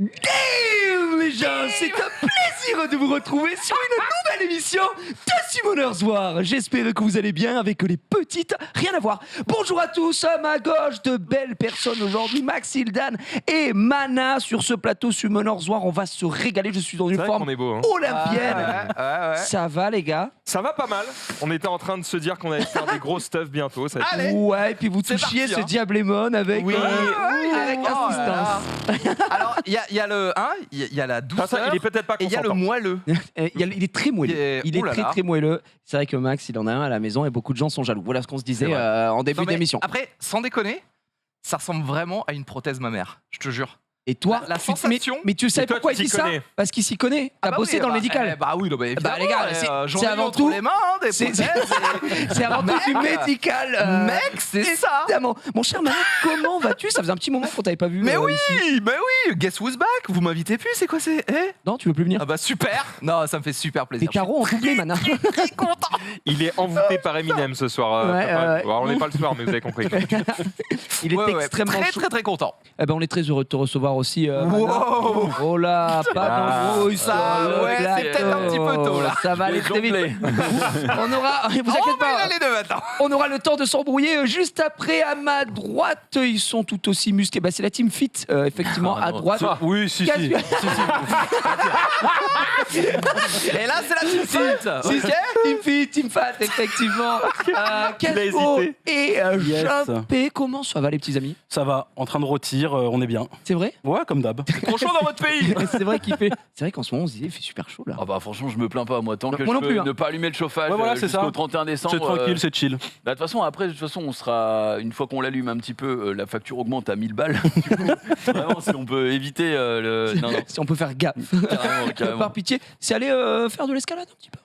Damn les gens, c'est un plaisir de vous retrouver sur une nouvelle émission de Summoners War. J'espère que vous allez bien avec les petites, rien à voir. Bonjour à tous, à ma gauche de belles personnes aujourd'hui, Maxildan et Mana sur ce plateau Summoners War. On va se régaler, je suis dans une forme olympienne. Ça va les gars? Ça va pas mal. On était en train de se dire qu'on allait faire des gros stuff bientôt. Ça Allez. Ouais, et puis vous touchiez ce Diablemon avec, avec assistance. Alors, il y a le il y a la douceur. Ça, il est peut-être pas et il y a le moelleux. Il est très moelleux. Il est très moelleux. C'est vrai que Max, il en a un à la maison et beaucoup de gens sont jaloux. Voilà ce qu'on se disait en début d'émission. Après, sans déconner, ça ressemble vraiment à une prothèse mammaire, je te jure. Et toi, la sensation. Mais tu sais pourquoi il dit ça? Parce qu'il s'y connaît. T'as bossé dans le médical. Bah oui, les gars, c'est avant tout les mains, des prothèses. C'est avant tout du médical. Mec, c'est ça. Évidemment. Mon cher Max, comment vas-tu? Ça faisait un petit moment qu'on t'avait pas vu. Mais oui. Guess who's back? Vous m'invitez plus? C'est quoi c'est? Non, tu veux plus venir? Ah bah super. Non, ça me fait super plaisir. Tes carreaux en doublé, Mana. Il est envoûté par Eminem ce soir. Alors, on n'est pas le soir, mais vous avez compris. Il est extrêmement très content. Eh ben, on est très heureux de te recevoir aussi. Oh là, pas d'embrouille ça. C'est peut-être un petit peu tôt là. Ça va aller très vite. On aura, vous inquiétez pas, on aura le temps de s'embrouiller juste après. À ma droite, ils sont tout aussi musclés. Bah, c'est la team Fit, effectivement, à droite. Oui, si. Et là, c'est la team Fit. Team Fat, effectivement. Casco et Jumpé. Comment ça va, les petits amis? Ça va, en train de rôtir, on est bien. C'est vrai? Ouais, comme d'hab. Trop chaud dans votre pays. C'est vrai qu'il fait. C'est vrai qu'en ce moment, on se disait, il fait super chaud là. Ah bah franchement, je me plains pas moi tant que moi je non plus, peux ne pas allumer le chauffage jusqu'au 31 décembre. C'est tranquille, c'est chill. Bah, de toute façon, après, on sera une fois qu'on l'allume un petit peu, la facture augmente à 1000 balles. Du coup, vraiment, si on peut éviter le. Non. Si on peut faire gaffe. Carrément. Par pitié, c'est aller faire de l'escalade un petit peu.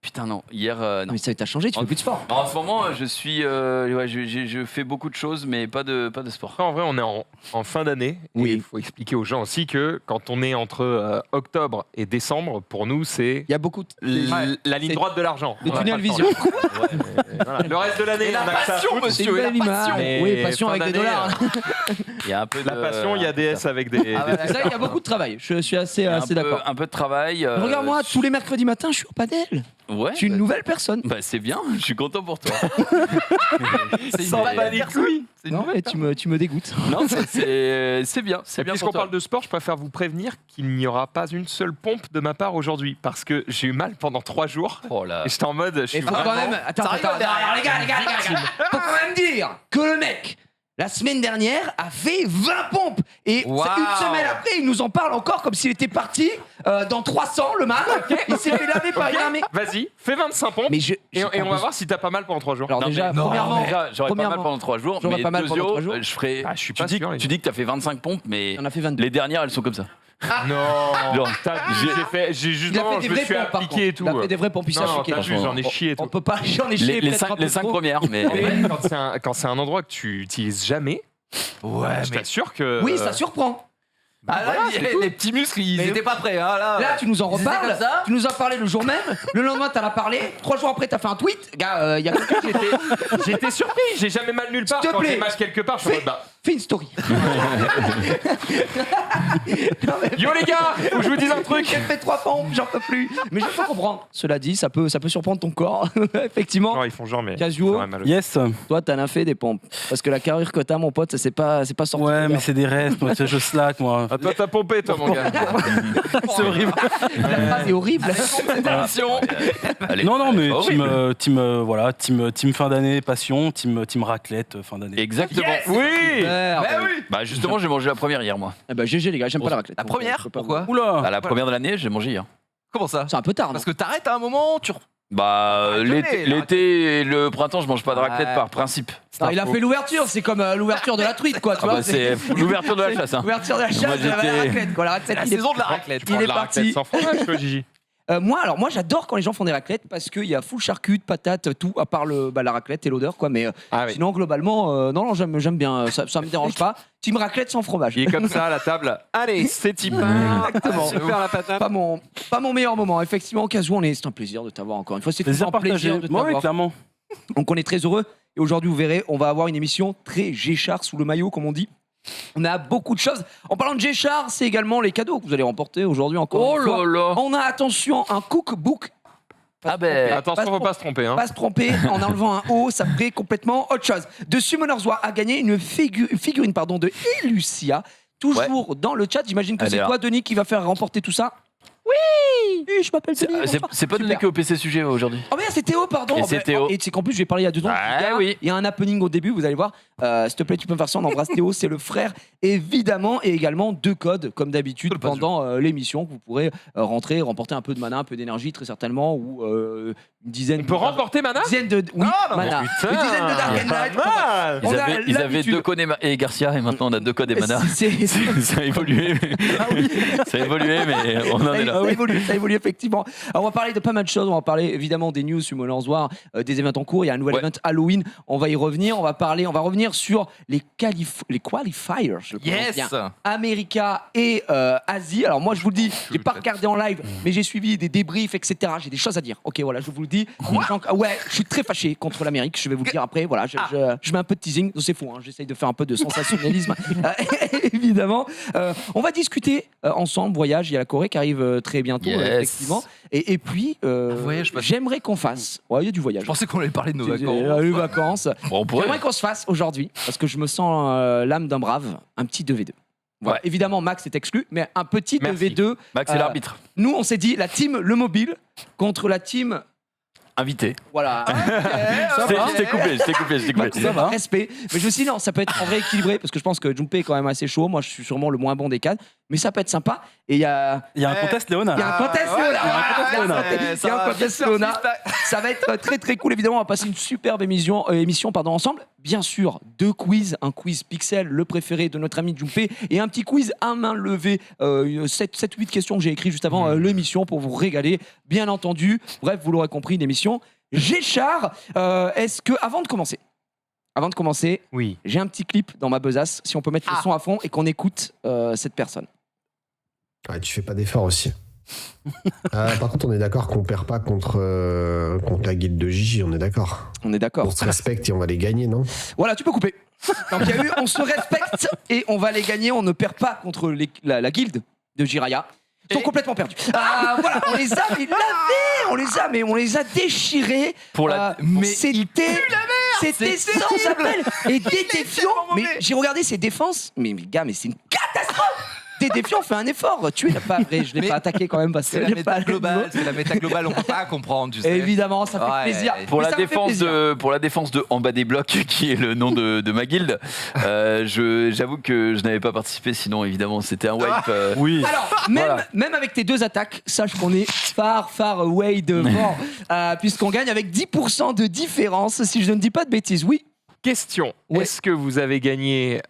Putain non, hier. Non mais ça t'a changé, tu fais plus de sport. En ce moment, je suis, je fais beaucoup de choses, mais pas de sport. En vrai, on est en fin d'année. Oui. Et il faut expliquer aux gens aussi que quand on est entre octobre et décembre, pour nous, c'est Il y a beaucoup de... la ligne droite de l'argent. Le tunnel vision. Voilà. Le reste de l'année, La on a que ça à passion, foutre. C'est une monsieur. belle La image. passion. Oui, passion fin avec des d'année, dollars. Il y a un peu de La passion, il y a DS avec des. C'est vrai qu'il y a beaucoup de travail. Je suis assez d'accord. Un peu de travail. Regarde-moi, tous les mercredis matins, je suis au padel. Ouais. Je suis une nouvelle personne. Bah c'est bien, je suis content pour toi. C'est une Sans belle panique, personne. oui. C'est une Non, belle mais tu me dégoûtes. Non, c'est bien, c'est bien Puisqu'on pour toi. parle de sport, je préfère vous prévenir qu'il n'y aura pas une seule pompe de ma part aujourd'hui parce que j'ai eu mal pendant 3 jours. Oh là. Et j'étais en mode, je suis Et faut quand vraiment... même... Attends, Ça rigole derrière. les gars. Faut quand même dire que le mec, la semaine dernière, a fait 20 pompes. Et Wow. une semaine après, il nous en parle encore comme s'il était parti dans 300, le mal. Il s'est fait laver par un mec. Vas-y, fais 25 pompes Mais et on va voir si t'as pas mal pendant 3 jours. Alors Non, déjà, mais- premièrement, déjà, j'aurais pas mal pendant 3 jours, J'aurais mais pas mal pendant deuxio, 3 jours. je ferai. Ah, je suis pas sûr, les tu dis que t'as fait 25 pompes, mais il en a fait 22. les dernières, elles sont comme ça. Non, Genre, j'ai juste Il a fait des je me vrais suis pompes, par appliqué et tout. contre. Il a fait des vrais pompes, il s'est Non, appliqué. t'as vu, j'en ai chié et On tout. peut pas, j'en ai chié les peut-être un peu 5 trop. premières, mais. Mais quand c'est un endroit que tu utilises jamais, Ouais, je mais. t'assure que... Oui, ça surprend. Ah là, les petits muscles, ils Mais- étaient pas prêts. Hein, Là, tu nous en Ils étaient reparles. comme ça. Tu nous en parlais le jour même. Le lendemain, t'en as parlé. 3 jours après, t'as fait un tweet. Gars, il y a quelqu'un qui était. J'étais surpris, j'ai jamais mal nulle part. S'il te Quand plaît. j'ai mal quelque part, je suis en mode, bah, Fais une story. Non, mais yo les gars, faut que je vous dise un truc. j'ai fait 3 pompes, j'en peux plus. Mais je peux comprendre. Cela dit, ça peut surprendre ton corps. Effectivement. Non, ils font genre, mais... Casuo. ça aurait mal au- Yes. Toi, t'en as fait des pompes. Parce que la carrure que t'as, mon pote, c'est pas sorti. Ouais, mais c'est des restes, moi, tu sais, je slack, moi. Ah, toi, t'as pompé, toi, mon gars. C'est horrible. La phrase est horrible. Allez. Non, mais Horrible. team fin d'année, passion, team raclette, fin d'année. Exactement. Oui. Merde. Bah oui. Bah justement, j'ai mangé la première hier, moi. Eh ben, GG, les gars, j'aime pas la raclette. La première, Je peux pas pourquoi? Oula. Bah, la première de l'année, j'ai mangé hier. Comment ça? C'est un peu tard, non? Parce que t'arrêtes à un moment, tu. Bah Raclette, l'été et le printemps, je mange pas de raclette Ouais. par principe. Non, il a fait l'ouverture, c'est comme l'ouverture de la truite, quoi. Tu Ah vois, bah, c'est l'ouverture de la chasse. Hein. L'ouverture de la chasse, Moi, de la j'étais- raclette, quoi. La raclette, La il est- saison de la raclette. Il est La parti. raclette sans fromage, toi, Gigi. Moi, j'adore quand les gens font des raclettes parce qu'il y a full charcut, patates, tout, à part la raclette et l'odeur, quoi. Mais Ah oui. sinon, globalement, non, j'aime bien. Ça me dérange pas. Team raclette sans fromage. Il est comme ça à la table. Allez, c'est type. Exactement. Super la patate. Pas mon meilleur moment. Effectivement, Kazoo, c'est un plaisir de t'avoir encore une fois. C'est toujours Plaisir un plaisir partagé. de Moi, oui, t'avoir. clairement. Donc, on est très heureux. Et aujourd'hui, vous verrez, on va avoir une émission très Géchard sous le maillot, comme on dit. On a beaucoup de choses. En parlant de G-Char, c'est également les cadeaux que vous allez remporter aujourd'hui encore Oh une fois. là là. On a, attention, un cookbook. Ah ben. Attention, faut pas se tromper. Hein. Pas se tromper, en enlevant un O, ça ferait complètement autre chose. De Summoner's War a gagné une figurine de Elucia. Toujours dans le chat, j'imagine que Elle est c'est là. toi, Denis, qui va faire remporter tout ça. Oui, je m'appelle Denis. bonsoir. C'est pas donné Super. que au PC sujet aujourd'hui. Oh merde, c'est Théo, pardon. Et c'est Théo. Et c'est qu'en plus, je vais parler il y a 2 ans. Ah, Gars, oui. Il y a un happening au début, vous allez voir. S'il te plaît, tu peux me faire ça. On embrasse Théo, c'est le frère, évidemment. Et également 2 codes, comme d'habitude, Le pass pendant l'émission, que vous pourrez rentrer, remporter un peu de mana, un peu d'énergie, très certainement, ou une dizaine On peut remporter Mana de. Oui, non, mana. putain. Une dizaine de Dark Knight. mal. On a Ils avaient l'habitude. 2 codes et Garcia et maintenant on a 2 codes et Mana. C'est- Ça a évolué. Ça a évolué, mais on en est là. Ça évolue effectivement. Alors, on va parler de pas mal de choses. On va parler évidemment des news Summoner's War, des événements en cours. Il y a un nouvel Ouais. event Halloween. On va y revenir. On va revenir sur les qualifiers. Je le prononce bien. Yes. America et Asie. Alors moi je vous le dis, j'ai pas regardé en live, mais j'ai suivi des débriefs, etc. J'ai des choses à dire. Ok, voilà, je vous le dis. Ouais, je suis très fâché contre l'Amérique. Je vais vous le dire après. Voilà, je mets un peu de teasing. C'est fou. Hein, j'essaye de faire un peu de sensationnalisme, évidemment. On va discuter ensemble. Voyage. Il y a la Corée qui arrive très bientôt, Yes. effectivement. Et puis, voyage, pas- j'aimerais qu'on fasse. Ouais, il y a du voyage. Je pensais qu'on allait parler de nos vacances. Les vacances. Bon, on pourrait. J'aimerais qu'on se fasse aujourd'hui, parce que je me sens l'âme d'un brave, un petit 2v2. Voilà. Évidemment, Max est exclu, mais un petit Merci. 2v2. Max c'est l'arbitre. Nous, on s'est dit la team Le Mobile contre la team. Invité. Voilà. Je t'ai coupé. Ça va. Respect. Mais je me suis dit, non, ça peut être en vrai équilibré, parce que je pense que Junpei est quand même assez chaud. Moi, je suis sûrement le moins bon des cadres, mais ça peut être sympa. Et il y a. Il y a un contest Léonard. Il y a un contest ouais, Léonard. il y a un Voilà, contest Léonard. il y a un contest Léonard. Ça va être très très cool. Évidemment, on va passer une superbe émission ensemble. Bien sûr, 2 quiz, un quiz pixel, le préféré de notre ami Junpei, et un petit quiz à main levée, 7-8 questions que j'ai écrites juste avant l'émission pour vous régaler, bien entendu. Bref, vous l'aurez compris, une émission G-Char. Est-ce que, avant de commencer, Oui. j'ai un petit clip dans ma besace, si on peut mettre le son à fond et qu'on écoute cette personne. Ouais, tu fais pas d'effort aussi. Par contre, on est d'accord qu'on perd pas contre la guilde de Gigi, on est d'accord. On est d'accord. On se respecte et on va les gagner, non? Voilà, tu peux couper. Donc il y a eu, on se respecte et on va les gagner. On ne perd pas contre la guilde de Jiraya. Ils sont complètement perdus. Voilà, on les a mais lavés, on les a déchirés. Pour la- mais c'était sans appel et des défiants. Mais j'ai regardé ces défenses. Mais gars, mais c'est une catastrophe. Des défiants, fait un effort. Tu es pas vrai, je l'ai Mais pas attaqué quand même parce que C'est la j'ai méta pas le globale. niveau. C'est la méta globale. On peut pas comprendre. Tu sais. Évidemment, ça fait Ouais. plaisir. Pour Mais la, ça me fait défense plaisir. pour la défense de En bas des blocs, qui est le nom de ma guilde, j'avoue que je n'avais pas participé, sinon évidemment c'était un wipe. Oui. Alors, Voilà. même avec tes 2 attaques, sache qu'on est far away devant, puisqu'on gagne avec 10% de différence, si je ne dis pas de bêtises. Oui. Question. Ouais. Est-ce que vous avez gagné,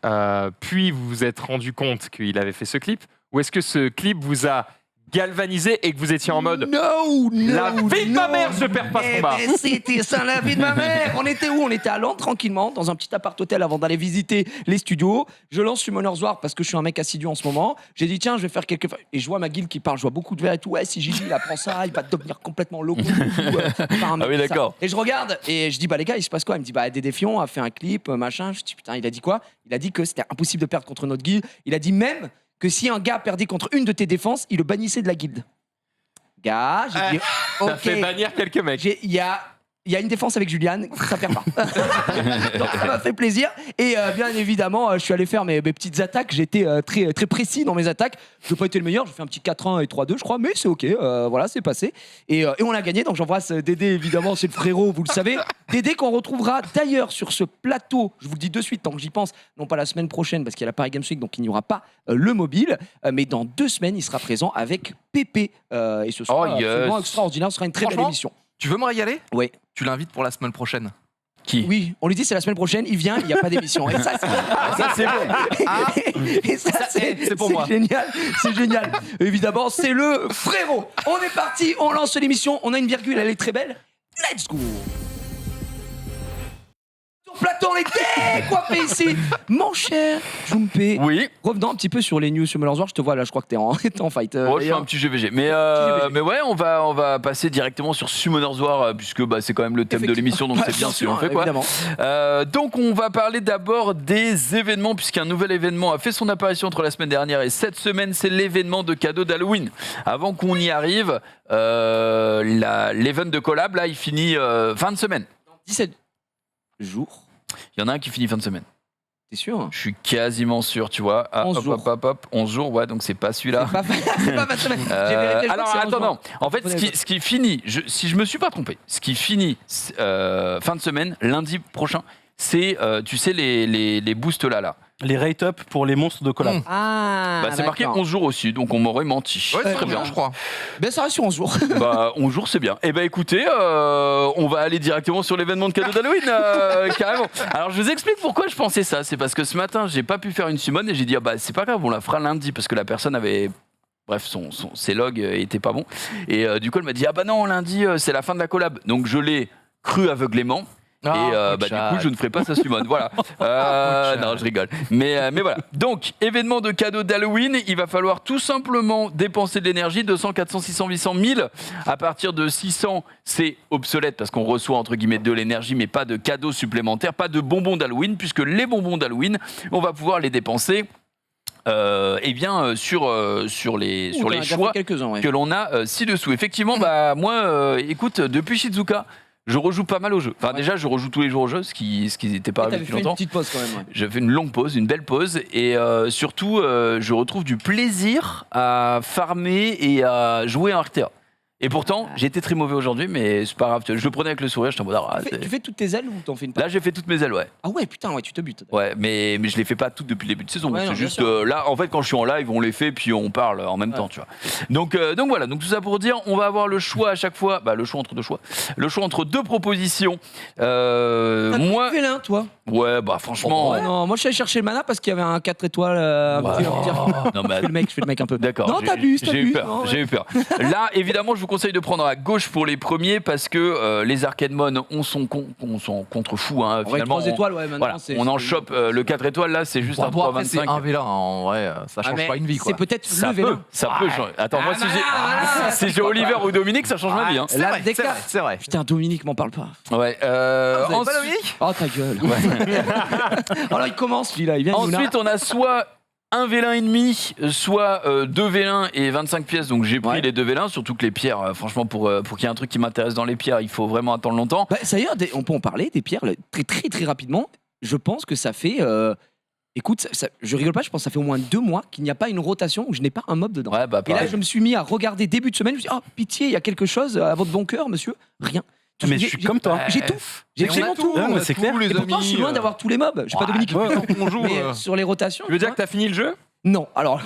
puis vous vous êtes rendu compte qu'il avait fait ce clip, ou est-ce que ce clip vous a galvanisé et que vous étiez en mode No, la vie de ma mère, je perds pas ce combat. C'était ça, la vie de ma mère. On était où? On était à Londres, tranquillement, dans un petit appart-hôtel avant d'aller visiter les studios. Je lance Summoner's War parce que je suis un mec assidu en ce moment. J'ai dit, tiens, je vais faire quelques. Et je vois ma guilde qui parle, je vois beaucoup de verre et tout. Ouais, si Gigi, il apprend ça, il va devenir complètement loco. Ah oui, d'accord. Et je regarde et je dis, bah les gars, il se passe quoi? Il me dit, bah Des Défiants a fait un clip, machin. Je dis, putain, il a dit quoi? Il a dit que c'était impossible de perdre contre notre guilde. Il a dit même que si un gars perdait contre une de tes défenses, il le bannissait de la guilde. Gars, j'ai dit, Ça ok. fait bannir quelques mecs. Il y a une défense avec Juliane, ça perd pas. Donc ça m'a fait plaisir. Et bien évidemment, je suis allé faire mes petites attaques. J'étais très, très précis dans mes attaques. Je n'ai pas été le meilleur, j'ai fait un petit 4-1 et 3-2, je crois, mais c'est ok. Voilà, c'est passé. Et on a gagné. Donc j'embrasse Dédé, évidemment, c'est le frérot, vous le savez. Dédé qu'on retrouvera d'ailleurs sur ce plateau, je vous le dis de suite, tant que j'y pense, non pas la semaine prochaine, parce qu'il y a la Paris Games Week, donc il n'y aura pas le mobile. Mais dans 2 semaines, il sera présent avec Pépé. Et ce sera Oh, yes. absolument extraordinaire. Ce sera une très belle Franchement, émission. Tu veux me régaler? Oui. Tu l'invites pour la semaine prochaine. Qui? Oui, on lui dit c'est la semaine prochaine, il vient, il n'y a pas d'émission. Et ça, c'est Et ça, c'est pour moi. Génial, c'est génial. Évidemment, c'est le frérot. On est parti, on lance l'émission. On a une virgule, elle est très belle. Let's go. Platon, on est décoiffé ici. Mon cher Jumpé, Oui. revenons un petit peu sur les news sur Summoners War. Je te vois là, je crois que t'es en, t'es en fight. Oh, je fais un petit GVG. Mais ouais, on va passer directement sur Summoners War, puisque c'est quand même le thème de l'émission, donc c'est bien si on fait quoi. Évidemment. Donc on va parler d'abord des événements, puisqu'un nouvel événement a fait son apparition entre la semaine dernière et cette semaine, c'est l'événement de cadeaux d'Halloween. Avant qu'on y arrive, l'event de collab, là, il finit fin de semaine. 17 jours, Il y en a un qui finit fin de semaine. t'es sûr? Je suis quasiment sûr, tu vois. 11 jours. Hop, 11 jours, ouais, donc c'est pas celui-là. C'est pas 20 semaines. J'ai vérifié, je crois Alors que c'est 11 attends, jours. non. En fait, ce qui finit, si je me suis pas trompé, ce qui finit fin de semaine, lundi prochain, c'est, tu sais, les boosts là. Les rate up pour les monstres de collab. Ah, C'est marqué d'accord. 11 jours aussi, donc on m'aurait menti. Ouais, c'est très très bien, bien. je crois. Ben, ça reste sur 11 jours. 11 jours, c'est bien. Eh ben écoutez, on va aller directement sur l'événement de cadeau d'Halloween, carrément. Alors je vous explique pourquoi je pensais ça. C'est parce que ce matin, j'ai pas pu faire une summon et j'ai dit, c'est pas grave, on la fera lundi, parce que la personne avait... Bref, ses logs étaient pas bons. Et du coup, elle m'a dit, non, lundi, c'est la fin de la collab. Donc je l'ai cru aveuglément. Et du coup, je ne ferai pas sa summon. Voilà. Non, je rigole. Mais voilà. Donc, événement de cadeau d'Halloween, il va falloir tout simplement dépenser de l'énergie, 200, 400, 600, 800, 1000. À partir de 600, c'est obsolète parce qu'on reçoit entre guillemets de l'énergie, mais pas de cadeaux supplémentaires, pas de bonbons d'Halloween, puisque les bonbons d'Halloween, on va pouvoir les dépenser. Sur les choix que l'on a ci-dessous. Effectivement, moi, écoute, depuis Shizuka, je rejoue pas mal au jeu. Enfin, déjà, je rejoue tous les jours au jeu, ce qui n'était pas arrivé depuis longtemps. Une petite pause quand même. Ouais. J'ai fait une longue pause, une belle pause, et surtout, je retrouve du plaisir à farmer et à jouer en RTA. Et pourtant, j'ai été très mauvais aujourd'hui, mais c'est pas grave. Je le prenais avec le sourire, j'étais en mode. Tu fais toutes tes ailes ou t'en fais une part? Là, j'ai fait toutes mes ailes, ouais. Ah ouais, putain, ouais, tu te butes. Ouais, mais je les fais pas toutes depuis le début de saison. Ouais, c'est non, juste bien sûr. là, en fait, quand je suis en live, on les fait puis on parle en même temps, tu vois. Donc voilà. Donc tout ça pour dire, on va avoir le choix à chaque fois. Le choix entre deux choix. Le choix entre deux propositions. Moi, Tu fais l'un, toi? ouais, franchement. Ouais, non, moi je suis allé chercher le mana parce qu'il y avait un 4 étoiles. Non, mais Je fais le mec un peu. d'accord. Non, t'abuses. J'ai eu peur. J'ai eu peur. Là, évidemment, je vous conseille de prendre à gauche pour les premiers parce que les Arcademon, on sont contre-fous, hein, Ouais, finalement. 3 étoiles, ouais, maintenant. Voilà, on en chope le 4 étoiles là, c'est juste un Bon, après, c'est 3,25. un V1, en vrai, ça change pas une vie, quoi. C'est peut-être Ça le peut, V1. ça peut changer. Attends, moi, si j'ai Oliver ou Dominique, ça change ma vie. Hein. C'est Là, vrai, des c'est cas- vrai, c'est vrai. Putain, Dominique, m'en parle pas. Ouais. Vous avez pas ensuite, Dominique Oh, ta gueule. Oh là, il commence, lui, là. Il vient il nous ensuite, on a soit un V1 et demi, soit 2 V1 et 25 pièces. Donc j'ai pris Ouais. les 2 V1, surtout que les pierres, franchement, pour qu'il y ait un truc qui m'intéresse dans les pierres, il faut vraiment attendre longtemps. D'ailleurs, on peut en parler des pierres là, très très très rapidement. Je pense que ça fait. Écoute, je rigole pas, je pense que ça fait au moins 2 mois qu'il n'y a pas une rotation où je n'ai pas un mob dedans. Ouais, Et là, pareil. je me suis mis à regarder début de semaine. Je me suis dit, oh, pitié, il y a quelque chose à votre bon cœur, monsieur. Rien. Mais je suis comme toi. J'ai tout. J'ai absolument tout. on a c'est tout, clair. les Et pourtant, je suis loin d'avoir tous les mobs. Je sais pas Dominique. On joue. Mais sur les rotations. Tu veux dire que vois, t'as fini le jeu non. Alors,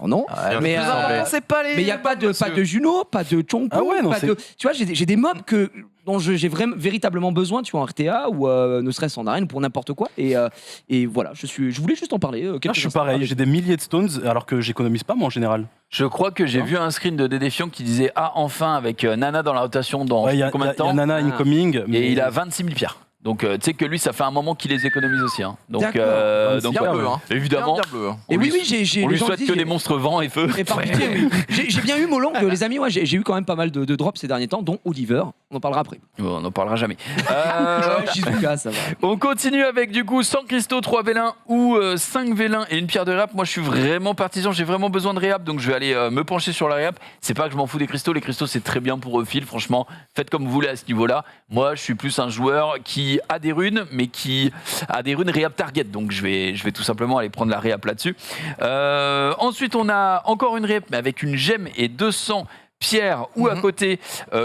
non. Mais Mais c'est pas les. il n'y a pas de Juno, pas de Chonko, Ah ouais, non, pas c'est- de. Tu vois, j'ai des mobs dont j'ai vraiment véritablement besoin, tu vois, en RTA ou ne serait-ce en arène pour n'importe quoi. Et voilà, je voulais juste en parler. Je suis pareil, j'ai des milliers de stones alors que j'économise pas moi en général. Je crois que j'ai vu un screen de Dédéfiant qui disait enfin avec Nana dans la rotation dans Ouais, il y a combien de temps Nana incoming. Et il a 26 000 pierres. Donc tu sais que lui, ça fait un moment qu'il les économise aussi. Hein. Donc, D'accord. donc Bien voilà. bleu, hein. Évidemment, Bien bleu. hein. Et on oui, lui- oui, j'ai. on les lui gens souhaite disent, que j'ai- des monstres vent et feu. Et par pitié, oui. J'ai bien eu Molong, les amis. Ouais, j'ai eu quand même pas mal de drops ces derniers temps, dont Oliver. On en parlera après. On n'en parlera jamais. Shizuka, ça va. On continue avec du coup 100 cristaux, 3 vélins ou 5 vélins et une pierre de réap. Moi je suis vraiment partisan, j'ai vraiment besoin de réap, donc je vais aller me pencher sur la réap. C'est pas que je m'en fous des cristaux, les cristaux c'est très bien pour refill, franchement, faites comme vous voulez à ce niveau-là. Moi je suis plus un joueur qui a des runes, mais qui a des runes réap target, donc je vais tout simplement aller prendre la réap là-dessus. Ensuite on a encore une réap, mais avec une gemme et 200 pierre ou à côté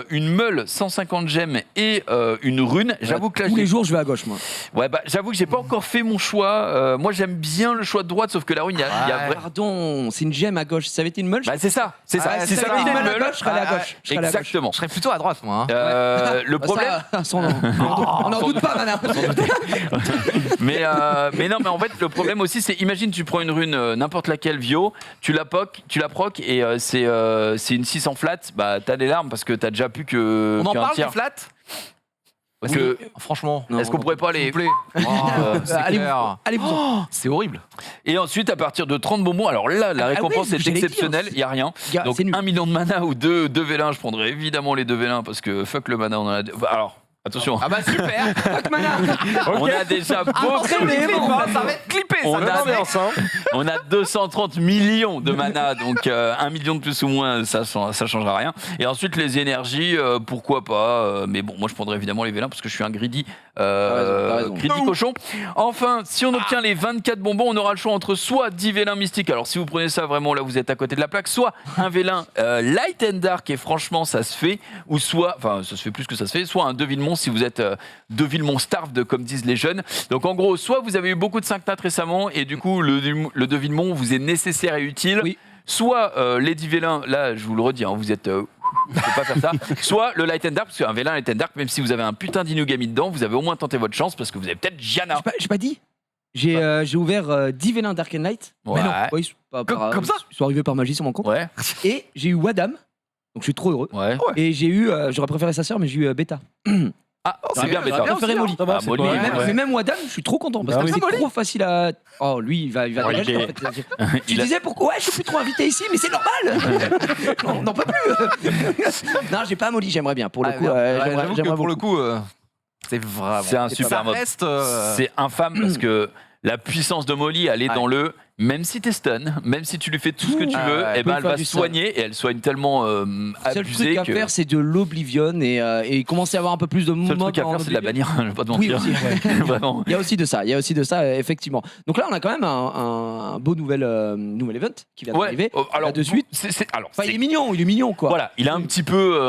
une meule 150 gemmes et une rune. J'avoue que là Tous j'ai- les jours, je vais à gauche, moi. ouais j'avoue que j'ai pas encore fait mon choix. Moi j'aime bien le choix de droite, sauf que la rune il y a Pardon, c'est une gemme à gauche. Ça avait été une meule. c'est ça, c'est ça. Ouais, Si c'est ça ça. avait été une à meule, gauche, je serais allé à gauche. Je serais allé à gauche. exactement. Je serais plutôt à droite, moi. hein. Le problème, Ça, sans- on n'en doute pas, madame. mais non, mais en fait le problème aussi c'est, imagine tu prends une rune n'importe laquelle Vio, tu la proc et c'est une 600 flat, bah t'as des larmes parce que t'as déjà plus que On en qu'un parle tiers. des flats Parce que, Franchement, est-ce qu'on pourrait pas s'il les... vous plaît. C'est clair. Allez-vous. C'est horrible. Et ensuite, à partir de 30 bonbons, alors là, la récompense ouais, est j'allais dire. exceptionnelle, il n'y a rien. Gars, Donc c'est nul. 1 million de mana ou 2 vélins, je prendrais évidemment les 2 vélins parce que fuck le mana, on en a... Alors, attention, Ah bah super. on a déjà beaucoup... Ça va être clippé. On ça. a, on a 230 millions de mana, donc 1 million de plus ou moins, ça changera rien. Et ensuite, les énergies, pourquoi pas, mais bon, moi je prendrais évidemment les vélins parce que je suis un greedy, t'as raison. greedy cochon. Enfin, si on obtient les 24 bonbons, on aura le choix entre soit 10 vélins mystiques, alors si vous prenez ça vraiment là, vous êtes à côté de la plaque, soit un vélin light and dark, et franchement, ça se fait, ou soit, enfin, ça se fait plus que ça se fait, soit un Devilmon si vous êtes Devilmon starved, comme disent les jeunes. Donc en gros, soit vous avez eu beaucoup de 5 nat récemment, et du coup, le Devilmon vous est nécessaire et utile. Oui. Soit les 10 vélins, là je vous le redis, hein, vous êtes. Vous ne pouvez pas faire ça. Soit le Light and Dark, parce qu'un vélin Light and Dark, même si vous avez un putain d'Inugami dedans, vous avez au moins tenté votre chance parce que vous avez peut-être Gianna. J'ai pas dit. J'ai ouvert 10 vélins Dark and Light. Ouais. Mais non, ouais, ils sont pas Comme ça ils sont arrivés par magie sur mon compte. Ouais, Et j'ai eu Wadam. Donc je suis trop heureux. ouais. Et j'ai eu, j'aurais préféré sa sœur, mais j'ai eu Beta. Ah, c'est bien, J'aurais Beta. préféré Molly. Ah, Molly, Mais même, ouais. mais même Wadam, je suis trop content parce Ah que oui. c'est trop facile à. Oh, lui, il va dégager en fait. Tu Il a- disais pourquoi ouais, je suis plus trop invité ici, mais c'est normal. On n'en peut plus. Non, j'ai pas Molly, j'aimerais bien. Pour le coup, J'avoue que pour le beaucoup. coup, c'est vraiment. C'est un C'est super Ça mode. reste. C'est infâme parce que la puissance de Molly, elle est dans le. Même si t'es stun, même si tu lui fais tout ce que tu Ah veux, ouais. eh ben Peut elle faire va du soigner et elle soigne tellement Le seul abusée truc à que. faire, c'est de l'Oblivion et commencer à avoir un peu plus de Le seul mobs truc à en faire, c'est de la Oblivion. bannir, je vais pas te Oui, mentir. aussi, ouais. Vraiment. Il y a aussi de ça, effectivement. Donc là, on a quand même un beau nouvel event qui vient d'arriver. Alors Là, de suite. alors, Enfin, c'est- il est mignon, quoi. Voilà, il est un petit peu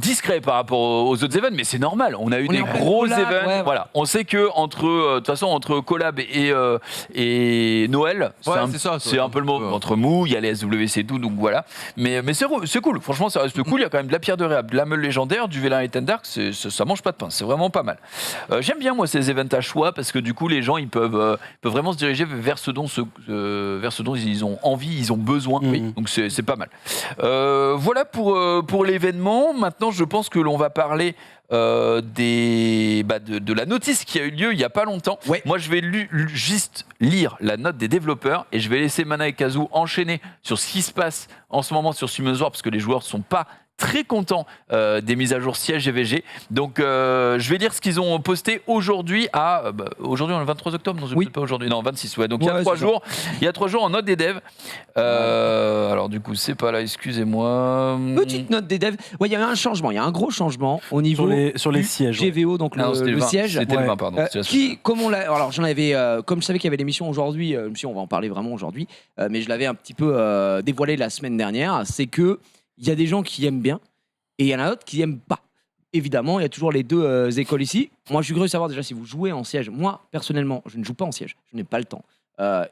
discret par rapport aux autres events, mais c'est normal. On a eu On est des en pleine gros collab, events. ouais. Voilà, on sait que de toute façon entre collab et Noël, c'est un peu le mot entre mou. Il y a les SWC et tout, donc voilà. Mais c'est cool. Franchement, ça reste cool. Il y a quand même de la pierre de réhab, de la meule légendaire, du vélin et Dark. Ça mange pas de pain. C'est vraiment pas mal. J'aime bien moi ces events à choix parce que du coup les gens ils peuvent vraiment se diriger vers ce dont ils ont envie, ils ont besoin. Oui. Donc c'est pas mal. Voilà pour l'événement. Maintenant, je pense que l'on va parler de la notice qui a eu lieu il y a pas longtemps. Ouais. Moi, je vais juste lire la note des développeurs et je vais laisser Mana et Kazu enchaîner sur ce qui se passe en ce moment sur Summoners War parce que les joueurs sont pas très contents des mises à jour siège et VG. Donc, je vais lire ce qu'ils ont posté aujourd'hui aujourd'hui, on est le 23 octobre, non, c'est Oui. peut-être pas aujourd'hui, non, 26, ouais. Donc, il y a Ouais, 3 c'est ça. jours. Il y a 3 jours en note des devs. Alors, du coup, c'est pas là, excusez-moi. Petite note des devs. Ouais, il y a eu un changement, il y a un gros changement au niveau Sur les du sièges. ouais. GVO, donc Ah non, c'était le 20. siège. C'était le Ouais. 20, pardon. C'était la Qui, comme on l'a, alors j'en avais, comme je savais qu'il y avait l'émission aujourd'hui, je me suis dit, on va en parler vraiment aujourd'hui, mais je l'avais un petit peu dévoilé la semaine dernière, c'est que il y a des gens qui aiment bien et il y en a d'autres qui aiment pas. Évidemment, il y a toujours les deux écoles ici. Moi, je suis curieux de savoir déjà si vous jouez en siège. Moi, personnellement, je ne joue pas en siège. Je n'ai pas le temps.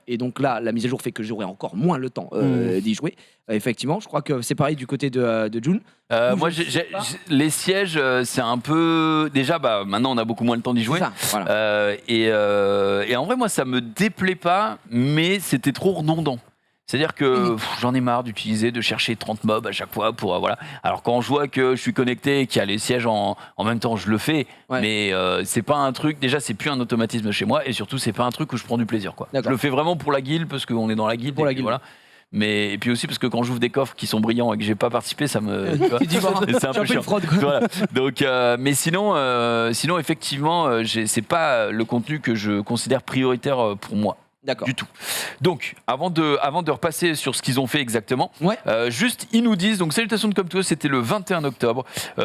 Et donc là, la mise à jour fait que j'aurai encore moins le temps d'y jouer. Effectivement, je crois que c'est pareil du côté de June. Moi, les sièges, c'est un peu. Déjà, maintenant, on a beaucoup moins le temps d'y jouer. C'est ça, voilà. Et en vrai, moi, ça me déplaît pas, mais c'était trop redondant. C'est-à-dire que j'en ai marre d'utiliser, de chercher 30 mobs à chaque fois pour voilà. Alors quand je vois que je suis connecté et qu'il y a les sièges en même temps, je le fais. Ouais. Mais c'est pas un truc. Déjà, c'est plus un automatisme chez moi et surtout, c'est pas un truc où je prends du plaisir. Quoi. Je D'accord. le fais vraiment pour la guilde parce qu'on est dans la guilde. Pour et la puis guilde. Voilà. Mais et puis aussi parce que quand j'ouvre des coffres qui sont brillants et que j'ai pas participé, ça me. Tu vois, Tu dis, voilà, c'est un peu une chiant. fraude, quoi. Voilà. Donc, mais sinon, effectivement, c'est pas le contenu que je considère prioritaire pour moi. D'accord. Du tout. Donc, avant de repasser sur ce qu'ils ont fait exactement, Ouais. juste, ils nous disent, donc salutations de Comme Toi, c'était le 21 octobre.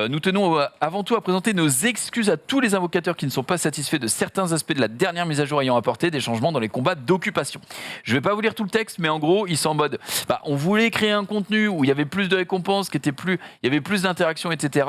Nous tenons avant tout à présenter nos excuses à tous les invocateurs qui ne sont pas satisfaits de certains aspects de la dernière mise à jour ayant apporté des changements dans les combats d'occupation. Je vais pas vous lire tout le texte, mais en gros, ils sont en mode, on voulait créer un contenu où il y avait plus de récompenses, il y avait plus d'interactions, etc.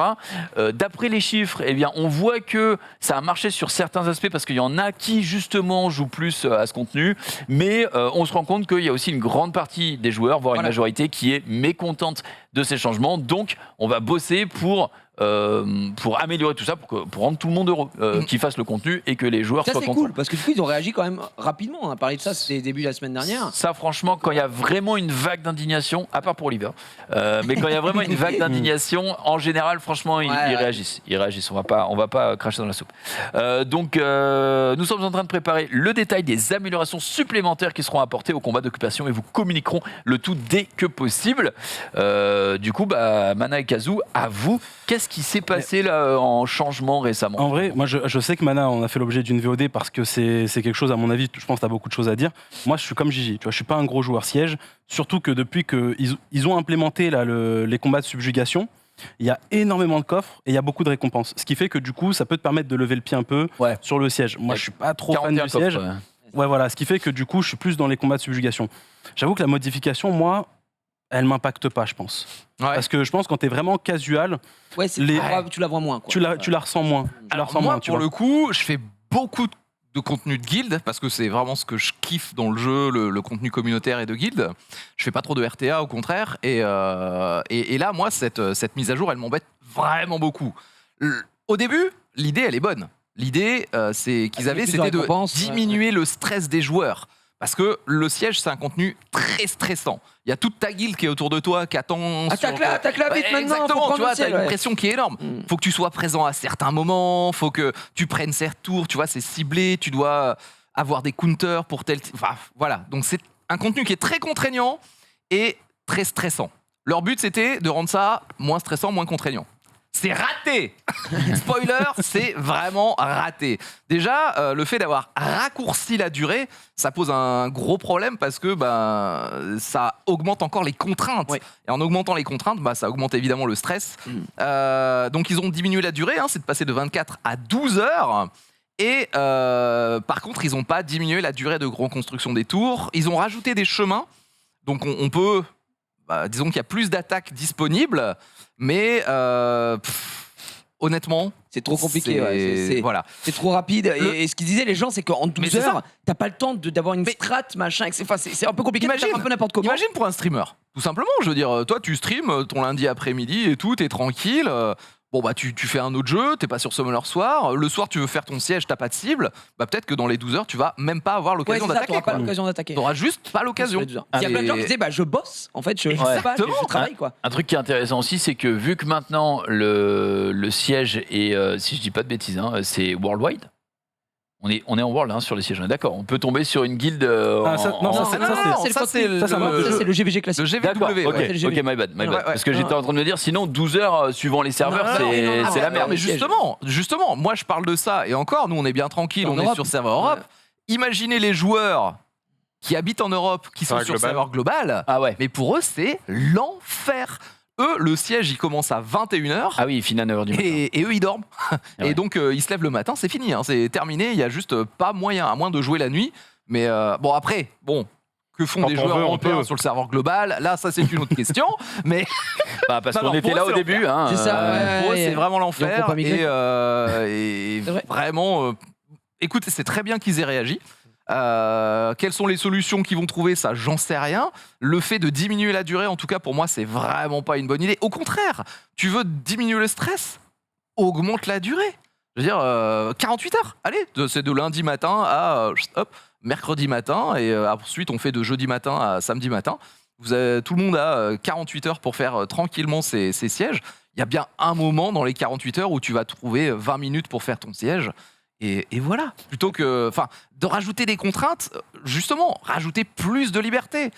D'après les chiffres, eh bien, on voit que ça a marché sur certains aspects parce qu'il y en a qui, justement, jouent plus à ce contenu. Mais on se rend compte qu'il y a aussi une grande partie des joueurs, voire une majorité, qui est mécontente de ces changements. Donc, on va bosser pour pour améliorer tout ça, pour rendre tout le monde heureux, qu'ils fassent le contenu et que les joueurs Ça soient c'est contents. cool parce que du coup ils ont réagi quand même rapidement. On a parlé de ça, c'était début de la semaine dernière. Ça, franchement, quand il y a vraiment une vague d'indignation, à part pour Oliver, mais quand il y a vraiment une vague d'indignation, en général, franchement, ils réagissent. Ils réagissent. On va pas cracher dans la soupe. Donc, nous sommes en train de préparer le détail des améliorations supplémentaires qui seront apportées au combat d'occupation et vous communiquerons le tout dès que possible. Du coup, Mana et Kazu, à vous, qu'est-ce qui s'est passé là en changement récemment? En vrai, moi je sais que Mana, on a fait l'objet d'une VOD parce que c'est quelque chose, à mon avis, je pense que tu as beaucoup de choses à dire. Moi, je suis comme Gigi, tu vois, je suis pas un gros joueur siège, surtout que depuis qu'ils ont implémenté là, les combats de subjugation, il y a énormément de coffres et il y a beaucoup de récompenses. Ce qui fait que du coup, ça peut te permettre de lever le pied un peu sur le siège. Moi, je suis pas trop fan du siège. Ouais, voilà, ce qui fait que du coup, je suis plus dans les combats de subjugation. J'avoue que la modification, moi, elle m'impacte pas, je pense. Parce que je pense que quand t'es vraiment casual, tu la vois moins. Quoi. tu la ressens moins. Alors moi, pour le coup, je fais beaucoup de contenu de guilde parce que c'est vraiment ce que je kiffe dans le jeu, le contenu communautaire et de guilde. Je fais pas trop de RTA, au contraire. Et là, moi, cette mise à jour, elle m'embête vraiment beaucoup. Au début, l'idée, elle est bonne. L'idée, c'était de diminuer le stress des joueurs. Parce que le siège, c'est un contenu très stressant. Il y a toute ta guilde qui est autour de toi, qui attend... Attaque-la vite maintenant. Exactement, tu vois, t'as une pression qui est énorme. Faut que tu sois présent à certains moments, faut que tu prennes certains tours, tu vois, c'est ciblé, tu dois avoir des counters pour tel... Enfin, voilà. Donc c'est un contenu qui est très contraignant et très stressant. Leur but, c'était de rendre ça moins stressant, moins contraignant. C'est raté. Spoiler, c'est vraiment raté. Déjà, le fait d'avoir raccourci la durée, ça pose un gros problème parce que ça augmente encore les contraintes. Oui. Et en augmentant les contraintes, ça augmente évidemment le stress. Donc ils ont diminué la durée, c'est de passer de 24 à 12 heures. Et par contre, ils n'ont pas diminué la durée de reconstruction des tours. Ils ont rajouté des chemins. Donc on peut... disons qu'il y a plus d'attaques disponibles, mais honnêtement, c'est trop compliqué. Voilà. C'est trop rapide. Et ce qu'ils disaient les gens, c'est qu'en 12 heures, t'as pas le temps d'avoir une strat, machin. C'est un peu compliqué. Imagine, un peu n'importe comment. Imagine pour un streamer, tout simplement. Je veux dire, toi, tu streams ton lundi après-midi et tout, t'es tranquille. Tu fais un autre jeu, t'es pas sur Summoner Soir. Le soir, tu veux faire ton siège, t'as pas de cible. Peut-être que dans les 12 heures, tu vas même pas avoir l'occasion d'attaquer. T'auras pas l'occasion d'attaquer. T'auras juste pas l'occasion. Il y a plein de gens qui disaient, je bosse. En fait, je travaille, quoi. Un truc qui est intéressant aussi, c'est que vu que maintenant le siège est, si je dis pas de bêtises, c'est worldwide. On est en world sur les sièges, on est d'accord. On peut tomber sur une guilde. C'est le GVG classique. Le GVW. Ok, my bad. Parce que j'étais en train de me dire, sinon 12 heures suivant les serveurs, c'est la merde. Mais justement, moi je parle de ça. Et encore, nous on est bien tranquille, on est sur serveur Europe. Imaginez les joueurs qui habitent en Europe, qui sont sur serveur global. Mais pour eux, c'est l'enfer. Eux, le siège, il commence à 21h. Ah oui, il finit à 9h du matin. Et eux, ils dorment. Et donc, ils se lèvent le matin, c'est fini. C'est terminé. Il n'y a juste pas moyen, à moins de jouer la nuit. Mais après, que font des joueurs européens sur le serveur global? Là, ça, c'est une autre question. Mais parce qu'on était là au début. C'est ça. Pour eux, c'est vraiment l'enfer. Et vraiment, écoute, c'est très bien qu'ils aient réagi. Quelles sont les solutions qu'ils vont trouver, ça j'en sais rien. Le fait de diminuer la durée, en tout cas pour moi, c'est vraiment pas une bonne idée. Au contraire, tu veux diminuer le stress, augmente la durée. Je veux dire, 48 heures, allez, c'est de lundi matin à mercredi matin, et ensuite on fait de jeudi matin à samedi matin. Tout le monde a 48 heures pour faire tranquillement ses sièges. Il y a bien un moment dans les 48 heures où tu vas trouver 20 minutes pour faire ton siège. Et voilà, plutôt que de rajouter des contraintes, justement, rajouter plus de liberté.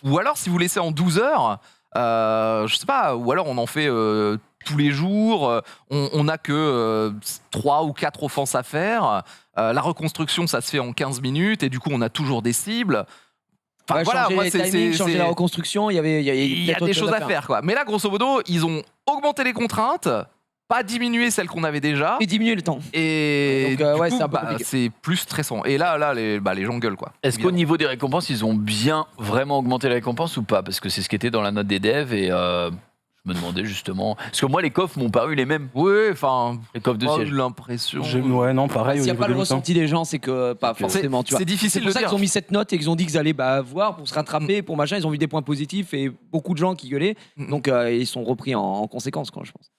Ou alors, si vous laissez en 12 heures, je sais pas, ou alors on en fait tous les jours, on n'a que 3 ou 4 offenses à faire, la reconstruction, ça se fait en 15 minutes, et du coup, on a toujours des cibles. Changer la reconstruction, il y a des choses à faire, quoi. Mais là, grosso modo, ils ont augmenté les contraintes, pas diminuer celles qu'on avait déjà. Et diminuer le temps. Et donc, du coup, c'est plus stressant. Et là les gens gueulent, quoi. Est-ce qu'au niveau des récompenses, ils ont bien vraiment augmenté les récompenses ou pas? Parce que c'est ce qui était dans la note des devs et je me demandais justement... Parce que moi, les coffres m'ont paru les mêmes. Oui, les coffres de siège. L'impression... pareil. S'il n'y a pas le ressenti des gens, c'est que pas forcément, tu vois. C'est difficile de dire. C'est pour ça qu'ils ont mis cette note et qu'ils ont dit qu'ils allaient voir pour se rattraper, pour machin. Ils ont vu des points positifs et beaucoup de gens qui gueulaient. Donc, ils sont repris en conséquence, quoi, je pense.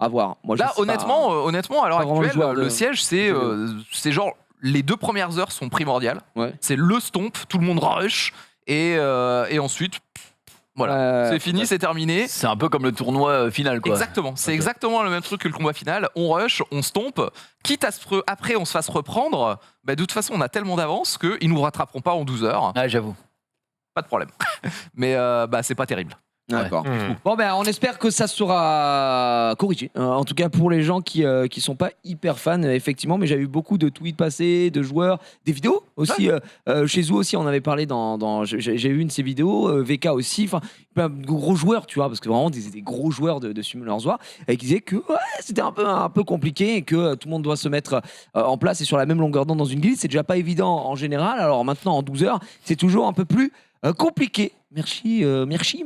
À voir. Moi, je Là, sais honnêtement, à l'heure pas vraiment le actuelle, joueur le de- siège, c'est genre les 2 premières heures sont primordiales. Ouais. C'est le stomp, tout le monde rush, et ensuite, voilà, c'est fini, c'est terminé. C'est un peu comme le tournoi final, quoi. Exactement, c'est Ok. exactement le même truc que le combat final. On rush, on stomp, quitte à après on se fasse reprendre. Bah, de toute façon, on a tellement d'avance qu'ils nous rattraperont pas en 12 heures. Ah, j'avoue. Pas de problème. Mais c'est pas terrible. D'accord. Hmm. Bon, ben, on espère que ça sera corrigé. En tout cas, pour les gens qui sont pas hyper fans, effectivement. Mais j'avais eu beaucoup de tweets passés, de joueurs, des vidéos aussi. Chez Zou aussi, on avait parlé j'ai vu une de ces vidéos, VK aussi. Enfin, plein de gros joueurs, tu vois, parce que vraiment des gros joueurs de Summoners War, et qui disaient que c'était un peu compliqué et que tout le monde doit se mettre en place et sur la même longueur d'onde dans une guilde. C'est déjà pas évident en général. Alors maintenant, en 12 heures, c'est toujours un peu plus compliqué. Merci,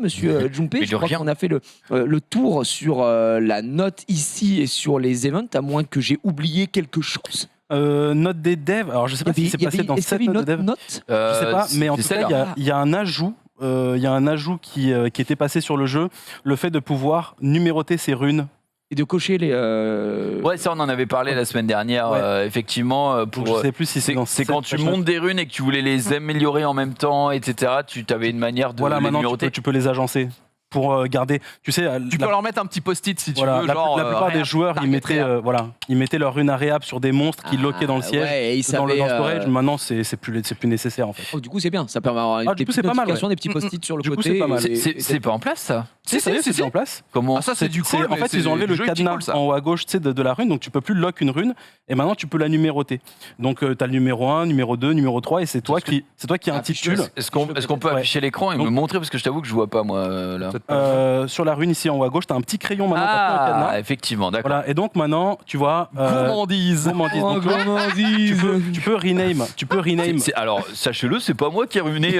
monsieur Jumpé. Mais Je de crois rien. qu'on a fait le tour sur la note ici et sur les events, à moins que j'ai oublié quelque chose. Note des devs. Alors, je sais pas si c'est passé dans est-ce qu'il cette y avait note de une dev. note Je sais pas, mais en c'est tout cas, celle-là. il y a un ajout. Il y a un ajout qui était passé sur le jeu, le fait de pouvoir numéroter ses runes. et de cocher les. Ouais, ça, on en avait parlé la semaine dernière, Ouais. effectivement. Donc, je sais plus si c'est dans C'est cette quand tu page-là. montes des runes et que tu voulais les améliorer en même temps, etc. Tu avais une manière de Voilà, les maintenant numéroter. tu peux les agencer pour garder. Tu sais, Tu peux leur mettre un petit post-it si tu voilà, veux. la, genre, la plupart des réhab, joueurs, ils target réhab. mettaient leur rune à réhab sur des monstres qui loquaient dans le siège. Ouais, et ils Dans le savaient, storage, maintenant c'est plus nécessaire en fait. Oh, du coup, c'est bien. Ça permet d'avoir Ah, du des coup, petites c'est pas mal, notifications, des petits post-it sur le Du coup, côté. c'est pas mal. et- C'est pas en place, ça Si, ça y est, si, c'est en place. Comment Ah, ça, c'est du C'est- cool. en fait, ils ont enlevé le cadenas en haut à gauche, tu sais, de la rune, donc tu peux plus lock une rune, et maintenant tu peux la numéroter. Donc tu as le numéro 1, numéro 2, numéro 3, et c'est toi qui intitule. Est-ce qu'on peut Ouais. afficher l'écran et Donc- me montrer parce que je t'avoue que je vois pas moi là. Peut-être pas. Sur la rune ici en haut à gauche, tu as un petit crayon maintenant, t'as plus un Ah, cadenas. effectivement, d'accord. Voilà, et donc maintenant, tu vois. Gourmandise. gourmandise. Oh, Donc, tu vois, gourmandise. tu peux rename. Alors, sachez-le, c'est pas moi qui ai ruiné.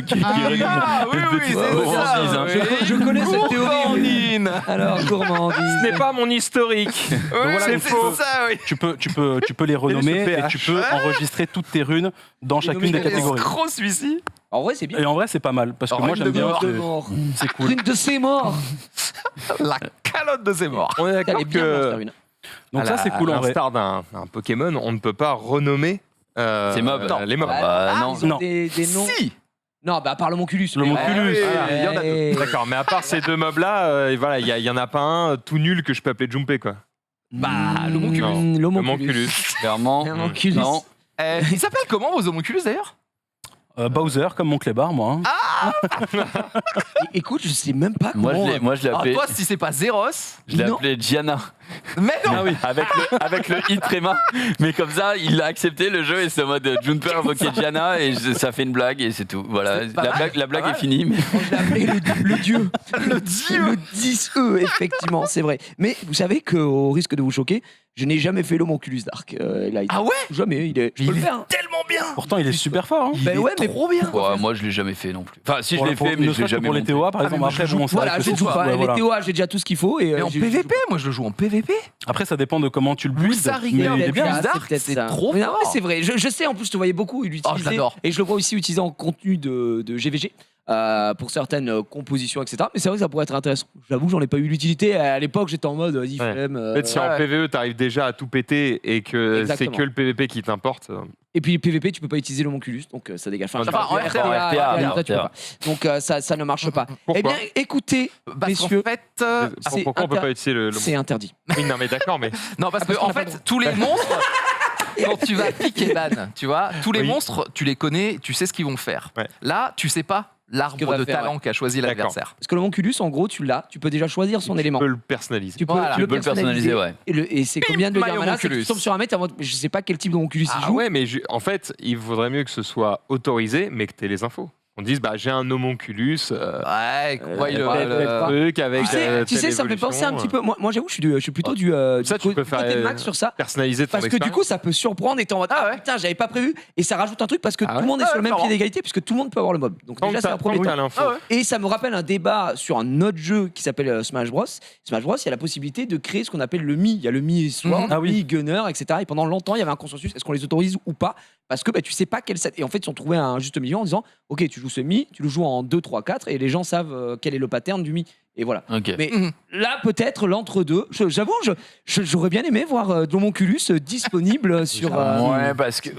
Qui ruiné Ah oui, une oui, petite c'est gourmandise, ça. hein. Je connais cette théorie. Gourmandine. Alors, gourmandise. Ce n'est pas mon historique. Oui, voilà, c'est donc, ça, oui. tu peux les renommer et tu peux enregistrer toutes tes runes dans chacune des nommer les catégories. Escroc celui-ci. En vrai, c'est bien. Et en vrai, c'est pas mal parce que Alors, moi rune j'aime de bien. mort. De mort. C'est cool. Rune de ses morts. La calotte de ses morts. On est Elle d'accord est bien, que, Master Rune. Donc ça, c'est cool à en vrai. l'instar d'un Pokémon, on ne peut pas renommer Ces mobs. les mobs. Bah, non. Ils ont Non. des noms. Si. Non, bah, à part le Monculus. Le mais- Monculus. Ouais, il y en a ouais. D'accord, mais à part ces deux mobs-là, voilà, il y en a pas un tout nul que je peux appeler Jumpé, quoi. Bah, le Monculus. Non. Le Le Monculus. Monculus. Clairement. Le Monculus. Non. Il s'appelle comment vos homonculus d'ailleurs? Bowser, comme mon clébard, moi. hein. Écoute, je sais même pas Moi, comment. je l'ai Alors appelé. toi, si c'est pas Zeros, Je l'ai Non. appelé Gianna. mais non. Ah oui. Avec le hit Tréma. Mais comme ça, il a accepté le jeu et c'est en mode Junper invoqué Gianna et ça fait une blague et c'est tout. Voilà. C'est pas mal, La blague pas est mal. finie. Mais... Je l'ai appelé le dieu. Le dieu. Le 10E, effectivement, c'est vrai. Mais vous savez qu'au risque de vous choquer, je n'ai jamais fait l'homonculus d'Arc. Ah ouais? Jamais, je peux le faire. hein. Tellement bien. Pourtant, il est super fort. Hein. Ben ouais, mais Trop bien. Ouais, moi, je l'ai jamais fait non plus. Enfin, si je l'ai Pour- fait, ne mais je l'ai serait-ce que jamais pour les monté. TOA, par exemple. mais moi, Après, je joue bon, c'est Voilà, vrai que je c'est joue pas- pas. ouais, voilà. Les TOA, j'ai déjà tout ce qu'il faut. Et, Mais en PVP, moi je le joue en PVP. Après, ça dépend de comment tu le builds. ça Mais rigueur, il est peut-être bien. là. Dark, peut-être c'est ça. trop Mais non, fort. mais c'est vrai. Je sais, en plus, je te voyais beaucoup l'utiliser. j'adore. Et je le vois aussi utilisé en contenu de GVG. Pour certaines compositions, etc. Mais c'est vrai que ça pourrait être intéressant. J'avoue que j'en ai pas eu l'utilité. À l'époque, j'étais en mode, vas-y, Ouais. flemme. En fait, si ouais. en PVE, t'arrives déjà à tout péter et que c'est Exactement. que le PVP qui t'importe, Et puis PVP, tu peux pas utiliser l'homonculus, donc ça dégage. Enfin, je en parle de RTA, RTA, tu peux pas. Donc ça ne marche pas. Pourquoi Eh bien, écoutez, Parce qu'en messieurs, fait, c'est pourquoi on peut inter- pas utiliser le c'est interdit. Oui, non, mais d'accord, mais non, parce parce que qu'on en a pas le fait, droit. tous les monstres, quand tu vas piquer ban, tu vois, tous les Oui. monstres, tu les connais, tu sais ce qu'ils vont faire. Ouais. Là, tu sais pas Que l'arbre va de faire, talent qu'a choisi D'accord. l'adversaire. Parce que l'homonculus, en gros, tu l'as, tu peux déjà choisir son élément. tu peux le personnaliser. Tu peux, Voilà. Tu peux le personnaliser, ouais. Et c'est Pimp combien de my dire mana, c'est que tu homunculus. tombes sur un mec, t'es en mode, je sais pas quel type d'homonculus il Ah joue. ouais, mais en fait, il vaudrait mieux que ce soit autorisé, mais que tu aies les infos. On dise, bah, j'ai un homonculus, Ouais, quoi, peut-être pas. truc avec. Tu sais, ça me fait penser un petit peu. Moi j'avoue, je suis plutôt du Ça, tu peux faire, côté Max sur ça. Personnaliser ton Parce que du coup, ça peut surprendre et t'es en mode, Ah ouais. putain, j'avais pas prévu. Et ça rajoute un truc parce que Ah tout le ouais. monde est Ah sur le ouais, même pied clairement. d'égalité puisque tout le monde peut avoir le mob. Donc déjà, c'est un premier temps. l'info. Ah ouais. Et ça me rappelle un débat sur un autre jeu qui s'appelle Smash Bros. Smash Bros, il y a la possibilité de créer ce qu'on appelle le Mi. Il y a le Mi Sword, Mhm. Ah oui. Mi Gunner, etc. Et pendant longtemps, il y avait un consensus. Est-ce qu'on les autorise ou pas? parce que tu sais pas quel set. Et en fait, ils ont trouvé un juste milieu en disant ok, tu joues ce Mi, tu le joues en 2, 3, 4 et les gens savent quel est le pattern du Mi. Et voilà. Ok. Mais là, peut-être l'entre-deux. J'avoue, j'aurais bien aimé voir de l'homonculus disponible sur. Ouais, parce que.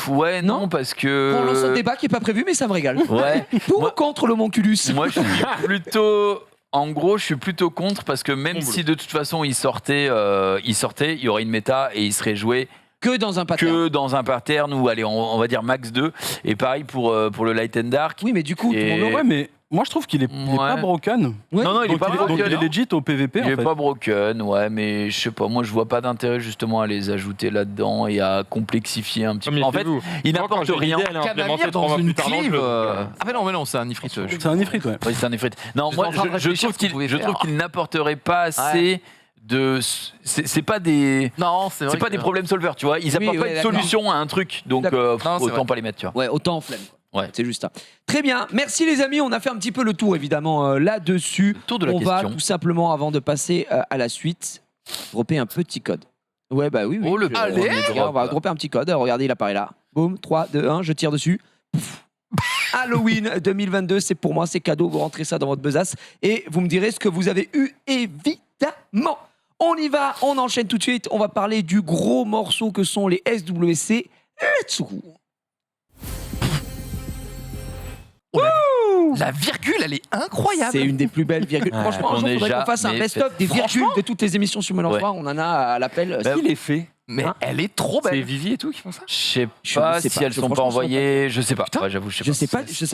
Ouais, non, parce que. On lance un débat qui est pas prévu, mais ça me régale. Ouais. Pour ou contre l'homonculus? Moi, je suis plutôt. En gros, je suis plutôt contre parce que même si de toute façon il sortait, il y aurait une méta et il serait joué Que dans un pattern. que dans un pattern ou allez, on va dire max 2. Et pareil pour le Light and Dark. Oui, mais du coup, tout le monde Et- l'aurait. Ouais, mais moi je trouve qu'il est, il est pas Ouais. broken. Ouais. Non, non, il est Donc, pas donc broken. il est legit au PVP Il en est fait. pas broken, ouais, mais je sais pas, moi je vois pas d'intérêt justement à les ajouter là-dedans et à complexifier un petit peu. En fait, il n'apporte rien. Canamir dans une cleave. Ah, mais non, c'est un ifrit. C'est un ifrit, ouais. Oui, c'est un effet. Non, J'étais moi en train de je réfléchir trouve ce qu'on pouvait je faire. trouve qu'il n'apporterait pas assez de. C'est pas des. Non, c'est vrai. C'est pas des problèmes solvers, tu vois. Ils Oui, apportent ouais, pas de d'accord. solution à un truc, donc D'accord. Non, c'est autant vrai. pas les mettre, tu vois. Ouais, autant en flemme. quoi. Ouais. C'est juste ça. Très bien. Merci les amis. On a fait un petit peu le tour évidemment là-dessus. Le tour de la On va question. tout simplement, avant de passer à la suite, dropper un petit code. Ouais, bah oui. Oh, le Allez. On va dropper un petit code. Regardez, il apparaît là. Boum, 3, 2, 1, je tire dessus. Pouf. Halloween 2022, c'est pour moi, c'est cadeau. Vous rentrez ça dans votre besace et vous me direz ce que vous avez eu, évidemment. On y va, on enchaîne tout de suite. On va parler du gros morceau que sont les SWC. Let's go. La virgule, elle est incroyable. C'est une des plus belles virgules. Ouais, Franchement, un on jour, est faudrait déjà- qu'on fasse un mais best-of des virgules franchement de toutes les émissions sur Mélange Ouais. Soir. On en a à l'appel. Il est fait. Mais Hein elle est trop C'est belle. Vivi et tout qui font ça? Je sais Je pas ne sais si pas. elles sont pas Franchement, envoyées, je sais pas. Putain. Ouais, j'avoue, je sais Je pas. sais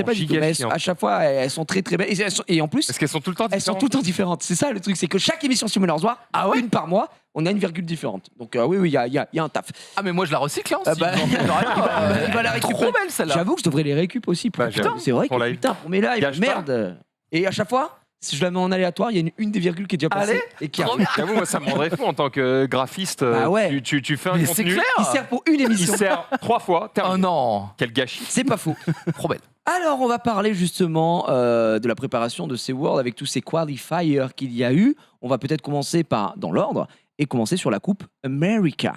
pas du tout. giga Mais chiants. à chaque fois, elles sont très très belles. Et en plus, Parce qu'elles sont tout le temps elles sont différentes. tout le temps différentes. C'est ça le truc, c'est que chaque émission sur Mélange Soir, une par mois, on a une virgule différente. Donc oui, il y a un taf. Ah, mais moi je la recycle. Hein, Ah si bah, vous en faites rien, il va la récupérer. Trop belle celle-là. J'avoue que je devrais les récup aussi. Bah, Putain, j'avoue. c'est vrai que Pour live. putain, pour mes lives, Gâche pas. merde. Et à chaque fois, si je la mets en aléatoire, il y a une des virgules qui est déjà passée Allez, et qui trop arrive. J'avoue, moi, ça me rendrait fou en tant que graphiste. Bah ouais. Tu fais un Mais c'est contenu clair. Qui sert pour une qui émission. sert 3 fois. Oh terminé. non, Quel gâchis. C'est pas faux. trop belle. Alors, on va parler justement de la préparation de ces Worlds avec tous ces qualifiers qu'il y a eu. On va peut-être commencer par, dans l'ordre, et commencer sur la Coupe America.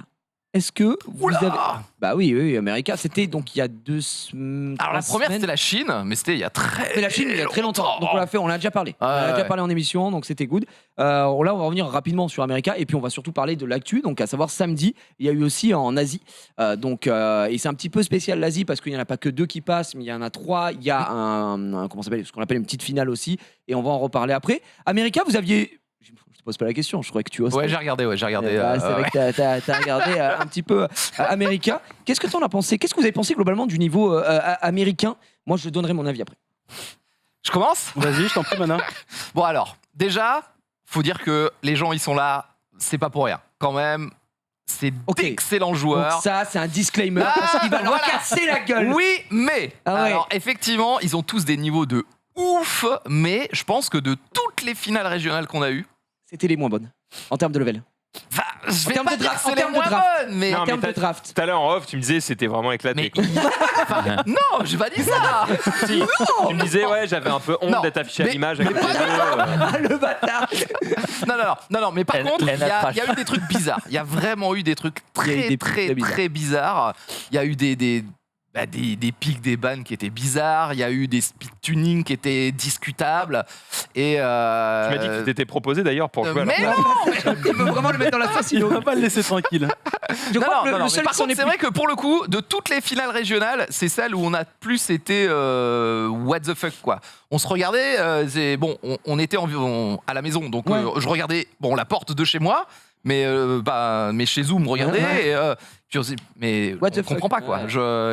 Est-ce que vous Oula. avez... Bah oui, America, c'était donc il y a 2 semaines. Alors la première c'était la Chine, mais c'était il y a très. Mais la Chine, il y a très longtemps. Donc on a déjà parlé. On Ouais, a déjà ouais. parlé en émission, donc c'était good. Là, on va revenir rapidement sur America et puis on va surtout parler de l'actu. Donc à savoir samedi, il y a eu aussi en Asie. Et c'est un petit peu spécial l'Asie parce qu'il n'y en a pas que 2 qui passent, mais il y en a 3. Il y a comment ça s'appelle, ce qu'on appelle une petite finale aussi. Et on va en reparler après. America, vous aviez... Je te pose pas la question, je croyais que tu oses. Ouais, j'ai regardé. C'est vrai que t'as regardé un petit peu America. Qu'est-ce que t'en as pensé? Qu'est-ce que vous avez pensé globalement du niveau américain? Moi, je donnerai mon avis après. Je commence. Vas-y, je t'en prie, Mana. Bon alors, déjà, faut dire que les gens ils sont là, c'est pas pour rien. Quand même, c'est Ok. d'excellents Donc joueurs. ça, c'est un disclaimer Ah, parce qu'il va leur voilà. casser la gueule. Oui, mais Ah ouais. alors effectivement, ils ont tous des niveaux de ouf, mais je pense que de toutes les finales régionales qu'on a eues, C'était les moins bonnes en termes de level. enfin, je vais termes pas de dire draft, que c'est en les termes de moins draft. bonnes, mais Non, En mais termes de t'as- draft. Tout à l'heure en off, tu me disais c'était vraiment éclaté. Mais- quoi. non, j'ai pas dit ça. Si, tu me disais ouais, j'avais un peu honte Non, d'être affiché à mais- l'image avec mais les deux. Ah, le bâtard. Non, mais par contre, il y a eu des trucs bizarres. Il y a vraiment eu des trucs Il y a eu très, des trucs très, très bizarres. très bizarres. Il y a eu des pics, des bans qui étaient bizarres. Il y a eu des speed tuning qui étaient discutables. Et Tu m'as dit qu'il t'était proposé d'ailleurs pour jouer à la mais place. non, Il veut vraiment le mettre dans Il l'assassino. va pas le laisser tranquille. Je crois que non, le mais seul par qui s'en contre, est c'est vrai que pour le coup, de toutes les finales régionales, c'est celle où on a plus été what the fuck quoi. On se regardait, on était à la maison, donc Ouais. je regardais la porte de chez moi, mais chez Zoom me regardait. Ouais. Et, puis on se dit, mais What on the fuck, comprend pas quoi. ouais.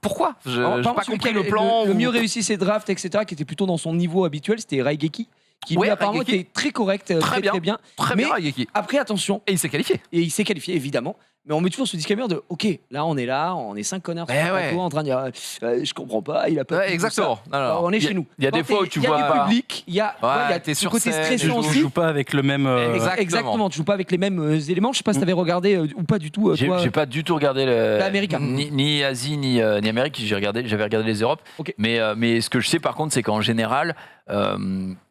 Pourquoi Par j'ai contre, pas celui compris qui a le plan. Le ou- mieux réussi ses drafts, etc., qui était plutôt dans son niveau habituel, c'était Raigeki, qui lui Ouais, apparemment Raigeki. était très correct, Très bien. très bien. Très mais- bien, Raigeki. Après, attention, Et il s'est qualifié. et il s'est qualifié évidemment. Mais on met toujours ce disclaimer de OK, là on est 5 connards sur Eh le ouais. plateau en train de dire je comprends pas, il a pas Ouais, fait tout exactement. ça. Non, non, Alors, on est Il y a- chez nous. il y a des Quand fois où t'es- tu il y a vois- du public, il y a il y a t'es ce sur côté scène, stressant tu Je aussi. joue pas avec le même. Exactement, tu joues pas avec les mêmes éléments. Je sais pas si t'avais regardé ou pas du tout toi. J'ai pas du tout regardé L'Amérique. ni Asie ni Amérique. J'avais regardé les Europes. Ok. Mais ce que je sais par contre, c'est qu'en général,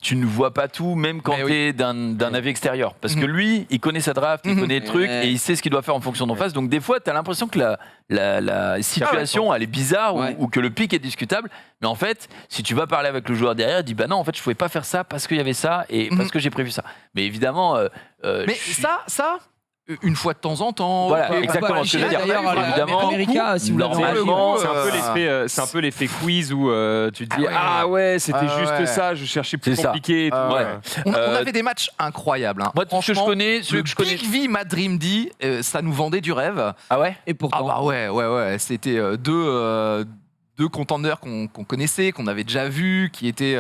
tu ne vois pas tout, même quand Mais tu es d'un avis extérieur. Parce que lui, il connaît sa draft, il Mhm. connaît le truc Ouais. et il sait ce qu'il doit faire en fonction sont en face. Donc des fois, tu as l'impression que la situation, elle est bizarre Ouais. ou que le pic est discutable. Mais en fait, si tu vas parler avec le joueur derrière, il dit bah non, en fait, je pouvais pas faire ça parce qu'il y avait ça et parce que j'ai prévu ça. Mais évidemment, Mais ça, une fois de temps en temps. Voilà, ok, exactement pas ce que je veux dire. d'ailleurs, Évidemment, America, si vous l'avez normalement, C'est un peu l'effet quiz où tu te dis Ah ouais. c'était Ah juste ouais. ça, je cherchais plus C'est ça. compliqué. Et tout, Ouais. On Euh, avait des matchs incroyables. Hein. Moi, celui que je connais, le Big V Madrid D, ça nous vendait du rêve. Ah ouais. Et pourtant. Ah bah ouais. C'était deux contenders qu'on connaissait, qu'on avait déjà vus, qui étaient...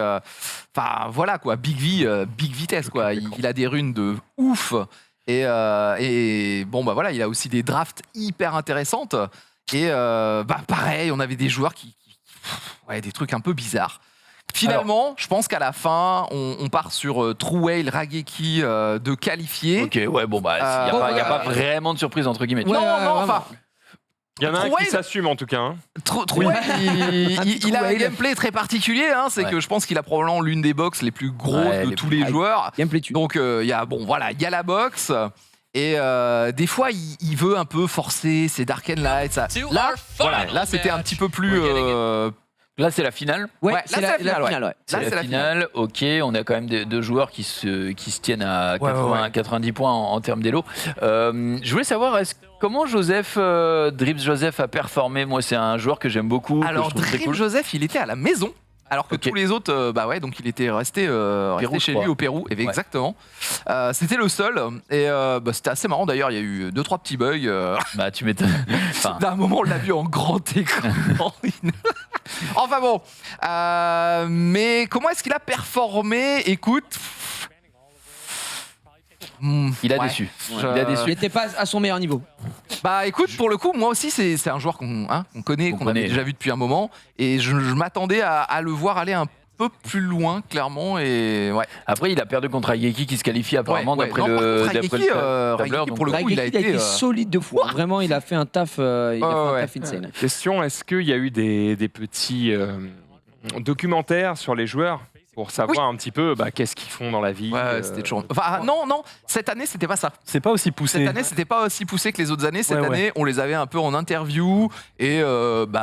Enfin, voilà, quoi. Big V, big vitesse, quoi. Il a des runes de ouf. Et bon, bah voilà, il a aussi des drafts hyper intéressantes. Et bah pareil, on avait des joueurs ouais, des trucs un peu bizarres. Finalement, je pense qu'à la fin, on part sur True Whale, Raigeki de qualifier. Ok, ouais, bon, bah, il n'y a pas vraiment de surprise, entre guillemets. Non, Ouais, enfin, Il y en a un True qui Whale- s'assume en tout cas. Hein. True Whale, il a un Whale. gameplay très particulier. Hein, c'est Ouais. que je pense qu'il a probablement l'une des box les plus grosses Ouais, de les tous plus les high. joueurs. Gameplay tue. Donc il y a la box et des fois il veut un peu forcer ses Dark and Light. Là c'était un petit peu plus. Là, c'est la finale. Ouais, Ouais, c'est là, la finale, ouais. C'est Là, la finale. Ok, on a quand même deux joueurs qui se tiennent à 80, 90 points en termes d'élo. Je voulais savoir, comment Joseph, Drips Joseph a performé? Moi, c'est un joueur que j'aime beaucoup. que Alors je trouve très Dream cool. Joseph, il était à la maison. Alors que Ok. tous les autres, bah ouais, donc il était resté Pérou, chez je lui crois. au Pérou, exactement. C'était le seul, et bah, c'était assez marrant d'ailleurs. Il y a eu 2-3 petits bugs. Bah, tu m'étonnes. Enfin, D'un moment, on l'a vu en grand écran. Enfin bon. Mais comment est-ce qu'il a performé? Écoute. il a Ouais. déçu. Je- Il a Il déçu. n'était pas à son meilleur niveau. Bah écoute, pour le coup, moi aussi, c'est un joueur qu'on connaît, Qu'on qu'on avait connaît. déjà vu depuis un moment. Et je m'attendais à le voir aller un peu plus loin, clairement. Et ouais. Après, il a perdu contre Ageki qui se qualifie apparemment Ouais, d'après non, par le contre, Raigeki, tableur. Raigeki, donc, pour le coup, il a été. solide de fou. Vraiment, il a fait un taf, insane. Question, est-ce qu'il y a eu des petits documentaires sur les joueurs pour savoir un petit peu qu'est-ce qu'ils font dans la vie? Ouais, c'était toujours. Enfin, non, cette année, c'était pas ça. C'est pas aussi poussé. Cette année, c'était pas aussi poussé que les autres années. Cette Ouais, année, on les avait un peu en interview et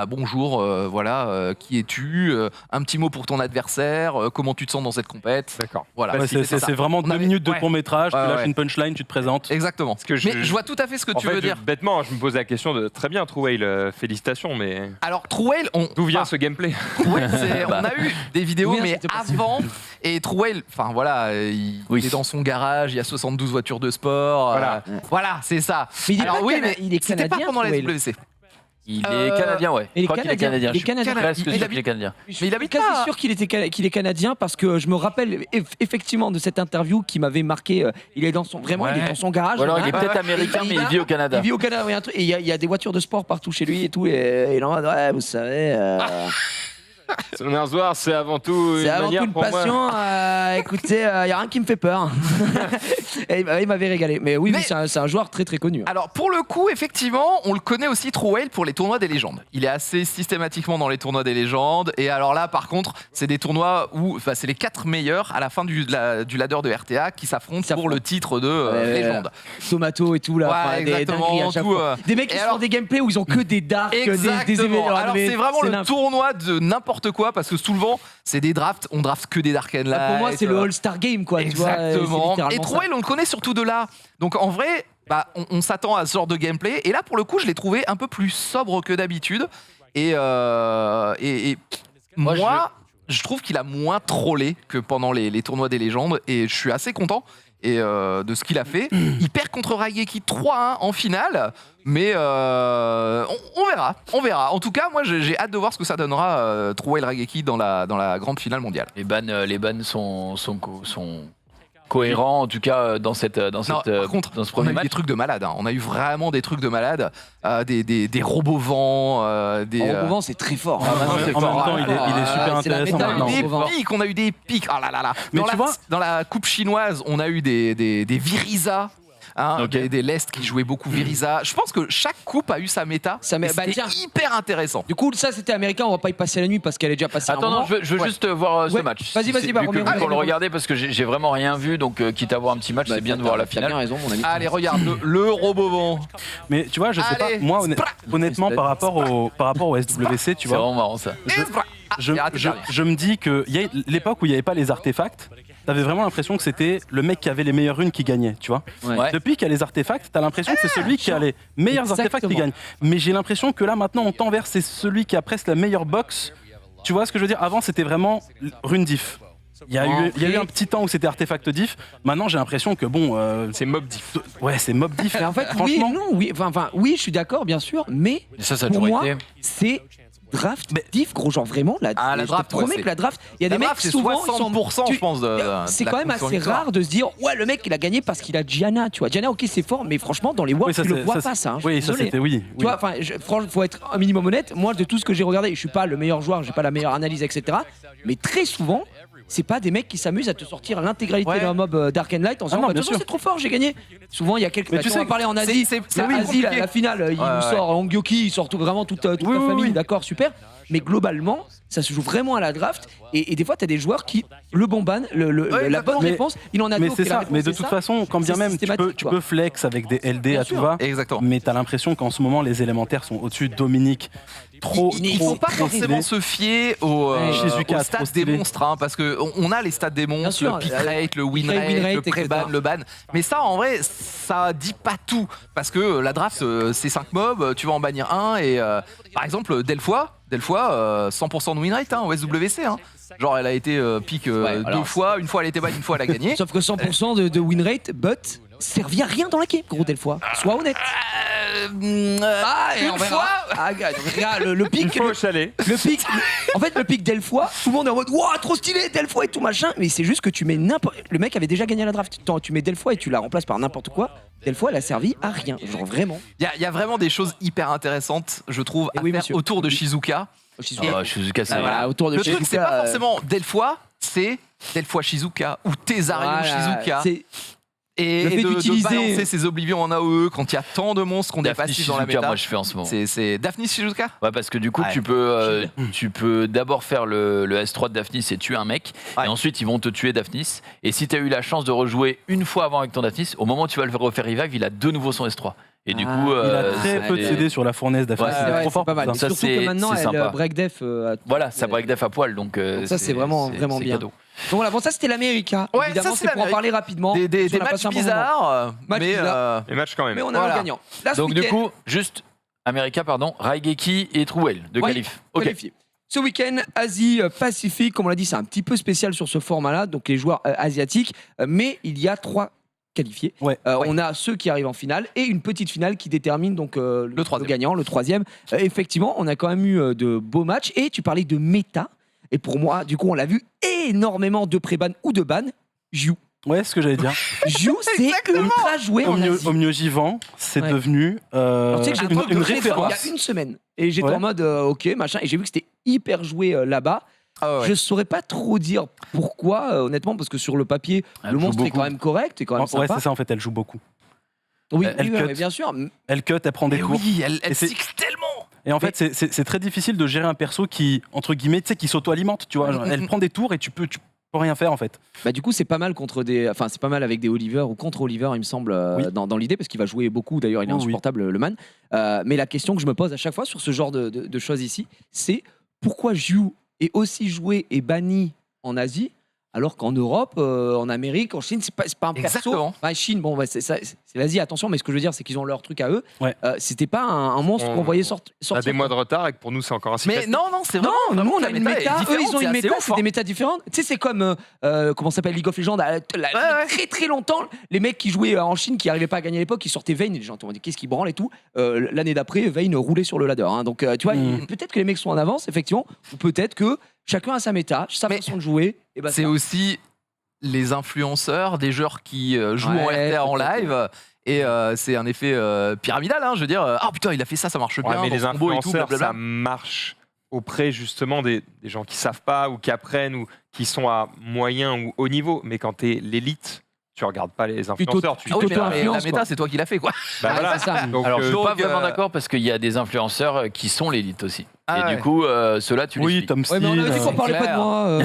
bonjour, voilà, qui es-tu? Un petit mot pour ton adversaire. Comment tu te sens dans cette compète? D'accord. Voilà. Ouais, c'était ça. c'est vraiment On 2 avait- minutes de ouais. court métrage, Ouais, tu lâches ouais. une punchline, tu te présentes. Exactement. que Mais je vois tout à fait ce que En tu fait, veux dire. bêtement, je me pose la question de très bien, True Whale, félicitations, mais Alors, True Whale, d'où vient ce gameplay? on a eu des vidéos, D'où vient mais cette passion avant. Et True Whale, enfin voilà, il Oui. est dans son garage, il y a 72 voitures de sport. Voilà. Voilà, c'est ça. Mais il est Alors pas oui, cana- mais il est c'était pas canadien, pendant la True Whale. SWC. Il est canadien, ouais. Il Je est crois qu'il est canadien. canadien. Il est Je suis canadien. presque sûr Il qu'il est canadien. Mais il habite quasi pas. sûr qu'il est canadien parce que je me rappelle effectivement de cette interview qui m'avait marqué. Il est dans son il est dans son garage. Ou alors il est hein. peut-être américain, mais il vit au Canada. Il vit au Canada, oui, un truc. Et il y a des voitures de sport partout chez lui et tout. Et il est en mode, ouais, vous savez, Sonar c'est avant tout c'est une avant manière tout une pour moi. passion. Écoutez, il n'y a rien qui me fait peur. Et il m'avait régalé. Mais oui, Mais- c'est un joueur très très connu. Alors pour le coup, effectivement, on le connaît aussi True Whale pour les tournois des légendes. Il est assez systématiquement dans les tournois des légendes. Et alors là, par contre, c'est des tournois où c'est les 4 meilleurs à la fin du ladder de RTA qui s'affrontent pour le titre de légende. Tomato et tout là. Ouais, enfin, des exactement, dingueries à chaque tout, fois. Des mecs qui et font alors- des gameplays où ils ont que des darks, des Exactement. événements. Alors mais c'est vraiment le n'importe- tournoi de n'importe quoi parce que souvent c'est des drafts, on draft que des Dark and Light. Bah, pour moi, c'est le All-Star Game, quoi. Tu vois, c'est Exactement. littéralement Et ça. True Whale, on le connaît surtout de là. Donc en vrai, on s'attend à ce genre de gameplay. Et là, pour le coup, je l'ai trouvé un peu plus sobre que d'habitude. Et moi, je trouve qu'il a moins trollé que pendant les tournois des légendes. Et je suis assez content de ce qu'il a fait. Il perd contre Raigeki 3-1 en finale. Mais on verra. On verra. En tout cas, moi, j'ai hâte de voir ce que ça donnera True Whale Raigeki dans la grande finale mondiale. Les bans sont cohérents, en tout cas dans Par contre, dans ce on a premier eu match. des trucs de malade. Hein. On a eu vraiment des trucs de malade. Des robots vents. Des, En Robovan, c'est très fort. En même temps, il est super c'est la intéressant. méta, maintenant. non. des Robovan. pics, on a eu des pics. Ah là là là. Mais Dans tu la, vois- dans la coupe chinoise, on a eu des Viriza. hein, Ok. des Lest qui jouaient beaucoup Viriza. Je pense que chaque coupe a eu sa méta. Bah, C'était tiens. hyper intéressant. Du coup, ça c'était américain, on va pas y passer la nuit parce qu'elle est déjà passée. Attends, non, je veux Ouais. juste voir ce Ouais. match. Vas-y, vas-y, C'est- bah, vu que- Roméo, vu qu'on le vas-y. regardait parce que j'ai vraiment rien vu, donc quitte à voir un petit match, c'est bien de voir la T'as bien finale. raison, mon ami. Allez, regarde le Robovon. Mais tu vois, je sais Allez, pas, moi honnêtement, Sprat. par rapport au SWC, tu C'est vois, vraiment marrant ça. je me dis que l'époque où il n'y avait pas les artefacts, t'avais vraiment l'impression que c'était le mec qui avait les meilleures runes qui gagnait, tu vois. Ouais. Ouais. Depuis qu'il y a les artefacts, t'as l'impression que c'est celui qui a les meilleurs artefacts qui Exactement. gagne. Mais j'ai l'impression que là maintenant on tend vers c'est celui qui a presque la meilleure box. Tu vois ce que je veux dire? Avant c'était vraiment rune diff. Il y a eu un petit temps où c'était artefact diff. Maintenant j'ai l'impression que bon, C'est mob diff. ouais c'est mob diff. Mais en fait, oui, franchement. non, oui, oui, je suis d'accord, bien sûr, mais Et ça a pour toujours moi, été. c'est draft diff, gros, genre vraiment, la La draft, je te promets ouais, que la draft, il y a des La mecs draft, c'est souvent, ils 60%, sont, je pense. c'est quand même assez rare de se dire, ouais, le mec, il a gagné parce qu'il a Diana, tu vois. Diana, ok, c'est fort, mais franchement, dans les Worlds, Oui, ça, tu le c'est- vois ça, pas, ça. hein, je suis Oui, ça désolé. c'était oui. Tu vois, enfin, franchement, faut être un minimum honnête. Moi, de tout ce que j'ai regardé, je suis pas le meilleur joueur, j'ai pas la meilleure analyse, etc. Mais très souvent, c'est pas des mecs qui s'amusent à te sortir l'intégralité Ouais. d'un mob Dark and Light en disant, non, bah, de bien toute façon, sûr. c'est trop fort, j'ai gagné. Souvent, il y a quelques. Mais Bah, tu on sais va parler en Asie. c'est La Asie, compliqué. la finale, il Ouais, nous sort Hongyoki, il sort vraiment toute la Oui, oui, famille, oui. d'accord, super. Mais globalement, ça se joue vraiment à la draft. Et des fois, tu as des joueurs qui, le bon ban, la bonne Mais- réponse, il en a Mais d'autres, c'est et la ça. réponse, Mais de c'est toute ça. façon, quand bien C'est même tu systématique, peux flex avec des LD Bien à tout sûr. va. Exactement. Mais t'as l'impression qu'en ce moment les élémentaires sont au-dessus de Dominique. Trop, Il faut pas trop forcément stylé. se fier aux Shizuka, stats trop des stylé. monstres, hein, parce que on a les stats des Bien monstres, sûr, le pick rate, le win win rate, rate, le pré-ban, etc. le ban. Mais ça, en vrai, ça dit pas tout, parce que la draft, c'est 5 mobs, tu vas en bannir un, et par exemple, Delphoi, 100% de win rate hein, au SWC. Hein. Genre, elle a été pick Ouais, alors, deux fois, une fois elle a été ban, une fois elle a gagné. Sauf que 100% de win rate, but, servi à rien dans la game, gros, Delphoi. Sois honnête. Et une on verra. fois. Regarde, le pic. Une fois au chalet. Le pic, en fait, le pic Delphoi, tout le monde est en mode waouh, trop stylé, Delphoi et tout machin. Mais c'est juste que tu mets n'importe. Le mec avait déjà gagné la draft. Tu mets Delphoi et tu la remplaces par n'importe quoi. Delphoi, elle a servi à rien. Genre vraiment. Il y a vraiment des choses hyper intéressantes, je trouve, Et à oui, faire monsieur. autour de Shizuka. Ah, Shizuka, c'est Voilà, autour de Le truc, c'est Shizuka, pas forcément Delphoi, c'est Delphoi Shizuka ou Thésario voilà, Shizuka. c'est- Et Le fait de d'utiliser- balancer ses Oblivions en AOE quand il y a tant de monstres qu'on est Daphne passif dans la Shizuka, méta. moi je fais en ce moment. C'est Daphne Shizuka. Ouais, parce que du coup, Ouais. tu peux d'abord faire le S3 de Daphnis et tuer un mec, Ouais. et ensuite ils vont te tuer Daphnis. Et si tu as eu la chance de rejouer une fois avant avec ton Daphnis, au moment où tu vas le refaire revive, il a de nouveau son S3. Et du Ah, coup, Il a très ça peu de fait- CD sur la fournaise d'affaires. Ouais, c'est c'est vrai, trop c'est fort. pas mal. pour Ça, Surtout c'est- que maintenant, c'est elle sympa. break def. Voilà, ça break def à poil, donc ça, c'est vraiment c'est bien. cadeau. Donc voilà, bon, ça c'était l'América. Ouais, Évidemment, ça, c'est c'est pour en l'Amérique. parler rapidement. Des On a matchs passé un bon moment. bizarres, Match mais bizarre. Les matchs quand même. Mais on a Voilà. un gagnant. Là, ce Donc du week-end, coup, juste America, pardon, Raigeki et Truel de Ouais, Calif. Ok. qualifié. Ce week-end, Asie Pacifique, comme on l'a dit, c'est un petit peu spécial sur ce format-là, donc les joueurs asiatiques, mais il y a 3 qualifiés. Ouais. On a ceux qui arrivent en finale et une petite finale qui détermine donc le troisième. gagnant, le troisième. Effectivement, on a quand même eu de beaux matchs et tu parlais de méta. Et pour moi, du coup, on l'a vu énormément de pré-ban ou de ban. Jiu. Ouais, ce que j'allais dire. Jiu, c'est Exactement. ultra joué en Asie. Au mieux Jivan, c'est Ouais. devenu Alors, tu sais que j'ai une trouvé le téléphone référence. il y a une semaine. Et j'étais Ouais. en mode ok, machin. Et j'ai vu que c'était hyper joué là-bas. Ah ouais. Je saurais pas trop dire pourquoi, honnêtement, parce que sur le papier, Elle le joue monstre est beaucoup. quand même correct, est quand même Ouais, sympa. c'est ça en fait, elle joue beaucoup. Oui, Elle oui, cut. mais bien sûr. Elle cut, elle prend des Mais tours. oui, elle Et c'est- six tellement. Et en fait, c'est très difficile de gérer un perso qui, entre guillemets, tu sais, qui s'auto-alimente, tu vois. Genre, elle prend des tours et tu peux rien faire en fait. Bah du coup, c'est pas mal contre des, enfin c'est pas mal avec des Oliver ou contre Oliver, il me semble, Oui. dans l'idée, parce qu'il va jouer beaucoup. D'ailleurs, il est Oui, oui. insupportable, le man. Mais la question que je me pose à chaque fois sur ce genre de choses ici, c'est pourquoi Jiu est aussi joué et banni en Asie, alors qu'en Europe, en Amérique, en Chine, c'est pas un perso. Exactement. Enfin, Chine, bon, bah, c'est l'Asie, attention, mais ce que je veux dire, c'est qu'ils ont leur truc à eux. Ouais. C'était pas un monstre On- qu'on voyait On a sortir. des mois de retard et que pour nous, c'est encore un Mais secret. non, c'est Non, vraiment. nous on la a une méta est méta, eux différente, ils ont c'est une assez méta, ouf, c'est hein. des métas différentes. Tu sais, c'est comme comment ça s'appelle League of Legends, ouais. très très longtemps, les mecs qui jouaient en Chine qui arrivaient pas à gagner à l'époque, ils sortaient Vayne, et les gens te dit qu'est-ce qui branle et tout. L'année d'après, Vayne roulait sur le ladder. Hein. Donc tu vois, peut-être que les mecs sont en avance, effectivement, ou peut-être que chacun a sa méta, sa Mais façon de jouer. Et bah, C'est aussi les influenceurs des joueurs qui jouent en Ouais, RTA en peut-être. live. Et c'est un effet pyramidal, hein, je veux dire. Ah putain, il a fait ça, ça marche Ouais, bien. mais dans les son combo et tout, influenceurs, blablabla. ça marche auprès justement des gens qui savent pas ou qui apprennent ou qui sont à moyen ou haut niveau. Mais quand tu es l'élite, tu regardes pas les influenceurs. Tu Ah oui, mais la t'auto-influences, méta, quoi. c'est toi qui l'as fait, quoi. Bah Ouais, voilà. c'est ça. Donc, Alors, je suis pas donc, vraiment d'accord parce qu'il y a des influenceurs qui sont l'élite aussi. Ah et ouais. du coup, ceux-là, tu les Oui, suis. Tom Ouais, mais on avait dit Steele. qu'on parlait pas de clair. moi.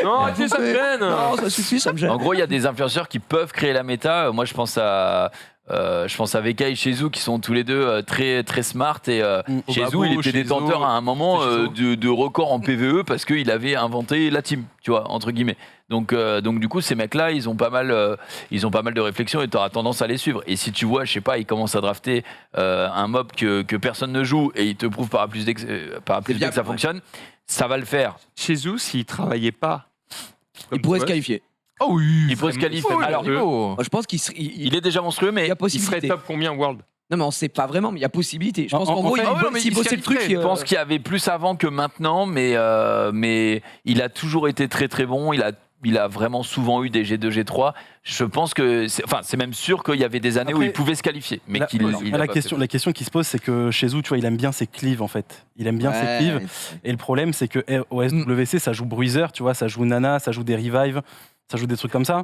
non, tu sais, ça me gêne. Non, ça suffit, ça me gêne. En gros, il y a des influenceurs qui peuvent créer la méta. Moi, je pense à VK et Shezou qui sont tous les deux très, très smart. Et Shezou, il était détenteur à un moment de record en PvE parce qu'il avait inventé la team, tu vois, entre guillemets. Donc du coup, ces mecs-là, ils ont pas mal de réflexions et tu auras tendance à les suivre. Et si tu vois, je sais pas, ils commencent à drafter un mob que personne ne joue et ils te prouvent par A plus B que ça fonctionne, ça va le faire. Chez Zou, s'il travaillait pas, Il pourrait se qualifier. Oh oui. Il pourrait se qualifier. Alors, Alors, Moi, je pense qu'il serait- il est déjà monstrueux, il y mais a il serait possibilité. top combien World? Non, mais on sait pas vraiment, mais il y a possibilité. Je pense En qu'en gros, fait- il Ah ouais, non, mais s'il il se bossait le truc. qualifierait. je pense qu'il y avait plus avant que maintenant, mais il a toujours été très très bon. Il a vraiment souvent eu des G2, G3. Je pense que, c'est même sûr qu'il y avait des années où Après, il pouvait se qualifier, mais La, qu'il il a la pas question, fait. la question qui se pose, c'est que chez Zou, tu vois, il aime bien ses cleaves en fait. Il aime bien ses Ouais. cleaves. Et le problème, c'est que au SWC, ça joue Bruiser, tu vois, ça joue Nana, ça joue des Revive, ça joue des trucs comme ça.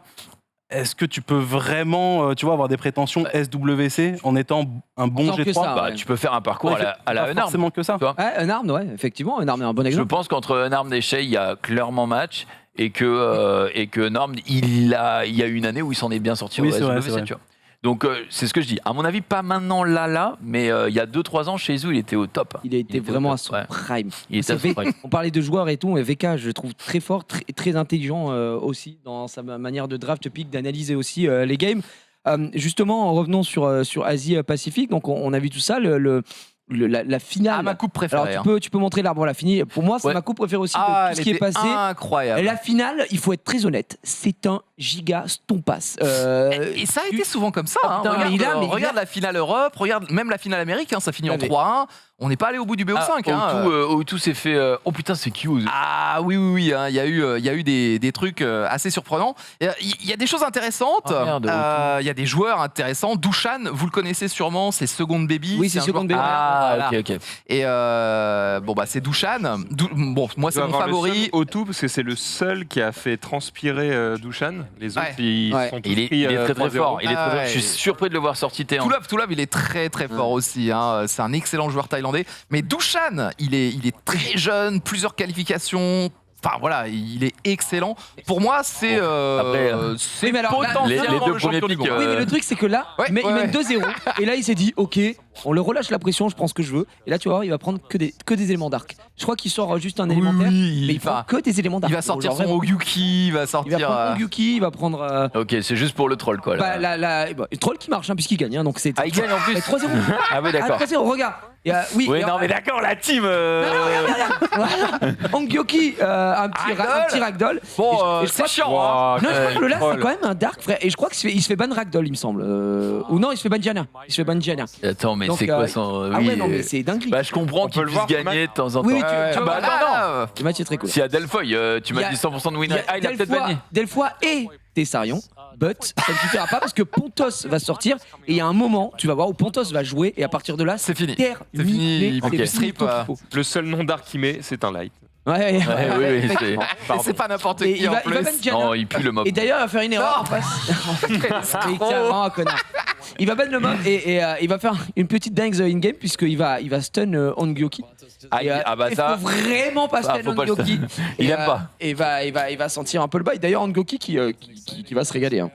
Est-ce que tu peux vraiment, tu vois, avoir des prétentions SWC en étant un bon Tant que G3 ça, Bah, ouais. tu peux faire un parcours Ouais, à la pas Unarmed. forcément que ça. Tu vois. Ouais, un arme, ouais, effectivement, un arme est un bon Je exemple. pense qu'entre Unarmed et Shay, il y a clairement match et que Unarmed, il y a eu une année où il s'en est bien sorti Oui, au c'est vrai, SWC, c'est vrai. tu vois. Donc c'est ce que je dis. À mon avis, pas maintenant là, mais il y a 2-3 ans chez Zou, il était au top. Il a été était vraiment au à top, son ouais. prime. Il était C'est à son V- prime. On parlait de joueurs et tout, et VK, je le trouve très fort, très intelligent aussi dans sa manière de draft pick, d'analyser aussi les games. Justement, en revenant sur Asie-Pacifique, donc on a vu tout ça, la finale. Ah, ma coupe Alors préférée. tu peux montrer l'arbre à la finale. Pour moi, c'est Ouais. ma coupe préférée aussi Ah, de tout ce qui est passé. incroyable. La finale, il faut être très honnête, c'est un giga stompass. Et ça a été souvent comme ça. Hein. putain, Regarde, mais il a- regarde la finale Europe, regarde même la finale Amérique, hein, ça finit en Ouais, mais- 3-1. On n'est pas allé au bout du BO5. O2 s'est fait. Oh putain, c'est qui Ozu? Ah oui, hein, il y a eu des trucs assez surprenants. Il y a des choses intéressantes. Oh, merde, Il y a des joueurs intéressants. Dushan, vous le connaissez sûrement, c'est Second Baby. Oui, c'est un Second joueur- Baby. Ah, Voilà. ok. Et bon bah c'est Dushan. Bon, moi c'est mon favori. O2 parce que c'est le seul qui a fait transpirer Dushan. Les autres, Ouais. ils Ouais. sont tous Il est pris, très très 3-0. fort. Il est très Ah fort. ouais. Je suis surpris de le voir sorti T1. Toulab, il est très très fort aussi. Hein. C'est un excellent joueur thaïlandais. Mais Dushan, il est très jeune, plusieurs qualifications. Enfin voilà, il est excellent. Pour moi, c'est c'est Oui, mais alors, là- potentiellement les deux le premiers champion du pics, monde. Oui, mais le truc, c'est que là, Ouais, il ouais, mène ouais. 2-0. Et là, il s'est dit, ok, on le relâche la pression, je prends ce que je veux. Et là, tu vas voir, il va prendre que des éléments d'arc. Je crois qu'il sort juste un élémentaire, mais il prend que des éléments d'arc. Il va sortir Genre, son vraiment, Ogyuki, il va il va sortir. prendre Yuki, il va prendre. Ok, c'est juste pour le troll quoi. Là. Troll qui marche, hein, puisqu'il gagne. Hein, donc c'est. Ah, il gagne en plus. 3-0. Ah oui, Ah, d'accord. 3-0, regarde. Oui, Oui, et, non, mais d'accord, la team. voilà. Hongyoki, un petit ragdoll. Bon, Et je c'est crois- chiant. Hein. Non, je crois que le là, c'est troll. quand même un dark, frère. Et je crois qu'il se fait ban ragdoll, il me semble. Ou non, il se fait ban Diana. Il se fait ban Diana. Attends, mais Donc, c'est quoi son. Ah oui, ouais, non, mais c'est dingue. Bah, je comprends On qu'il peut le puisse voir, gagner de temps en temps. Oui, oui, tu vois, bah, voilà. attends, non. Le match est très cool. Si à Delphoy, tu Il y m'as a- dit 100% de win rate. Ah, il a peut-être Delphoy- gagné. Delphoy et Tessarion, but ça ne suffira pas parce que Pontos va sortir et il y a un moment, tu vas voir, où Pontos va jouer et à partir de là, C'est fini. terminé. C'est fini, il C'est fait le strip, finito qu'il faut. Le seul nom d'arc qu'il met, c'est un light. Ouais, Ouais, oui, oui, effectivement. Et c'est pas n'importe Et qui il en va plus. ban Diana. Non, il pue le mob. Et d'ailleurs, il va faire une erreur en face. C'est vraiment un connard. Il va ban le mob et il va faire une petite dingue in-game puisqu'il va stun Hongyoki. Ah, Et, bah il ça. faut vraiment pas Ah, stun faut pas le Hongyoki. stun. Il Et, aime pas. Et il va sentir un peu le bail. D'ailleurs, Hongyoki qui va se régaler. Hein.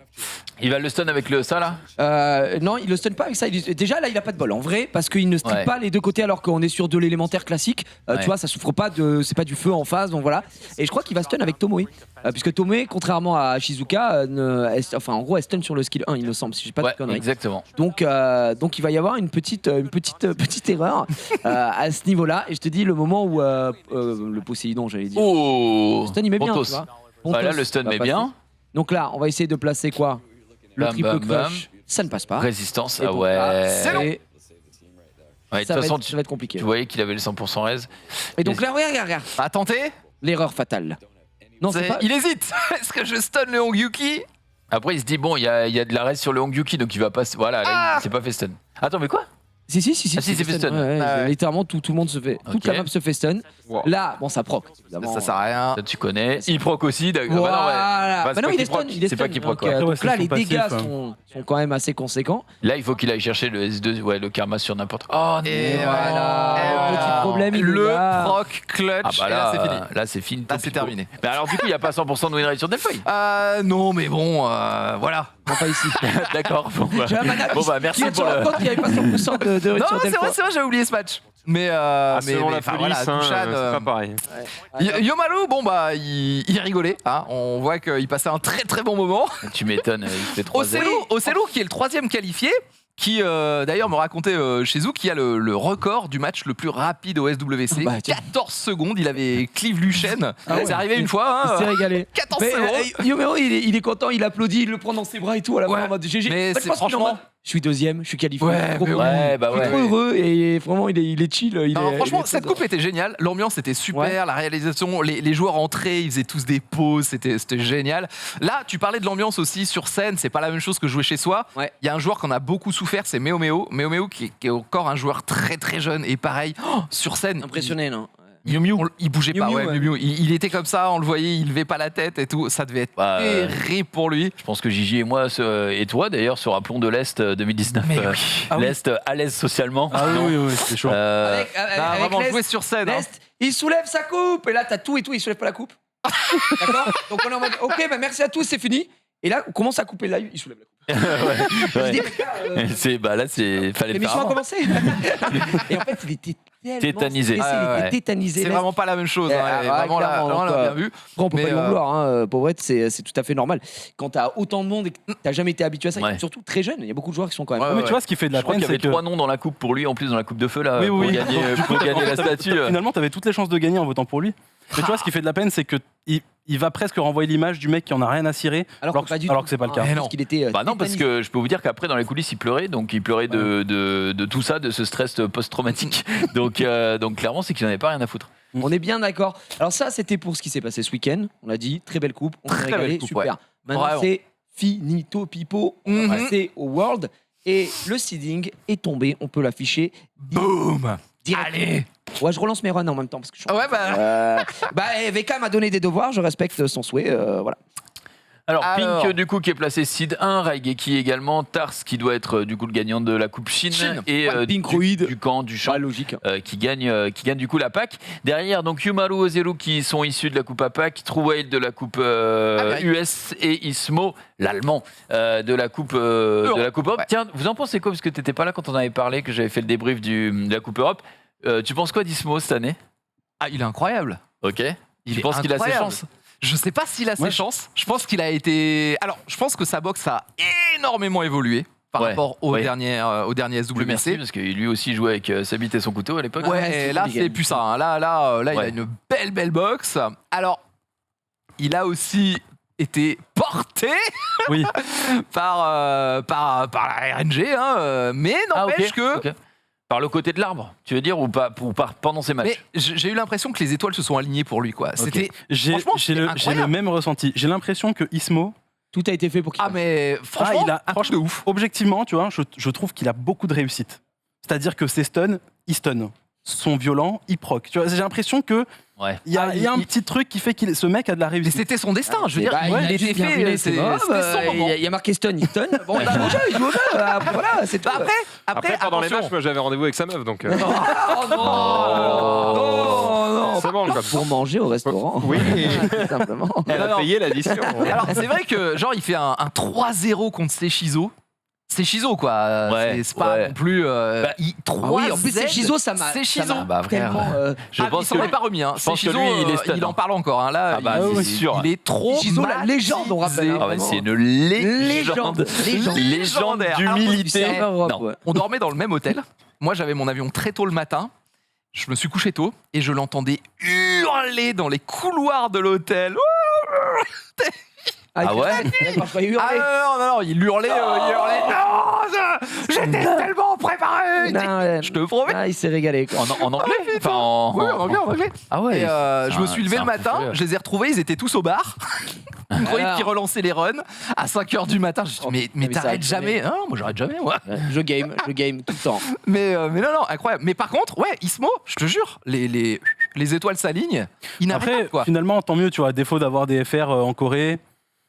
Il va le stun avec ça là. Non, il le stun pas avec ça. Déjà là, il a pas de bol en vrai parce qu'il ne strip Ouais. pas les deux côtés alors qu'on est sur de l'élémentaire classique. Ouais. Tu vois, ça souffre pas c'est pas du feu en face, donc voilà. Et je crois qu'il va stun avec Tomoe, puisque Tomoe, contrairement à Shizuka, en gros, elle stun sur le skill 1, il me semble, si j'ai pas Ouais, de conneries. exactement. Donc il va y avoir une petite erreur à ce niveau-là. Et je te dis le moment où le Poséidon, j'allais dire, Oh. le stun il met bien, Pontos. tu vois. Bah, là, Pontos le stun va met passer. bien. Donc là, on va essayer de placer quoi? Le Bam, triple bam, bam. crush, ça ne passe pas. Résistance. Et Ah donc ouais. là, C'est long. et Ouais, de ça, toute façon, ça va être compliqué. tu voyais qu'il avait le 100% raise. Et donc là, regarde. À tenter. L'erreur fatale. Non, c'est pas. Il hésite. Est-ce que je stun le Hongyoki? Après, il se dit, bon, il y a de la raise sur le Hongyoki, donc il va pas. Voilà, là, il s'est pas fait stun. Attends, mais quoi? Si. Si, Ah, si, c'est Feston. Ouais. Littéralement, tout le monde se fait. Toute Ok. la map se festonne. Wow. Là, bon, ça proc, évidemment. Ça sert à rien. Ça, tu connais. Il proc aussi. d'accord. Voilà. Bah non, ouais. Bah non, il est Bah, stun. Il est c'est pas stun. qui proc, Donc, quoi. donc Ouais, c'est là, son les dégâts passif, sont quand même assez conséquents. Là, il faut qu'il aille chercher le S2, ouais, le karma sur n'importe quoi. Oh, Et non. voilà. Petit problème, il est Le là. proc clutch. Ah bah et là, c'est fini. là, c'est fini. Là, c'est terminé. Mais alors, du coup, il n'y a pas 100% de win rate sur Delphi. Non, mais bon, voilà. Non, pas ici. D'accord. Bon, bah, J'ai un mana bon, bah, merci qui pour se rend le. compte qu'il n'y avait pas 100% de Non, sur c'est Delphi. vrai, j'avais oublié ce match. Mais, Selon la enfin, police, voilà, Dushan, c'est pas pareil. Yomalu, bon bah, il rigolait. Hein. On voit qu'il passait un très très bon moment. Tu m'étonnes, il fait 3-0. Ocelo, qui est le 3e qualifié, qui d'ailleurs me racontait chez Zou qui a le record du match le plus rapide au SWC. Bah, tiens. 14 secondes, il avait Clive Luchen. Ah ouais. C'est arrivé une fois. Il s'est Hein, régalé. 14 Mais secondes. Yomero, il est content, il applaudit, il le prend dans ses bras et tout à la Ouais. fin en mode GG. Mais En fait, c'est je pense qu'il est en franchement- mode, je suis 2e, je suis qualifié. Ouais, Trop mais content. Ouais, bah Je suis ouais. trop heureux et vraiment il est chill. Alors, franchement, il est cette très coupe était géniale. L'ambiance était super, Ouais. la réalisation, les joueurs entraient, ils faisaient tous des pauses, c'était génial. Là, tu parlais de l'ambiance aussi sur scène, c'est pas la même chose que jouer chez soi. Il Ouais. y a un joueur qu'on a beaucoup souffert, c'est Meomeo. Meomeo qui est encore un joueur très très jeune et pareil, sur scène. impressionné, non? Il bougeait pas, Miu Miu, ouais, ouais. Miu Miu. Il était comme ça, on le voyait, il levait pas la tête et tout. Ça devait être Bah, terrible pour lui. Je pense que Gigi et moi, et toi d'ailleurs, se rappelons de l'Est 2019. Mais oui. Ah oui. L'Est à l'aise socialement. Ah non oui, c'est chaud. Avec Non, vraiment Lest, jouer sur scène. Hein. Lest, il soulève sa coupe et là t'as tout et tout, il soulève pas la coupe. D'accord? Donc on est en mode ok, bah merci à tous, c'est fini. Et là, on commence à couper le live, il soulève la coupe. Je Ouais. dis, mec, là, Là, c'est fallait le faire. l'émission a avant. commencé. Et en fait, il était tellement Tétanisé. stressé, il Ouais. était tétanisé. C'est Lest. vraiment pas la même chose. Eh, Hein. Et ouais, vraiment, là, clairement, on donc, l'a bien vu. Après, on peut Mais, pas lui en vouloir, hein, pauvrette, c'est tout à fait normal. Quand t'as autant de monde et que t'as jamais été habitué à ça, Ouais. surtout très jeune, il y a beaucoup de joueurs qui sont quand même. Ouais, Mais tu vois, ce qui fait de la Je crois peine, qu'il y avait c'est que 3 noms dans la coupe pour lui, en plus dans la coupe de feu là, Oui, pour oui. gagner, Du coup, pour gagner la statue. Finalement, t'avais toutes les chances de gagner en votant pour lui. Mais tu vois, ce qui fait de la peine, c'est que il va presque renvoyer l'image du mec qui en a rien à cirer, Alors que pas du alors tout. que c'est pas le cas. Ah, Mais parce non. qu'il était. Bah non, parce que je peux vous dire qu'après dans les coulisses il pleurait, donc il pleurait de tout ça, de ce stress post-traumatique. donc clairement c'est qu'il n'en avait pas rien à foutre. On est bien d'accord. Alors ça, c'était pour ce qui s'est passé ce week-end. On l'a dit, très belle coupe, on s'est Très régalé, belle coupe, super. ouais. Maintenant, Vraiment. c'est finito pipo. On Mhm. va passer au World et le seeding est tombé. On peut l'afficher Boum. direct. Allez. Ouais, je relance mes runs en même temps parce que je suis Ouais, bah. VK m'a donné des devoirs, je respecte son souhait. Voilà. Alors, Alors. Pink du coup qui est placé seed 1, Raigeki également, Tars qui doit être du coup le gagnant de la coupe Chine, Chine. et Ouais, du camp du champ. Ouais, logique. Qui gagne du coup la PAC. Derrière, donc Yumaru, Ozelu qui sont issus de la coupe APAC, Trueil de la coupe US et Ismo, l'allemand, de la coupe Europe. Ouais. Tiens, vous en pensez quoi? Parce que tu n'étais pas là quand on avait parlé, que j'avais fait le débrief de la coupe Europe. Tu penses quoi d'Ismo cette année? Ah, il est incroyable. Ok. Il Tu est penses qu'il a ses incroyable. chances? Je sais pas s'il a Moi, ses chances. Je pense qu'il a été. Alors, je pense que sa boxe a énormément évolué par Ouais, rapport au ouais. dernier Plus merci, SWC. parce que lui aussi jouait avec sa bite et son couteau à l'époque. Ouais, Ouais, et là, c'est c'est plus ça. Hein. Là, il a Ouais. une belle boxe. Alors, il a aussi été porté Oui. par la RNG, hein, mais n'empêche que. Ok. Par le côté de l'arbre, tu veux dire, ou pas pendant ces matchs? Mais j'ai eu l'impression que les étoiles se sont alignées pour lui, quoi. C'était. J'ai Franchement, c'était le incroyable. même ressenti. J'ai l'impression que Ismo, Tout a été fait pour qu'il Ah, mais franchement, il a- un truc de ouf. objectivement, tu vois, je trouve qu'il a beaucoup de réussite. C'est-à-dire que ses stuns, il stun. Son violent, il proc. Tu vois, j'ai l'impression que Ouais. il y a un petit truc qui fait que ce mec a de la Mais réussite. c'était son destin, je veux dire. il a il juste était bien fait. ruiné C'était ses mobs, son moment. il y a marqué stun, il stun. Bon, il joue au jeu, il joue au jeu. Voilà, c'est tout. Bah, après, Pendant les attention. matchs, moi j'avais rendez-vous avec sa meuf, donc Oh non, c'est bon. Quoi. Pour manger au restaurant. Oui, Tout simplement. elle a Non. payé l'addition. Alors, c'est vrai que, genre, il fait un 3-0 contre Seishizo. C'est Shizo, quoi. Ouais, C'est pas ouais. non plus. Bah, 3 Ah oui, en plus, c'est Shizo, ça m'a. C'est ça Shizo. m'a Bah, frère. tellement. Je Il pense s'en que est pas remis. Hein. je pense que Shizo, lui, il est stun, il en hein. parle encore. Hein. Là, Ah bah, il, c'est sûr. Il est trop. Shizo, la légende, on rappelle. hein. Ah ouais, Vraiment. c'est une légende. Légende. Légende Alors, d'humilité. Du serveur Europe, Non. ouais. On dormait dans le même hôtel. Moi, j'avais mon avion très tôt le matin. Je me suis couché tôt et je l'entendais hurler dans les couloirs de l'hôtel. Ah ouais? D'accord, je croyais hurler. Non, il hurlait, j'étais tellement préparé. Non, ouais. Je te promets. Ah, il s'est régalé. Quoi. En anglais? Enfin, en Oui, en anglais. Ah ouais. Et je me suis levé c'est le un matin, fou furieux. je les ai retrouvés, ils étaient tous au bar. Pinkroi Alors. qui relançait les runs à 5h du matin. Je dis, mais mais ça t'arrêtes arrête jamais. Non, moi j'arrête jamais, moi. Je game tout le temps. Mais non, incroyable. Mais par contre, ouais, Ismo, je te jure, les étoiles s'alignent. Inarrêtable, Après, quoi. finalement, tant mieux, tu vois, à défaut d'avoir des FR en Corée,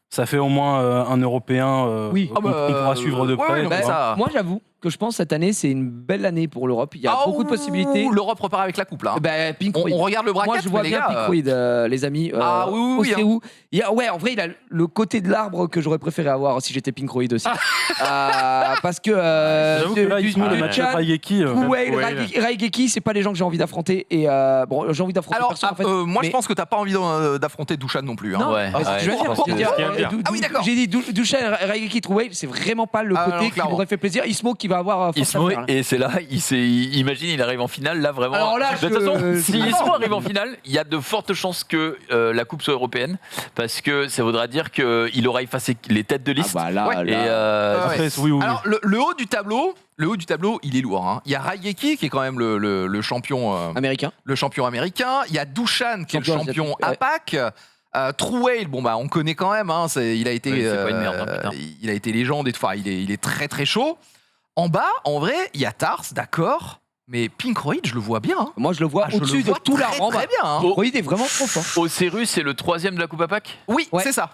ça fait au moins un Européen Oui. qu'on pourra suivre de ouais, près. non, tu mais vois. ça- Moi, j'avoue que je pense cette année, c'est une belle année pour l'Europe. Il y a Ah, beaucoup de possibilités. L'Europe repart avec la coupe, là. Ben, Pink On Floyd. regarde le bracket, Moi, je vois mais les bien gars, Pink Floyd, les amis. Ah, oui, oui, oui, Auxerre. Ouais, en vrai, il a le côté de l'arbre que j'aurais préféré avoir si j'étais Pink Floyd aussi. Parce que. J'avoue que là, Ismo, le du match Chan, Raigeki, Kuwait, Ouais. Raigeki, c'est pas les gens que j'ai envie d'affronter. Et bon, j'ai envie d'affronter Alors, personne en fait. moi je mais- pense que t'as pas envie d'affronter Dushan non plus. Hein. Non, Ouais, parce que ouais, je veux je dire, pense je veux que- dire, Ce qui est bien. Ah oui, d'accord. J'ai dit Dushan, Raigeki, Troué, c'est vraiment pas le Ah, côté non, qui clairement. m'aurait fait plaisir. Ismo qui va avoir force à Ismo, faire, là. et c'est là, imagine, il arrive en finale, là vraiment. Alors là, de toute façon, je- si Ah Ismo non. arrive en finale, il y a de fortes chances que la coupe soit européenne, parce que ça voudra dire qu'il aura effacé les têtes de Ah liste. bah là, Ouais. Et là. Ouais. Après, oui, oui. Alors le haut du tableau, il est lourd. Hein. Il y a Raigeki qui est quand même le champion, Américain. le champion américain. Il y a Dushan qui est le Champion champion asiatique, ouais. APAC. Trouail, bon bah on connaît quand même. Hein, il a été, Oui, c'est pas une merde, hein, putain. il a été légende. Enfin, il est très très chaud. En bas, en vrai, il y a Tars, d'accord. Mais Pinkroi, je le vois bien. Hein. Moi, je le vois Ah, je le au-dessus de vois tout très, l'arbre en bas. très bien. Hein. Oh. Pinkroi est vraiment trop fort. Océrus, c'est le 3e de la coupe APAC. Oui, Ouais. c'est ça.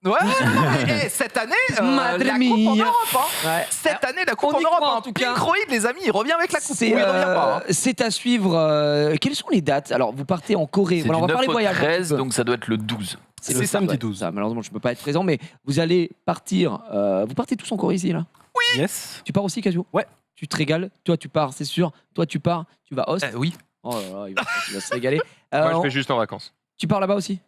Ouais, non, mais, cette année, Madre la coupe en mia. Europe. Hein. Ouais. Cette année, la coupe On en y Europe. croit, Hein. en tout cas. Pinkroi, les amis, il revient avec la coupe. C'est Ou il revient pas. Hein. c'est à suivre. Quelles sont les dates? Alors, vous partez en Corée. C'est Voilà, on du va 9 parler au voyage. un 13, petit peu. donc ça doit être le 12. C'est le samedi ouais, 12. ça, malheureusement, je ne peux pas être présent, mais vous allez partir. Vous partez tous en Corée ici, là? Yes. Tu pars aussi, Casio? Ouais. Tu te régales. Toi, tu pars, c'est sûr. Toi, tu pars. Tu vas host. Oui. Oh là là, il va se régaler. Moi, je vais juste en vacances. Tu pars là-bas aussi?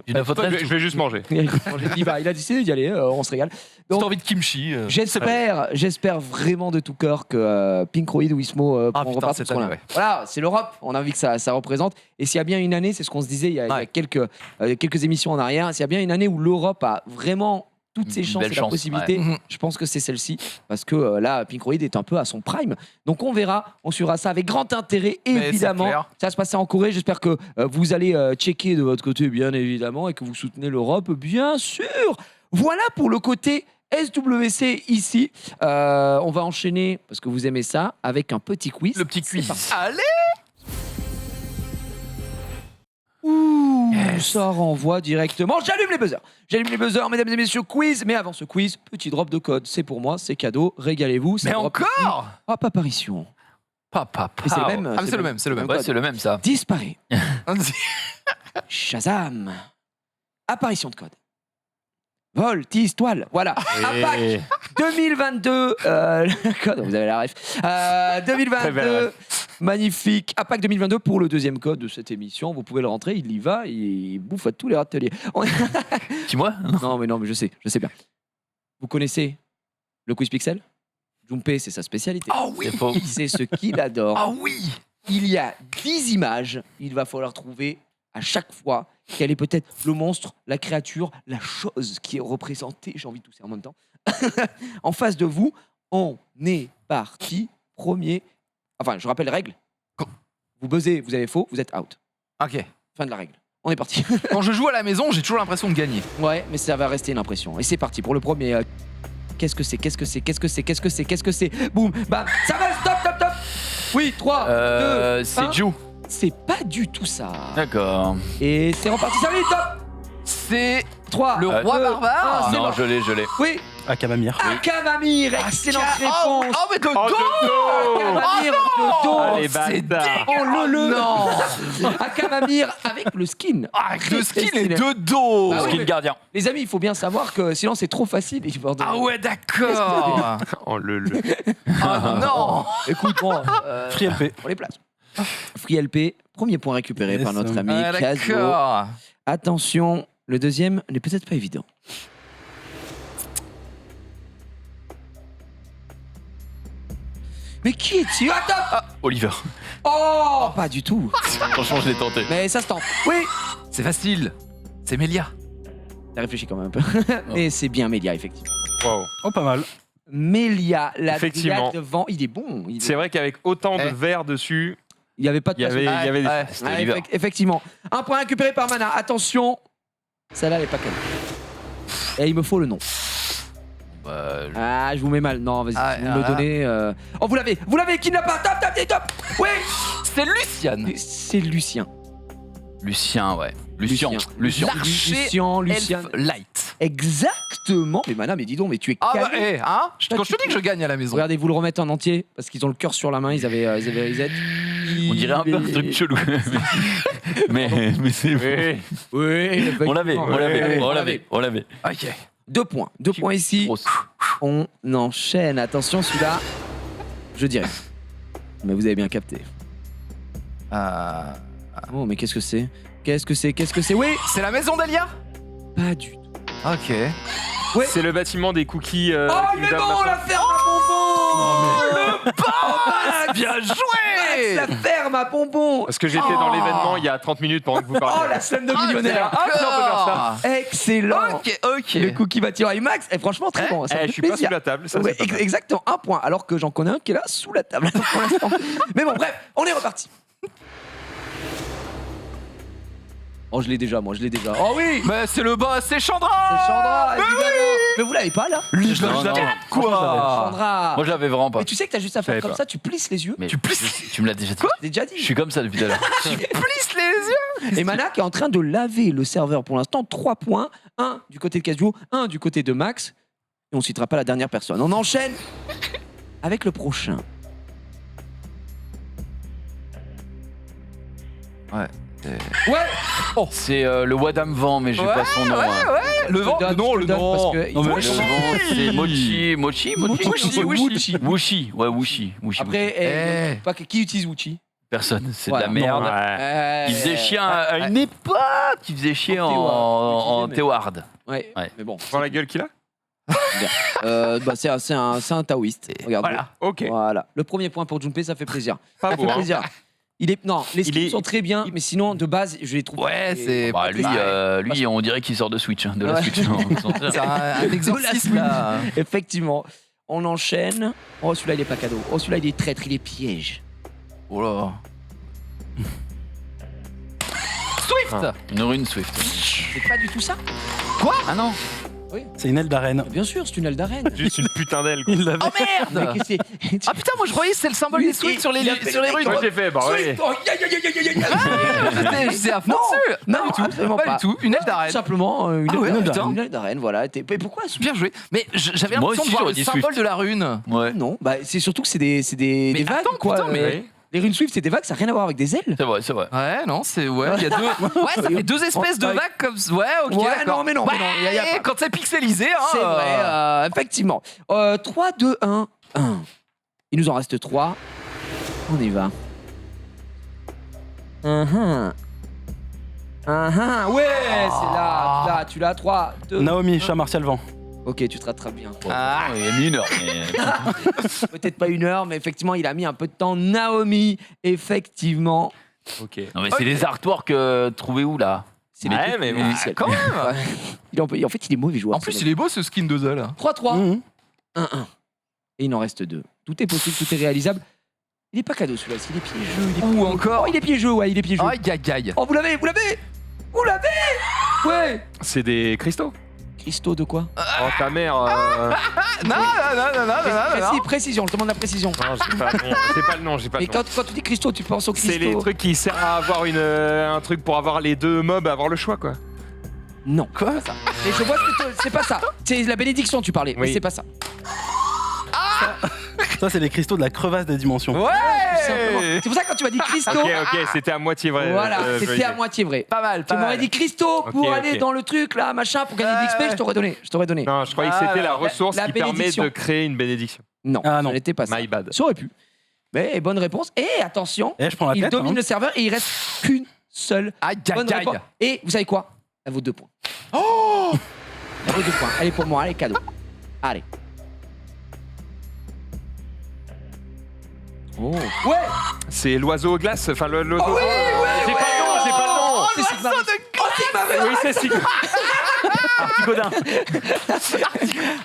Du 9 au Je 13, vais juste manger. Il a décidé d'y aller. On se régale. Si Donc, t'as envie de kimchi. J'espère vraiment de tout cœur que Pinkroi ou Ismo Ah, pourront putain, repartir, cette parce qu'on année, a- ouais. Voilà, c'est l'Europe. On a envie que ça représente. Et s'il y a bien une année, c'est ce qu'on se disait il y a Ouais. quelques émissions en arrière. S'il y a bien une année où l'Europe a vraiment toutes ses Une chances belle et la chance, possibilité, ouais. je pense que c'est celle-ci. Parce que là, Pinkroi est un peu à son prime. Donc on verra, on suivra ça avec grand intérêt, Mais c'est évidemment. clair. Ça va se passer en Corée. J'espère que vous allez checker de votre côté, bien évidemment, et que vous soutenez l'Europe, bien sûr. Voilà pour le côté SWC ici. On va enchaîner, parce que vous aimez ça, avec un petit quiz. Le petit C'est quiz. parti. Allez. Ouh, ça renvoie directement. J'allume les buzzers, mesdames et messieurs, quiz. Mais avant ce quiz, petit drop de code. C'est pour moi, c'est cadeau. Régalez-vous. Ça Mais drop encore. ici. Hop, apparition. Papa. Et c'est le même. Ah, mais c'est le même, c'est le même. Ouais, code. c'est le même ça. Disparaît. Shazam. Apparition de code. Voltige, toile. Voilà. APAC Et- 2022. Le code, vous avez la ref. Très belle 2022. ref. Magnifique. APAC 2022 pour le deuxième code de cette émission. Vous pouvez le rentrer. Il y va. Il bouffe à tous les râteliers. Dis-moi. Non, mais je sais bien. Vous connaissez le quiz pixel? Junpei, c'est sa spécialité. Oh oui. C'est faux. C'est ce qu'il adore. Ah oui. Il y a 10 images. Il va falloir trouver à chaque fois quel est peut-être le monstre, la créature, la chose qui est représentée. J'ai envie de tousser en même temps. En face de vous, on est parti. Premier. Enfin, je rappelle les règles. Vous buzzez, vous avez faux, vous êtes out. Ok. Fin de la règle. On est parti. Quand je joue à la maison, j'ai toujours l'impression de gagner. Ouais, mais ça va rester une impression. Et c'est parti pour le premier. Qu'est-ce que c'est? Qu'est-ce que c'est? Qu'est-ce que c'est? Qu'est-ce que c'est? Qu'est-ce que c'est? Boum, bam, ça va, stop, stop, stop. Oui, 3, 2, 1. C'est Ju. C'est pas du tout ça. D'accord. Et c'est reparti, ça va vite, top. C'est 3, le roi barbare. c'est Non, bon. je l'ai. Oui, Akamamir. Akamamir, excellente Oh, réponse. oh, mais de Oh, dos. de dos. Akamamir de dos. Allez, c'est bâtard. Oh le Non. Akamamir avec le skin. Ah, le skin est stylé. de dos. Ah oui, Skin mais- gardien. Les amis, il faut bien savoir que sinon c'est trop facile. Il va Ah ouais, d'accord. Oh, le. Ah non. Écoute, bon, Free LP. on les place. Free LP, premier point récupéré Yes. par notre ami Ah, Casio. d'accord. Attention, le deuxième n'est peut-être pas évident. Mais qui est-il? Attends. Oliver. Oh, pas du tout. Franchement, je l'ai tenté. Mais ça se tente. Oui. C'est facile. C'est Mélia. T'as réfléchi quand même un peu. Mais c'est bien Mélia, effectivement. Wow. Oh, pas mal. Mélia, la Effectivement. grillade devant, il est bon. C'est vrai qu'avec autant de Eh. verre dessus, Il n'y avait pas de il y place. avait des. Ouais. C'était Oliver. Effectivement. Un point récupéré par Mana. Attention. Celle-là, elle est pas cadeau. Et il me faut le nom. Ah, je vous mets mal. Non, vas-y, Ah, vous me le donnez. Oh, vous l'avez, qui ne l'a pas? Top, top, top. Oui, C'est Lucian. c'est Lucien. Lucien, ouais. Lucien. L'archer Lucien. Elf Light. Exactement. Mais madame, mais dis donc, mais tu es Ah calé. bah, hein quand je te dis que je gagne à la maison. Regardez, vous le remettez en entier parce qu'ils ont le cœur sur la main. Ils avaient reset. On dirait un peu un truc chelou. mais c'est Oui. Oui, On l'avait. Ok. 2 points. 2 points ici. Grosse. On enchaîne. Attention, celui-là, je dirais. Mais vous avez bien capté. Oh, mais qu'est-ce que c'est? Oui, C'est la maison d'Elia. pas du tout. Ok. Ouais. C'est le bâtiment des cookies. Oh, il est Kingdom, bon, machin. la ferme à bonbons. Max, Bien joué. la ferme à bonbons. Parce que j'étais dans l'événement il y a 30 minutes pendant que vous Oh, parliez. la scène de millionnaire. D'accord. Excellent. Ok. Le cookie bâtiment et Max, franchement, très bon. Ça me Eh, fait je suis pas plaisir. sous la table, ça Ouais, c'est pas mal. exactement, 1 point. Alors que j'en connais un qui est là sous la table pour l'instant. Mais bon, bref, on est reparti. Oh, je l'ai déjà, moi, Oh oui, Mais c'est le boss, c'est Chandra. c'est Chandra, évidemment. Mais vous l'avez pas là? Non, non. Chandra. Moi, je l'avais vraiment pas. Mais tu sais que t'as juste à faire J'avais comme pas. ça, tu plisses les yeux. Mais tu me l'as déjà dit. Je t'ai déjà dit. Je suis comme ça depuis tout à l'heure. Plisse les yeux. Et Manak est en train de laver le serveur pour l'instant. 3 points. 1 du côté de Casio, 1 du côté de Max. Et on citera pas la dernière personne. On enchaîne avec le prochain. Ouais. C'est le Wadam Vent, mais j'ai Ouais, pas son nom. hein. Le vent. Je te Non, le le donne parce nom. que- Non, mais Ouais, le vent, c'est Mochi. Wushi. Après, Eh. pas que- qui utilise Wuchi? Personne, c'est Voilà. de la merde. Ouais. Il faisait chier à une époque. Il faisait chier En en Théward. Théward. Ouais. Ouais. Mais bon. Voir la gueule qu'il a. Bah, c'est un taoïste. Regarde. Voilà. Ok. Voilà. Le premier point pour Junpei, ça fait plaisir. Pas Ça beau. fait hein. plaisir. Non, les skins est- sont très bien, mais sinon, de base, je les trouve. Ouais, c'est. Bah, lui, on dirait qu'il sort de Switch, de la Ouais. Switch. C'est un exorcisme là. Effectivement. On enchaîne. Oh, celui-là, il est pas cadeau. Oh, celui-là, il est traître, il est piège. Oh là. Swift. Une rune Swift. C'est pas du tout ça. Ah non. C'est une aile d'arène. Bien sûr, c'est une aile d'arène. Juste une putain d'aile. quoi. Il l'avait. Oh merde. Mais qu'est-ce que c'est Ah putain, moi je croyais que c'est le symbole des Swift sur les runes. Moi j'ai fait, bah ouais. Oh, J'étais à fond Non, dessus. non, Pas du tout. absolument Pas pas. du tout. Une aile Tout d'arène. simplement une Ah ouais, aile putain. d'arène. Une aile d'arène, voilà. Mais pourquoi ce- Bien joué. Mais j'avais Moi l'impression aussi, de voir j'aurais le dit symbole Swift. de la rune. Ouais. Non, bah c'est surtout que c'est des Mais vagues attends, quoi. putain, mais- Les runes Swift, c'est des vagues, ça n'a rien à voir avec des ailes. C'est vrai. Ouais, non, c'est. Ouais, il y a deux. Ouais, ça fait deux espèces de Ouais. vagues comme. Ouais, ok, Ouais, d'accord. non, mais non, Ouais, y a pas. quand c'est pixelisé, hein. C'est vrai, effectivement. 3, 2, 1, 1. Il nous en reste 3. On y va. Ouais, c'est là. Tu l'as. 3, 2. Naomi, chat martial vent. Ok, tu te rattrapes bien. Ah, Il a mis une heure. Mais... Peut-être pas 1 heure, mais effectivement, il a mis un peu de temps. Naomi, effectivement. Ok. Non, mais c'est les artworks trouvés où là? C'est Ouais, les mais trucs, bah, quand même. En fait, il est mauvais joueur. En plus, il est beau ce skin de Zal. 3-3. Mhm. 1-1. Et il en reste 2. Tout est possible, tout est réalisable. Il est pas cadeau celui-là, il est piégeux. Il est Ou piégeux. encore. Oh, il est piégeux, ouais, il est piégeux. Aïe, aïe, aïe. Oh, vous l'avez Ouais. C'est des cristaux. Cristaux de quoi Oh ta mère. Non. Précision, je demande la précision. Non, j'ai pas le nom. J'ai pas le nom. J'ai pas Mais le nom. quand tu dis cristaux, tu penses aux cristaux. C'est les trucs qui servent à avoir un truc pour avoir les deux mobs, avoir le choix quoi. Non. Quoi ça. Et je vois c'est pas ça. C'est la bénédiction, tu parlais. Mais Oui. c'est pas ça. Ça, c'est les cristaux de la crevasse des dimensions. Tout simplement. Ouais. C'est pour ça que quand tu m'as dit cristaux. Ok, c'était à moitié vrai. Voilà, je c'était valide. à moitié vrai. Pas mal, Tu pas m'aurais mal. dit cristaux pour Ok, aller ok. dans le truc là, machin, pour gagner de l'XP, Ouais. je t'aurais donné. Non, je croyais que c'était la ressource la qui permet bénédiction. de créer une bénédiction. Non, Ah, non. ça n'était pas ça. My bad. Ça aurait pu. Mais bonne réponse. Et attention, Eh, je prends la il tête. domine hein. le serveur et il reste qu'une seule Aïe, bonne aïe, réponse. aïe. Et vous savez quoi Elle vaut 2 points. Oh Elle vaut 2 points. Elle est pour moi, elle est cadeau. Allez. Oh. Ouais C'est l'oiseau aux glaces. Enfin, l'oiseau. Oh oui, J'ai pas le nom, j'ai pas le nom. C'est Sigma. Oh, Sigma. Oui, c'est Sigma. Articodin.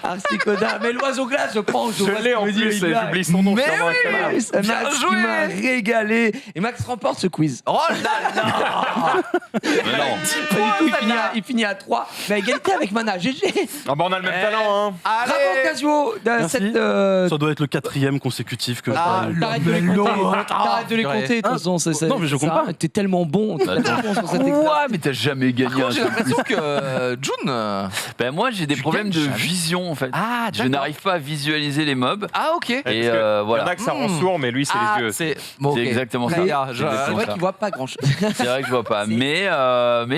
Articodin. Mais l'oiseau glace, je pense. Je l'ai en plus, j'oublie son nom. Mais sûrement, oui, quand même. C'est Bien Max qui joué. m'a régalé. Et Max remporte ce quiz. Oh là là. Mais non. Pas du tout, il finit à 3. Mais à égalité avec Mana. GG. Ah bah on a le même talent, hein. Bravo Allez. Casio. Merci. Cette, Ça doit être le 4e consécutif que je Ah, gagne. T'arrêtes de les compter. T'arrêtes de les purée. compter. De toute façon, Non, mais je compte pas. T'es tellement bon. T'es tellement bon sur cet exercice. Quoi? Mais t'as jamais gagné Par un contre, j'ai truc. l'impression que June. Ben moi, j'ai des Tu problèmes de gagnes jamais. vision en fait. Ah, Je d'accord. n'arrive pas à visualiser les mobs. Ah, ok. Et Il y en voilà. a que ça rend Hmm. sourd, mais lui, c'est les yeux. C'est bon, C'est ok. exactement Très ça. bien, C'est je- exactement C'est vrai ça. qu'il voit pas grand chose. C'est vrai que je vois pas. Mais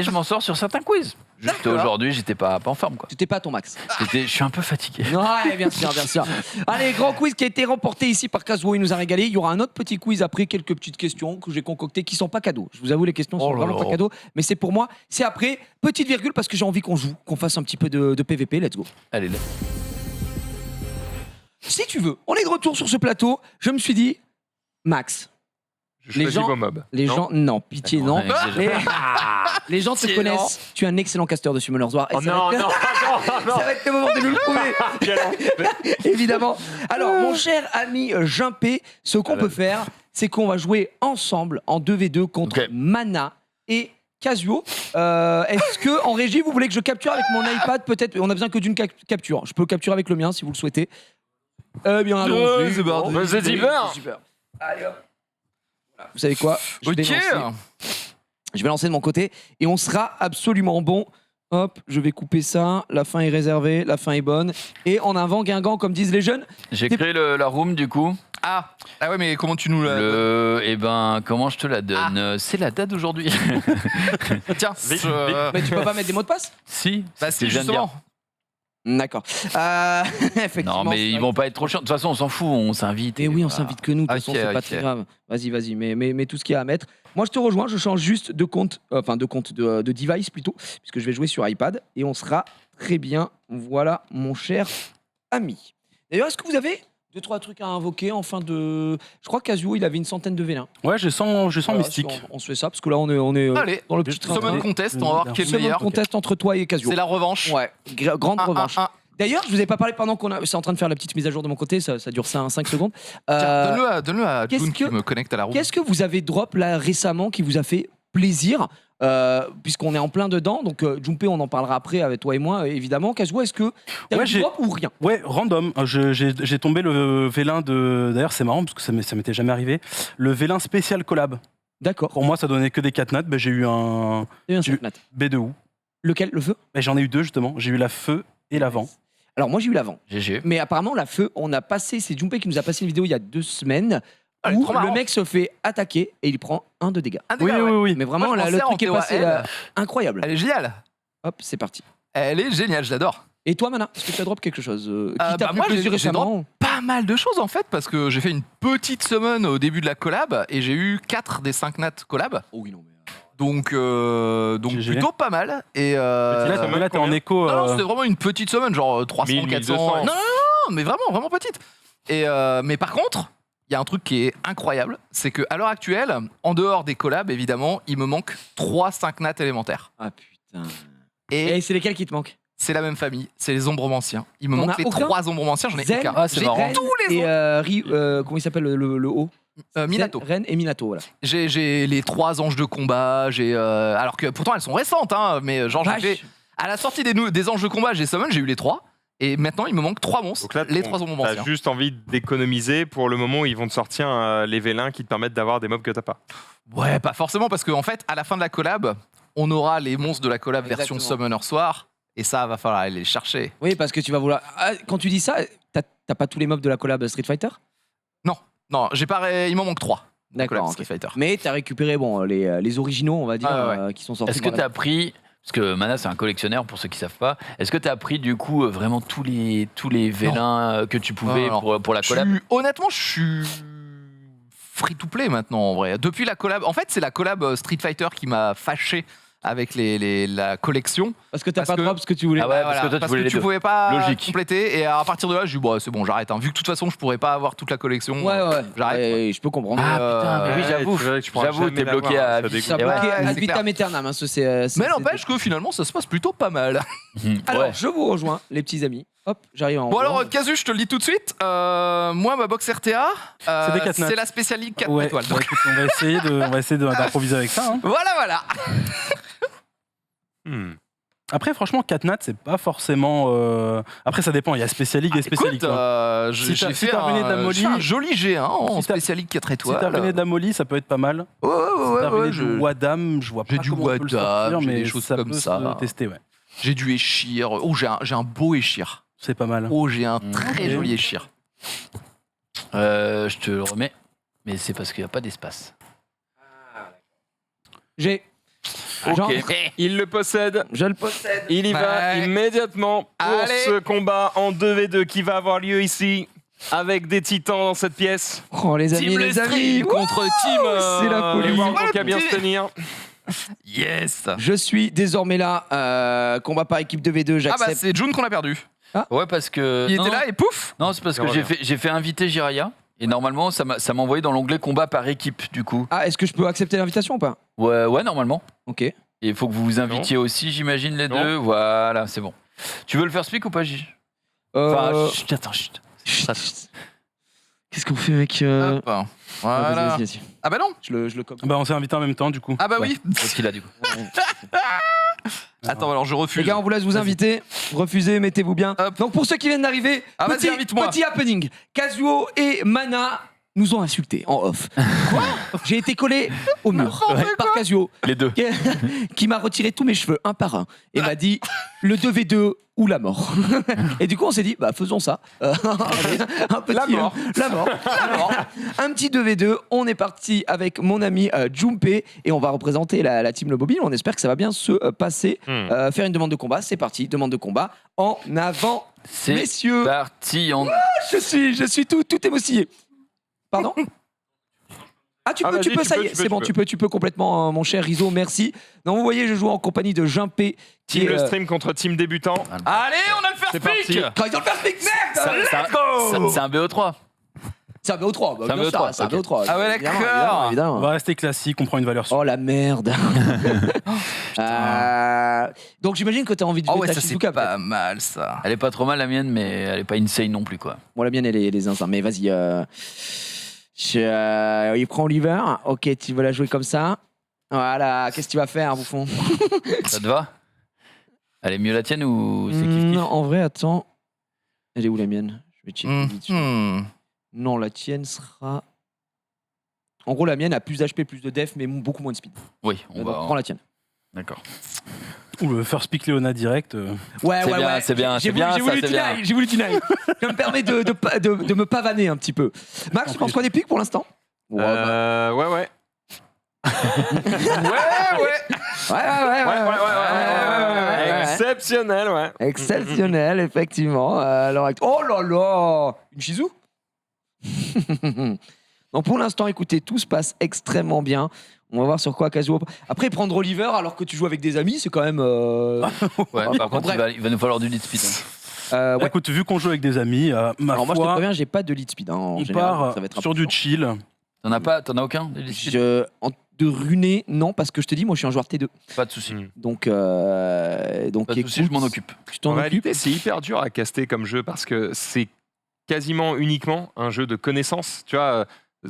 je m'en sors sur certains quiz. Juste D'accord. aujourd'hui, j'étais pas en forme quoi. T'étais pas à ton max. Je suis un peu fatigué. Ouais, bien sûr, bien sûr. Allez, grand quiz qui a été remporté ici par Kazuo, il nous a régalé. Il y aura un autre petit quiz après, quelques petites questions que j'ai concoctées qui sont pas cadeaux. Je vous avoue, les questions sont Oh là vraiment là. pas cadeaux, mais c'est pour moi. C'est après, petite virgule parce que j'ai envie qu'on joue, qu'on fasse un petit peu de PVP. Let's go. Allez, là. Si tu veux, on est de retour sur ce plateau. Je me suis dit, Max, Je les choisis gens- vos mobs. les Non gens, non, pitié, non. Ouais, exagère. Les gens te Pitié, connaissent. Tu es un excellent casteur de Summoners War. Et Oh ça non, va non, être- non, non. Ça va être le moment de nous le prouver. Évidemment. Alors, mon cher ami Jumpé, ce qu'on peut faire, c'est qu'on va jouer ensemble en 2v2 contre Ok. Mana et Casio. Est-ce que en régie, vous voulez que je capture avec mon iPad? Peut-être. On a besoin que d'une capture. Je peux capturer avec le mien si vous le souhaitez. Eh bien, allons-y. c'est parti. Bah, c'est super. Super. Allez, hop. Voilà. Vous savez quoi? Je vais Ok. lancer. Je vais lancer de mon côté et on sera absolument bon. Hop, je vais couper ça. La fin est réservée, la fin est bonne. Et en avant Guingamp, comme disent les jeunes. J'ai créé la room du coup. Ah ouais, mais comment tu nous la. Eh ben, comment je te la donne C'est la date d'aujourd'hui. Tiens, Vite, Mais tu peux pas mettre des mots de passe? Si, Bah, c'est si, je viens de dire. justement. D'accord. Effectivement. Non, mais c'est ils vrai. vont pas être trop chiants. De toute façon, on s'en fout, on s'invite. Et oui, on voilà. s'invite que nous. De toute façon, Ok, c'est pas ok. très grave. Vas-y, mets tout ce qu'il y a à mettre. Moi, je te rejoins. Je change juste de compte, de device plutôt, puisque je vais jouer sur iPad et on sera très bien. Voilà, mon cher ami. D'ailleurs, est-ce que vous avez 2-3 trucs à invoquer en fin de. Je crois que Kazuo, il avait une centaine de vélins. Ouais, je sens Voilà, mystique. si on se fait ça, parce que là, on est Allez, dans le petit train. Summon Contest, on va voir qui est le Summon meilleur. contest entre toi et Kazuo. C'est la revanche. Ouais, grande revanche. 1-1-1. D'ailleurs, je vous ai pas parlé pendant qu'on a. C'est en train de faire la petite mise à jour de mon côté, ça dure 5 secondes. Tiens, donne-le à qu'est-ce June qui que- me connecte à la roue. Qu'est-ce que vous avez drop là récemment qui vous a fait plaisir puisqu'on est en plein dedans, donc Jumpé, on en parlera après avec toi et moi, évidemment. Kazuo, est-ce que t'as Ouais, eu du j'ai- drop ou rien? Ouais, random. J'ai tombé le vélin de. D'ailleurs, c'est marrant parce que ça m'était jamais arrivé. Le vélin spécial collab. D'accord. Pour moi, ça donnait que des 4 nattes. Ben, j'ai eu un Et un Tu- Snapchat. B2 Lequel? Le feu? Ben, j'en ai eu 2 justement. J'ai eu la feu et l'avant. Alors moi j'ai eu l'avant. GG. Mais apparemment la feu, on a passé, c'est Jumpé qui nous a passé une vidéo il y a 2 semaines Elle est où trop le marrante. mec se fait attaquer et il prend 1 de dégâts. Un Oui, dégât, oui, ouais. oui. Mais vraiment Moi, je là, m'en le sers truc est en passé TOAL. là, incroyable. Elle est géniale. Hop, c'est parti. Elle est géniale, je l'adore. Et toi Mana, est-ce que tu as drop quelque chose qui t'a bah, fait moi, plaisir j'ai récemment? Pas mal de choses en fait, parce que j'ai fait une petite summon au début de la collab et j'ai eu 4 des 5 nats collab. Oh oui non mais Donc GG. plutôt pas mal. Et Là, summon, là, t'es en combien écho. non, c'était vraiment une petite summon, genre 300, 1000, 400. 1200. Non, mais vraiment petite. Et mais par contre, il y a un truc qui est incroyable, c'est que à l'heure actuelle, en dehors des collabs, évidemment, il me manque 3 5 nats élémentaires. ah putain. Et Et c'est lesquels qui te manquent? c'est la même famille, c'est les ombromanciens. Il me T'en manque as les aucun 3 ombromanciens, j'en ai Zen, aucun. Ah, c'est J'ai marrant. Ren tous les et autres. comment il s'appelle le haut? Minato. Zen, Ren et Minato, voilà. J'ai les 3 anges de combat, alors que pourtant elles sont récentes, hein, mais genre j'ai Vache. fait à la sortie des anges de combat, j'ai summon, j'ai eu les 3 et maintenant il me manque 3 monstres, Donc là, les 3 t'as ombromanciens. juste envie d'économiser pour le moment où ils vont te sortir les vélins qui te permettent d'avoir des mobs que t'as pas. Ouais, pas forcément parce qu'en fait, à la fin de la collab, on aura les monstres de la collab version Exactement. Summoner Soir et ça va falloir aller les chercher. Oui, parce que tu vas vouloir. Ah, quand tu dis ça, t'as pas tous les mobs de la collab Street Fighter? Non, j'ai pas il m'en manque 3. D'accord. Street ok. Fighter. Mais t'as récupéré bon les originaux, on va dire, Ah, qui sont sortis. Est-ce que dans tu la- as pris. Parce que Mana, c'est un collectionneur pour ceux qui savent pas. Est-ce que tu as pris du coup vraiment tous les vélins que tu pouvais Non. pour la collab Honnêtement, je suis free to play maintenant en vrai. Depuis la collab, en fait, c'est la collab Street Fighter qui m'a fâché avec la collection. Parce que t'as Parce pas que- drop ce que tu voulais. Ah ouais, parce que toi, tu voulais les tu deux. pouvais pas Logique. compléter. Et à partir de là, j'ai dit, bon, c'est bon, j'arrête. Hein. Vu que de toute façon, je pourrais pas avoir toute la collection. Ouais. J'arrête. Ouais, je peux comprendre. Ah putain, mais oui, Ouais, j'avoue. c'est vrai que je pourrais J'avoue, jamais t'es bloqué l'avoir, à ça vie. dégoûte. Ça Et ouais. bloqué c'est ad vitam clair. aeternam. Hein, Mais n'empêche que finalement, ça se passe plutôt pas mal. Alors, Ouais. je vous rejoins, les petits amis. Hop, j'arrive en. Bon, alors, Casu, je te le dis tout de suite. Moi, ma box RTA, C'est des 4 notes. c'est la Special League 4 Ouais, étoiles. bah, écoute, on va essayer d'improviser avec ça. Hein. Voilà. Après, franchement, 4 nats, c'est pas forcément. Après, ça dépend. Il y a Special League et Special League. Écoute, quoi. j'ai Si t'as- fait si t'as revenu de la j'ai Molly- fait un joli G1 en Si t'as- Special League 4 Si étoiles. t'as revenu de la Molly, ça peut être pas mal. Ouais, Si t'as revenu je- du Wadam, je vois pas J'ai du comment on peut le Wadam, sortir, j'ai mais des choses ça comme peut ça. se tester, ouais. J'ai du Eshir. Oh, j'ai un beau Eshir. C'est pas mal. Oh, j'ai un très Ok. joli Eshir. Je te le remets, mais c'est parce qu'il n'y a pas d'espace. J'ai. Ok. Genre, Il le possède. je le possède. Il y va Ouais. immédiatement pour Allez. ce combat en 2v2 qui va avoir lieu ici avec des titans dans cette pièce. Oh, les amis, Team les amis. Lestream contre Team. c'est la folie. Et Oui. Wargo qui a bien se tenir. Yes. Je suis désormais là. Combat par équipe 2v2, Ah bah, j'accepte. c'est June qu'on a perdu. Ouais, parce que. Il non, était là et pouf. Non, c'est parce que Il revient. j'ai fait inviter Jiraya. Et normalement, ça m'a envoyé dans l'onglet combat par équipe, du coup. Ah, est-ce que je peux accepter l'invitation ou pas? Ouais, normalement. Ok. Et il faut que vous vous invitiez aussi, j'imagine, les Non. deux. Voilà, c'est bon. Tu veux le faire speak ou pas, Gigi Enfin, chut, attends, chut. Qu'est-ce qu'on fait avec. Hop. Vas-y, Voilà. vas-y. Ah bah non. Je le coque. Bah, on s'est invité en même temps, du coup. Ah bah oui. Qu'est-ce qu'il a, du coup Attends, alors je Les refuse. gars, on vous laisse vous inviter. Refusez, mettez-vous bien. Hop. Donc, pour ceux qui viennent d'arriver, Ah, vas-y, petit, invite-moi. petit happening. Kazuo et Mana nous ont insultés en off. Quoi? J'ai été collé au mur par Kazuo, Les deux. qui m'a retiré tous mes cheveux un par un et m'a dit le 2v2 ou la mort. Et du coup, on s'est dit, bah faisons ça. Un petit, La mort. La mort. Un petit 2v2. On est parti avec mon ami Junpei et on va représenter la team Le Mobile. On espère que ça va bien se passer. Faire une demande de combat. C'est parti. Demande de combat. En avant, C'est messieurs. parti. Je suis tout émoustillé. Pardon? Ah, tu Ah, peux, vas-y, tu peux, tu ça peux, y est, tu c'est peux, bon, tu tu peux complètement, mon cher Rizzo, merci. Donc, vous voyez, je joue en compagnie de Junpei. qui Team est, le stream contre team débutant. Allez, on a le first C'est parti. pick. Quand ils ont le first pick, merde! C'est un BO3. C'est un BO3, bah, C'est un bien sûr, BO3, c'est un ok. BO3. Ah ouais, évidemment, d'accord. On évidemment. va rester classique, on prend une valeur sûre. Oh la merde. Donc j'imagine que t'as envie de Oh jouer ouais, ta ça c'est Shizuka, peut-être. pas mal ça. Elle est pas trop mal, la mienne, mais elle est pas insane non plus, quoi. Bon, la mienne, elle est les zinzins, mais vas-y. Il prend Oliver. Ok, tu veux la jouer comme ça. Voilà, qu'est-ce que tu vas faire, bouffon? Ça te va Elle est mieux la tienne ou c'est kiff Non, en vrai, attends. Elle est où la mienne? Je vais checker vite. Mhm. Non, la tienne sera. En gros, la mienne a plus d'HP, plus de def, mais beaucoup moins de speed. Oui, on Donc, va. prends la tienne. D'accord. Ou le first pick Léona direct. Ouais, C'est bien, c'est bien, J'ai c'est bien, voulu, ça, j'ai c'est voulu bien. deny, j'ai voulu deny. Je me permets de me pavaner un petit peu. Max, tu penses quoi des pics pour l'instant? Ouais, Ouais, bah, ouais. Ouais, ouais. Exceptionnel, ouais. Exceptionnel, effectivement. Alors, oh là là, une Shizu. Donc pour l'instant, écoutez, tout se passe extrêmement bien. On va voir sur quoi Kazuo. Après, prendre Oliver alors que tu joues avec des amis, c'est quand même. Ouais, par contre, bref. il va nous falloir du lead speed. Hein. Ouais. Écoute, vu qu'on joue avec des amis, ma Alors moi, je te foi, préviens, j'ai pas de lead speed. Hein, en on général, part ça va être un sur peu du chill. T'en as aucun de lead speed De runé, non, parce que je te dis, moi, je suis un joueur T2. Pas de soucis. Donc, Pas de soucis, je m'en occupe. Tu t'en En occupes. réalité, c'est hyper dur à caster comme jeu parce que c'est quasiment uniquement un jeu de connaissances. Tu vois,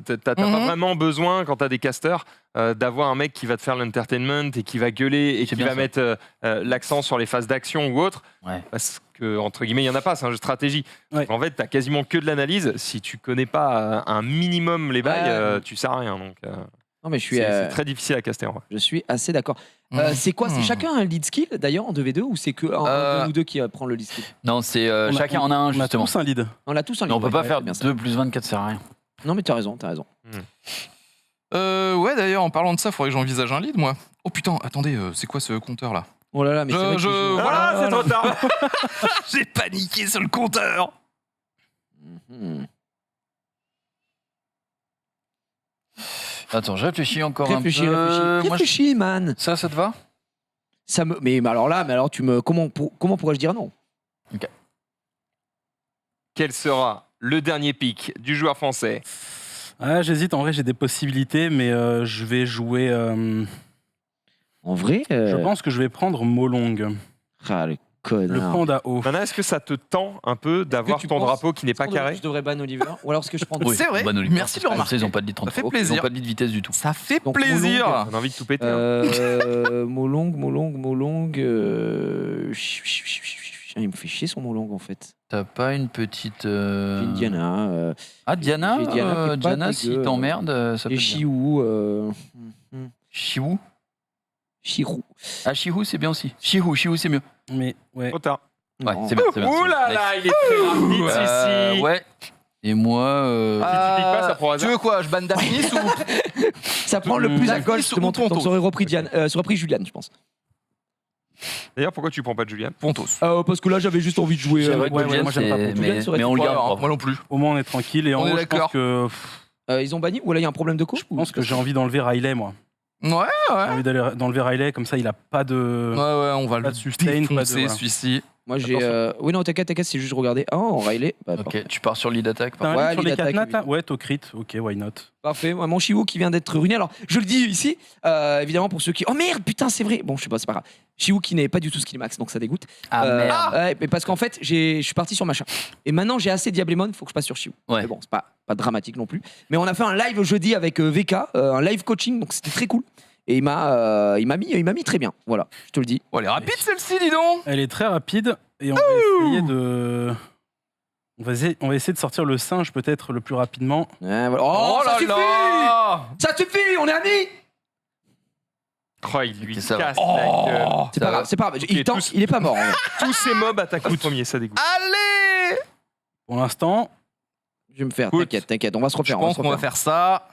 t'as pas vraiment besoin, quand t'as des casters, d'avoir un mec qui va te faire l'entertainment et qui va gueuler et C'est qui bien va ça. mettre l'accent sur les phases d'action ou autre. Ouais. Parce que, entre guillemets, il n'y en a pas, c'est un jeu de stratégie. Ouais. En fait, t'as quasiment que de l'analyse. Si tu connais pas un minimum les bails, Ouais. tu sers à rien. Donc, Non, mais c'est très difficile à caster en vrai. je suis assez d'accord. C'est quoi? C'est chacun un lead skill d'ailleurs en 2v2 ou c'est que un de nous deux qui prend le lead skill? Non, c'est chacun en a un, On a justement. tous un lead. On a tous un Mais lead. on peut pas ouais, faire bien ça. 2 plus 24, ça sert à rien. Non, mais t'as raison, t'as raison. Ouais, d'ailleurs, en parlant de ça, faudrait que j'envisage un lead, moi. Oh putain, attendez, c'est quoi ce compteur là? Oh là là, mais c'est vrai qu'il joue- Voilà, c'est trop tard. J'ai paniqué sur le compteur. Mhm. Attends, je réfléchis encore Réfléchis, un peu. réfléchis. Moi, Réfléchis, man. ça te va Ça me. Mais alors tu me. Comment pourrais-je dire non? Quel sera le dernier pick du joueur français? Ah, j'hésite, en vrai, j'ai des possibilités, mais je vais jouer. En vrai. Je pense que je vais prendre Molong, Ah, le le connard. panda haut. Mana, est-ce que ça te tend un peu d'avoir tu ton penses- drapeau qui n'est pas carré? Je devrais ban Oliver. Ou alors est-ce que je prends. Oui. C'est vrai. Bonne Olivier. Merci de le Comme ça, remarquer. Ils n'ont pas de lit 30. Ça fait Ok. Ils plaisir. n'ont pas de lit de vitesse du tout. Ça fait Donc, plaisir. Molong. On a envie de tout péter. hein. Molong. Il me fait chier son Molong en fait. T'as pas une petite. J'ai une Diana. Ah, Diana, J'ai Diana qui est pas Diana, si dégueu. t'emmerdes, ça peut Et être bien. Chiou. Chihu. Chirou. Ah, Chihu, c'est bien aussi. Chihu, c'est mieux. Mais ouais. Trop tard. Ouais, Non. c'est bien. c'est bien, c'est Ouh bien. là là, il est très rapide, Sissi. Ouais. Et moi. Si tu piques pas, ça pourra Tu veux quoi? Je banne Daphnis ou Ça prend le plus à Daphnis gauche de mon ou truc. Donc Pontos ça aurait repris Julian, je pense. D'ailleurs, pourquoi tu prends pas de Julian? Pontos? Parce que là, j'avais juste envie de jouer. C'est vrai que ouais, Julian, moi, j'aime pas c'est- pour Julian, mais, ça aurait mais été on le pas garde grave. propre. Moi non plus. Au moins, on est tranquille. Et en On est gros, je d'accord. pense que, Ils ont banni ou là, il y a un problème de coach? je pense que j'ai envie d'enlever Riley, moi. Ouais, J'ai ouais. envie d'enlever Riley, comme ça, il a pas de. Ouais, on va Pas le de sustain, pas de- défoncer, voilà. celui-ci. Moi, j'ai. Oui, non, t'inquiète, c'est juste regarder. Oh, Riley. Bah, Ok, tu pars sur lead attack. T'as un Ouais, lead sur lead les 4 attack, nats, là évidemment. Ouais, Tokrit. Ok, why not. Parfait. Moi, mon Chiwu qui vient d'être ruiné. Alors, je le dis ici, évidemment, pour ceux qui. Oh merde, putain, c'est vrai. Bon, je sais pas, c'est pas grave. Chiwu qui n'est pas du tout skill max, donc ça dégoûte. Ah merde. Ouais, mais parce qu'en fait, je suis parti sur machin. Et maintenant, j'ai assez Diablemon, il faut que je passe sur Chiwu. Ouais. Mais bon, c'est pas dramatique non plus. Mais on a fait un live jeudi avec VK, un live coaching, donc c'était très cool. Et il m'a mis très bien. Voilà, je te le dis. Oh, elle est rapide celle-ci, dis donc. Elle est très rapide et on va essayer de. On va essayer de sortir le singe peut-être le plus rapidement. Ouais, voilà. Oh, ça suffit là. Ça suffit, on est amis. Oh, il lui Ok, ça casse va. la gueule. C'est Ça pas va. grave, c'est pas grave. Ok, Il tente, tous- il est pas mort. hein. Tous ces mobs attaquent en premier, ça dégoûte. Allez. Pour l'instant, Je vais me faire. Écoute, T'inquiète, on va se Je refaire. pense qu'on va faire ça.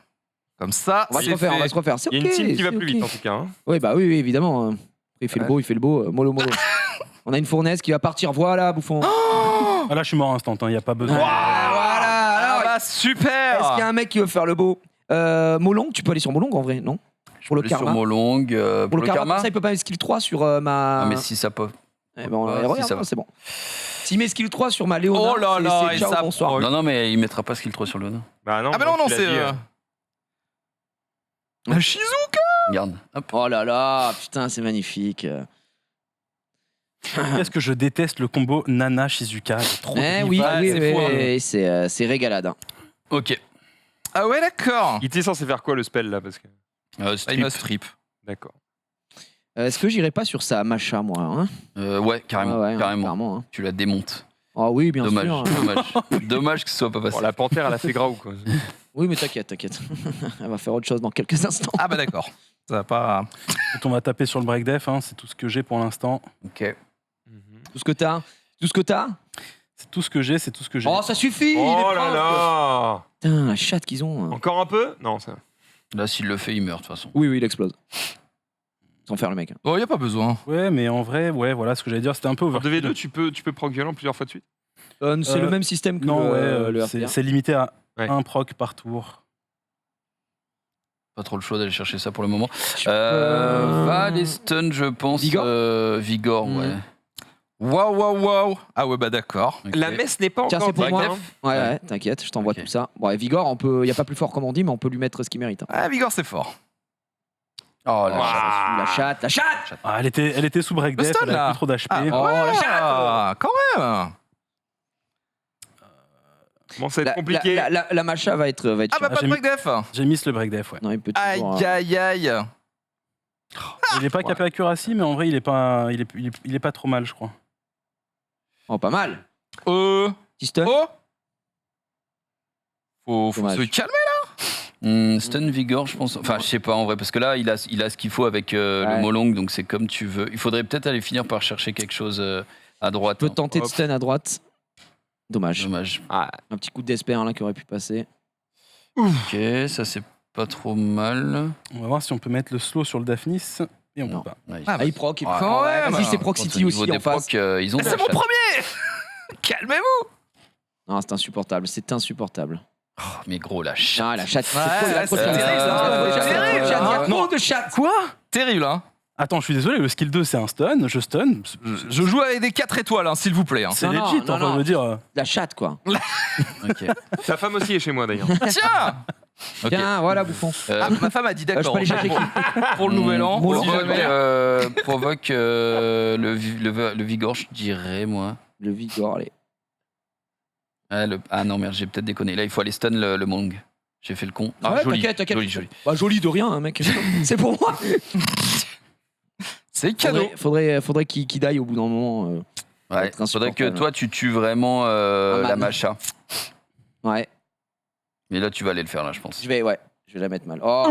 Comme ça. On va se c'est refaire, fait. on va se refaire. C'est Il y a une ok, team qui va c'est plus ok. vite en tout cas. hein. Oui, bah oui, évidemment. Il fait le beau, mollo. On a une fournaise qui va partir. Voilà, bouffon. ah là je suis mort instant, il n'y a pas besoin. Voilà. Ah Alors, bah super. est-ce qu'il y a un mec qui veut faire le beau Molong, tu peux aller sur Molong en vrai, non? Pour le Aller sur karma. Molong. Pour le karma, ça, il peut pas mettre skill 3 sur ma. Ah, mais si ça peut. Eh ben, Ah, regarde, si, ça va. c'est bon. S'il met skill 3 sur ma Léona, Oh là là, c'est et ciao, ça bonsoir. proc. Non, non, mais il mettra pas skill 3 sur le nain. Bah non, Ah bah non, tu l'as c'est. dit, La Shizu. Garde. Hop. Oh là là, putain, c'est magnifique. Qu'est-ce que je déteste le combo Nana Shizuka, il est trop Eh de oui, rival, oui, c'est fou, hein. oui, c'est régalade. hein. Ok. Ah ouais, d'accord. Il était censé faire quoi le spell là parce que... Ah, il Strip. me strip. D'accord. Est-ce que j'irai pas sur sa Macha, moi hein? Ouais, carrément. Ouais, carrément. clairement, hein. Tu la démontes. Ah oui, bien Dommage. sûr. Dommage. Dommage que ce soit pas passé. Bon, la panthère, elle a fait gras ou quoi? Oui, mais t'inquiète. Elle va faire autre chose dans quelques instants. Ah bah d'accord. Ça va pas. Écoute, on va taper sur le break def, hein, c'est tout ce que j'ai pour l'instant. Ok. Tout ce que t'as. C'est tout ce que j'ai, c'est tout ce que j'ai. Oh, ça suffit. il est Oh là proche. là! Putain, la chatte qu'ils ont. hein. Encore un peu? Non, ça. Là, s'il le fait, il meurt de toute façon. Oui, il explose. Sans faire le mec. hein. Oh, y a pas besoin. Ouais, mais en vrai, ouais, voilà ce que j'allais dire, c'était un peu En overkill. 2v2, tu peux proc violent plusieurs fois de suite? C'est le même système que Non, le ouais, RPR. c'est limité à Ouais. un proc par tour. Pas trop le choix d'aller chercher ça pour le moment. Je peux- Va les stuns, je pense. Vigor Vigor, Mm. ouais. Waouh. Ah ouais, bah d'accord. Ok. La messe n'est pas Tiens, encore c'est pour break moi. def. Ouais, t'inquiète, je t'envoie Ok. tout ça. Bon, et Vigor, il y a pas plus fort comme on dit, mais on peut lui mettre ce qu'il mérite. hein. Ah, Vigor, c'est fort. Oh la Ouah. chatte. La chatte. Ah, elle était sous break Le def, stun, elle a là. plus trop d'HP. Ah, Oh, la chatte. Ah, quand même. Bon, ça va être compliqué. La Macha va être Ah bah chiante. pas de j'ai break def. J'ai mis le break def, ouais. Non, il peut Aïe toujours, aïe aïe. Il est pas capé accuracy, mais en vrai, il est pas trop mal, je crois. Oh, pas mal. Petit stun. Oh. Faut Dommage. se calmer. Stun Vigor, je pense. Enfin, je sais pas en vrai, parce que là, il a ce qu'il faut avec le Ouais. Molong, donc c'est comme tu veux. Il faudrait peut-être aller finir par chercher quelque chose à droite. Peut hein. tenter de Hop. stun à droite. Dommage. Dommage. Ah, Un petit coup d'espère là qui aurait pu passer. Ok, ça c'est pas trop mal. On va voir si on peut mettre le slow sur le Daphnis. Et on Non. peut pas. Nice. Ah, Ah, il proc. Ah, quand ouais, même. vas-y, c'est Quand Proc au City niveau aussi des en face. procs, ils ont de C'est la mon chatte. premier. Calmez-vous. Non, c'est insupportable. C'est insupportable. Oh, mais gros, la chatte. Ah, la chatte. Ouais, Il y a trop de c'est chatte. terrible, Il y a trop de c'est chatte. terrible, Il y a hein. trop de chatte. Quoi? Terrible, hein. Attends, je suis désolé, le skill 2 c'est un stun, je stun. Je joue avec des 4 étoiles, hein, s'il vous plaît. Hein. C'est Non, legit, non, enfin, non. je veux dire. La chatte, quoi. Ok. Ta femme aussi est chez moi d'ailleurs. Tiens Ok. Tiens, voilà, bouffon. Ah, ma femme a dit je d'accord. peux aller chercher qui Pour le nouvel an, Bon, si jamais. Provoque le vigor, je dirais, moi. Le Vigor, allez. Ah non, merde, j'ai peut-être déconné. Là, il faut aller stun le Mong. J'ai fait le con. Ah, Ouais, joli. t'inquiète. Joli. Bah, joli de rien, hein, mec. C'est pour moi. C'est cadeau. Faudrait qu'il die au bout d'un moment. Ouais, être faudrait que insupportable. toi, tu tues vraiment la man. Macha. Ouais, Mais là, tu vas aller le faire, là, je pense. je vais la mettre mal. Oh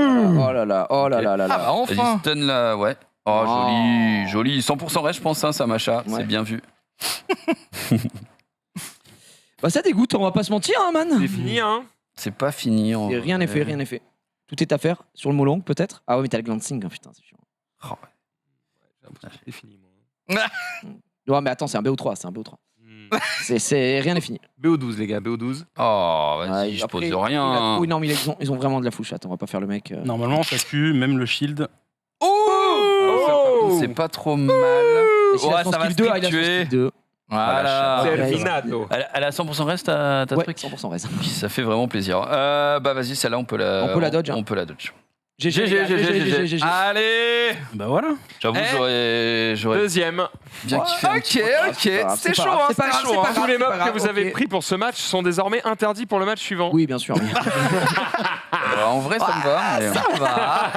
là là. Ah bah Vas-y, enfin. stun là, ouais. Oh, Oh. joli. 100% reste, je pense, hein, ça, Macha. Ouais. C'est bien vu. Bah, ça dégoûte, on va pas se mentir, hein, man. C'est fini, hein. C'est pas fini. Et rien n'est fait. Tout est à faire. Sur le Molong, peut-être. Ah ouais, mais t'as le glancing, hein, putain, c'est chiant. J'ai l'impression que c'est fini, moi. Ouais, mais attends, c'est un BO3, c'est rien n'est fini. BO12, les gars, BO12. Oh, vas-y, Ouais, je après, pose il a rien. trop- non, mais ils ont vraiment de la fouchette, on va pas faire le mec. Normalement, ça tue, même le shield. Oh, c'est pas trop mal. Et s'il a Ouais, son ça va skill 2, il a son strictuer. skill 2. Voilà. ouais. Terminato. Elle a 100% reste, ta Ouais, truc 100% reste. Ça fait vraiment plaisir. Bah vas-y, celle-là, on peut la dodge, hein. On peut la dodge. GG. Allez. Bah voilà. J'avoue, Eh. j'aurais Deuxième. bien kiffé. un petit peu. Ok. C'était chaud, hein, c'était chaud. hein. Tous les mobs grave, que vous avez ok. pris pour ce match sont désormais interdits pour le match suivant. Oui, bien sûr. En vrai, ça me va. mais- Ça va.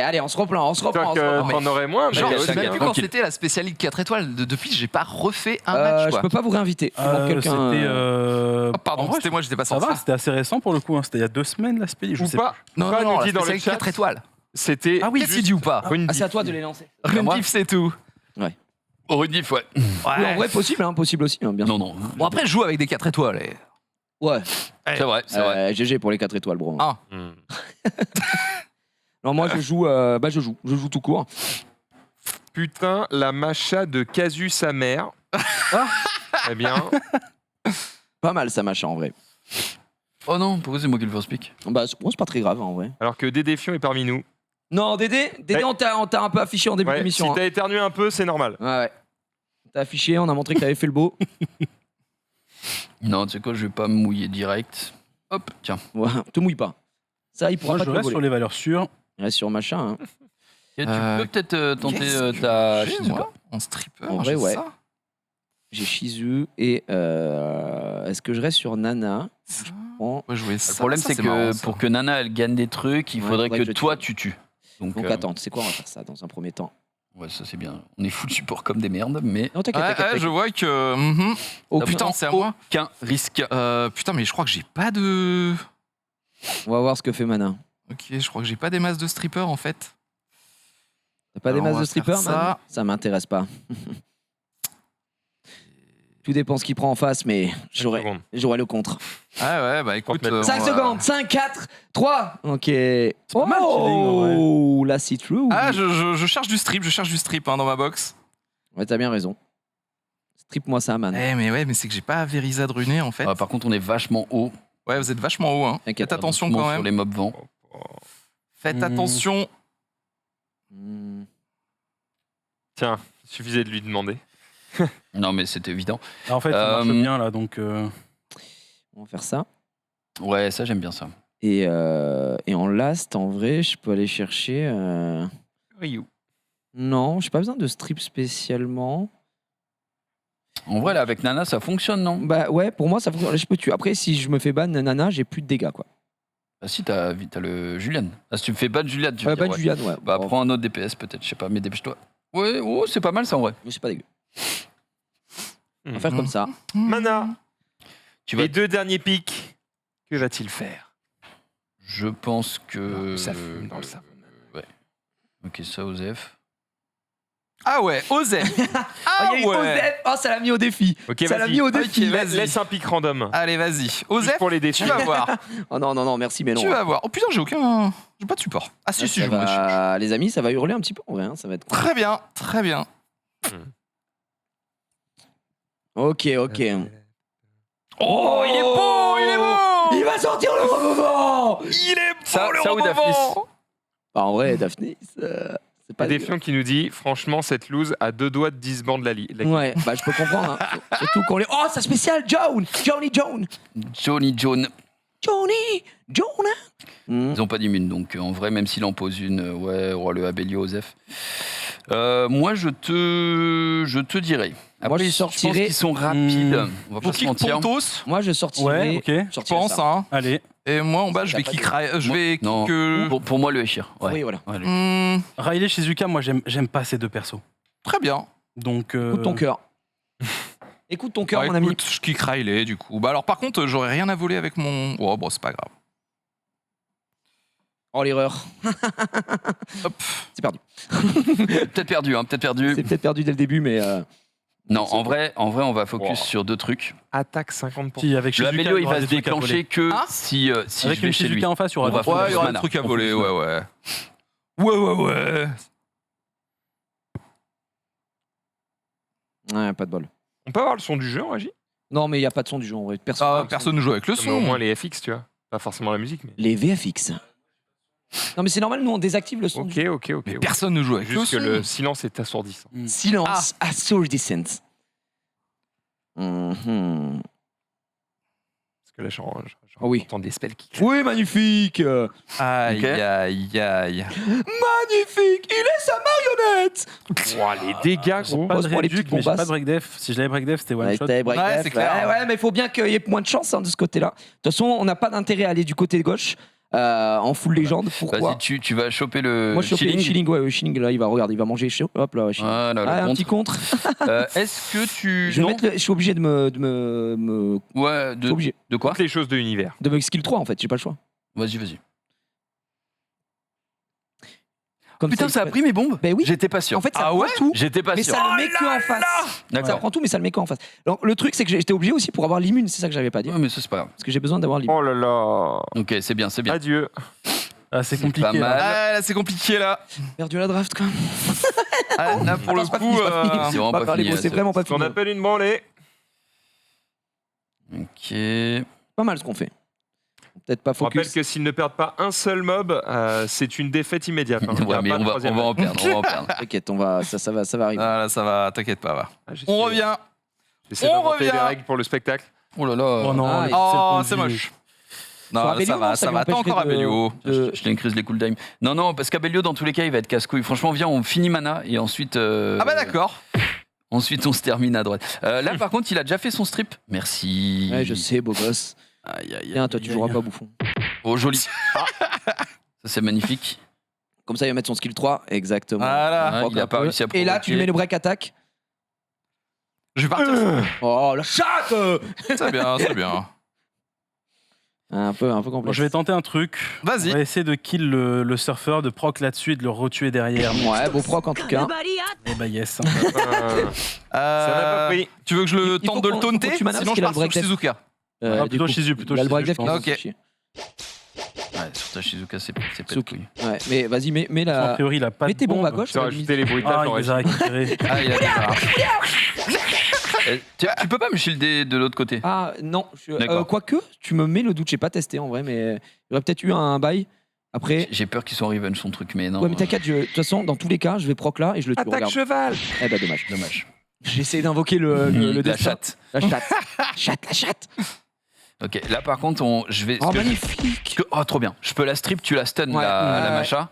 Allez, on se reprend. J'espère que t'en aurais moins, mais Genre, Ok, je sais chacun, même plus quand tranquille. c'était la spécialité 4 étoiles. Depuis, j'ai pas refait un match, Je quoi. peux pas vous réinviter. Il manque quelqu'un. C'était. Oh, pardon, en vrai, c'était moi, j'étais pas Ça sorti. va, c'était assez récent pour le coup. Hein. C'était il y a 2 semaines la spé. Je ou sais pas. Non, Pas nous la dit dans le spécialité chat. 4 étoiles. C'était. Ah oui, juste Cassidy ou pas Rune Ah, c'est à toi de les lancer. Rundif, c'est tout. Au Rudif, ouais. Oui, en vrai, possible aussi, hein, bien sûr. Non. Bon, après, je joue avec des 4 étoiles. Et... Ouais. C'est vrai. GG pour les 4 étoiles, bro. Ah. Hmm. Non, moi, je joue tout court. Putain, la macha de Casu sa mère. Eh bien, Pas mal, ça, machin, en vrai. Oh non, pourquoi c'est moi qui le first pick? Bah, c'est pas très grave, en vrai. alors que Dédé Fion est parmi nous. Non, Dédé, Ouais. on t'a un peu affiché en début Ouais, si d'émission. t'as éternué un peu, c'est normal. Ouais. T'as affiché, on a montré que t'avais fait le beau. Non, tu sais quoi, je vais pas me mouiller direct. Hop, tiens. Ouais, te mouille pas. Ça, il pourra Moi, pas je te le reste sur voler. les valeurs sûres. Il reste sur machin. Hein. Et tu peux peut-être tenter qu'est-ce que ta j'ai, Shizuka. moi En stripper, En vrai, j'ai ouais. ça. J'ai Shizu et est-ce que je reste sur Nana? Ça. Bon, On va jouer Le ça. problème, Ça, c'est que marrant, ça. pour que Nana elle gagne des trucs, il Ouais, faudrait faudrait que que je toi tue. tu tues. Donc, attends, tu sais quoi, on va faire ça dans un premier temps. Ouais, ça c'est bien. On est foutu support comme des merdes, mais Non, t'inquiète, Ouais, t'inquiète. je vois que. Oh, Putain, c'est à moi. qu'un risque. Putain, mais je crois que j'ai pas de. On va voir ce que fait Mana. Ok, je crois que j'ai pas des masses de strippers en fait. T'as pas des Alors, on masses va de strippers, faire Mana ça. Ça m'intéresse pas. Tout dépend ce qu'il prend en face, mais j'aurai le contre. Ah ouais, bah écoute. mettre 5 on va- secondes, 5, 4, 3. Ok. C'est pas mal, Chilling, en vrai. Oh, là, c'est true. Ah, je cherche du strip hein, dans ma box. Ouais, t'as bien raison. Strip-moi ça, man. Eh, mais ouais, mais c'est que j'ai pas Verizade runé en fait. Ah, par contre, on est vachement haut. Ouais, vous êtes vachement haut, hein. T'inquiète, Faites attention Doucement quand sur même. les mobs vent. Faites attention. Hmm. Tiens, suffisait de lui demander. Non, mais c'était évident. En fait, ça marche bien là, donc. On va faire ça. Ouais, ça j'aime bien ça. Et en last, en vrai, je peux aller chercher. Ryu. Non, j'ai pas besoin de strip spécialement. En vrai, là, avec Nana, ça fonctionne, non? Bah ouais, pour moi, ça fonctionne. Là, je peux tuer. Après, si je me fais ban Nana, j'ai plus de dégâts, quoi. Ah si, t'as le Julian. Ah, si tu me fais ban Julian, tu veux dire, Ban ouais. Julian, ouais. Bah, Bon, prends un autre DPS peut-être, je sais pas, mais dépêche-toi. Ouais, oh, c'est pas mal ça en vrai. mais c'est pas dégueu. On va faire comme ça. Mana, Tu vas... les 2 derniers pics, que va-t-il faire? Je pense que. Ça fume dans le savon. Ouais. Ok, ça, Osef. Ah ouais, Osef. Ah il y a eu ouais. Osef. Oh, ça l'a mis au défi. Ok, Ça l'a vas-y. mis au défi. Ok, vas-y. Laisse un pic random. Allez, vas-y. Juste Osef, pour les défis. tu vas voir. Oh non, merci, mais non. Tu vas voir. Oh putain, j'ai aucun. J'ai pas de support. Ah si, si, Ça je vous va- Les amis, ça va hurler un petit peu en vrai. Hein. Ça va être. Très bien, très bien. Ok. Oh, il est beau, il est beau. Il va sortir le gros moment. Il est beau, Ça le ou robot Daphnis? Bah, en vrai, Daphnis, C'est pas Défiant qui nous dit franchement, cette loose a 2 doigts de 10 bancs de la ligue. Ouais, bah je peux comprendre. Hein. Surtout qu'on les. Oh, c'est spécial, Johnny Jones. Jonah. Ils n'ont pas d'immune, donc en vrai, même s'il en pose une, le Abelio Osef. Moi, je te dirais. Moi, je Après, je pense sortirais- qu'ils sont rapides. On va pas Pour se kick mentir. Pontos, Moi, je sortirais. Ouais, ok. je sortirais pense. ça. Hein. Allez. Et moi, en bas, je T'as vais pas kick. de- Je vais Non. kick. Pour moi, le Eshir. Ouais. Oui, voilà. Allez. Riley Shizuka, moi, j'aime pas ces deux persos. Très bien. Donc. Écoute ton cœur. Écoute ton cœur, Bah, mon ami. écoute, je kick Riley, du coup. Bah, alors, par contre, j'aurais rien à voler avec mon. Oh, bon, c'est pas grave. Oh, l'erreur. Hop. C'est perdu. Peut-être perdu, hein, peut-être perdu. C'est peut-être perdu dès le début, mais. Non, en vrai, on va focus Wow. sur 2 trucs. Attaque 50%. Si, avec Le Shizuka, Abelio, il y aura va se des trucs à voler. déclencher que Hein si Avec je vais une chez lui. Shizuka en face, il y aura On va des faire Ouais, il y aura mana. des trucs à En voler, plus, ouais. Ouais. Ouais, pas de bol. On peut avoir le son du jeu en régie? Non, mais il n'y a pas de son du jeu en vrai. Personne. Personne ne joue avec le Mais au moins son. les FX, tu vois. Pas forcément la musique, mais. Les VFX. Non, mais c'est normal, nous on désactive le son. du Ok. Mais personne ne joue avec le Juste que son. le silence est assourdissant. Silence assourdissant. Mhm. Parce que là, Oh oui. j'entends des spells qui. Oui, magnifique. Aïe, Ok. aïe, aïe. Magnifique. Il est sa marionnette. Ouah, les dégâts, gros. Pas de Pose-moi les réduc, petites mais j'ai bombasses. pas de breakdef. Si je l'avais breakdef, c'était one Ouais, shot. t'avais break Ouais, def. c'est clair. Ouais, mais il faut bien qu'il y ait moins de chance hein, de ce côté-là. De toute façon, on n'a pas d'intérêt à aller du côté gauche en full légende. Pourquoi Vas-y, tu vas choper le Moi, je suis Shilling. Shilling. Ouais, Shilling, là, il va regarder, il va manger. Hop là, Shilling. Voilà, Ah, le un petit contre. contre. Est-ce que tu. Je, vais Non. mettre je suis obligé de me Ouais, je suis obligé de quoi Toutes les choses de l'univers. de me skill 3 en fait, j'ai pas le choix. Vas-y. Comme Putain, ça a il- pris mes bombes Ben oui. J'étais pas sûr. En fait, ça Ah prend ouais tout. J'étais pas Mais sûr. ça le met que en face. Ça D'accord. prend tout, mais ça le met que en face. Alors, le truc, c'est que j'étais obligé aussi pour avoir l'immune, c'est ça que j'avais pas dit. Ouais, mais ça, c'est pas grave. Parce que j'ai besoin d'avoir l'immune. Oh là là. Ok, c'est bien. Adieu. Ah, c'est C'est compliqué. pas là. mal. Ah, là, c'est compliqué, là. Perdu la draft quand même. Ah, là, pour Attends, le c'est pas coup. fini, c'est pas fini. C'est vraiment On va pas faire les fini, gros, c'est c'est- vraiment pas Ce qu'on fini. appelle une branlée. Ok. Pas mal ce qu'on fait. Peut-être pas Je rappelle focus. que s'ils ne perdent pas un seul mob, c'est une défaite immédiate. hein. Il y Ouais, a mais pas de on va troisième en match. perdre. T'inquiète, ça va arriver. Ah, là, ça va, t'inquiète pas, va. Ah, j'essaie- On revient. J'essaie On d'inventer revient. des règles pour le spectacle. Oh là là. Oh non, Ah, les et- Oh, points de c'est vue. moche. Sur Non, là, Abelio, ça va, non, ça lui va. T'as empêcherait encore de- Abelio. Je t'increase les cooldowns. Non, parce qu'Abelio, dans tous les cas, il va être casse-couille. Franchement, viens, on finit mana et ensuite. Ah, bah d'accord. Ensuite, on se termine à droite. Là, par contre, il a déjà fait son strip. Merci. Ouais, je sais, beau gosse. Aïe, aïe, Tiens, toi, tu joueras aïe. pas bouffon. Oh, joli. Ça, c'est magnifique. Comme ça, il va mettre son skill 3. Exactement. Voilà. On Ouais, proc il a un pas peu. réussi à Et là, tu lui provoquer. mets le break attack. Je vais partir. Oh, la chatte. C'est bien, c'est bien. Un peu Bon, complexe. je vais tenter un truc. On Vas-y. va essayer de kill le surfeur, de proc là-dessus et de le retuer derrière. Ouais, beau proc en tout cas. Et bah yes. Ça n'a pas pris. Tu veux que je le Il faut tente de le qu'on- faut taunter que tu manas Sinon, parce je qu'il a pars le break sur def. Shizuka. Ah, Du plutôt coup, Shizu, plutôt il a le Shizu, break je def, pense. mais Ok. c'est chier. Ouais, sur ta Shizuka, c'est pas de Souk. couille. Ouais, mais vas-y, mets A la. priori, il a pas Mets de tes bombes à bombe. gauche. Tu as à la limite. rajouté les bruitages Ah, dans il les a récupérés. Ah, il a Tu peux pas me shielder de l'autre côté Ah non, D'accord. quoique, tu me mets le doute, j'ai pas testé en vrai, mais il y aurait peut-être eu un bail. Après, J'ai peur qu'il soit en revenge son truc, mais non. ouais, mais t'inquiète, de toute façon, dans tous les cas, je vais proc là et je le tue. Attaque Regarde. cheval. Eh ben dommage. Dommage. J'ai essayé d'invoquer le La destin. chatte. La chatte. La chatte. Ok, là par contre, je vais. Oh, ce que je- magnifique. oh, trop bien. Je peux la strip, tu la stun, Ouais. la Ouais. macha.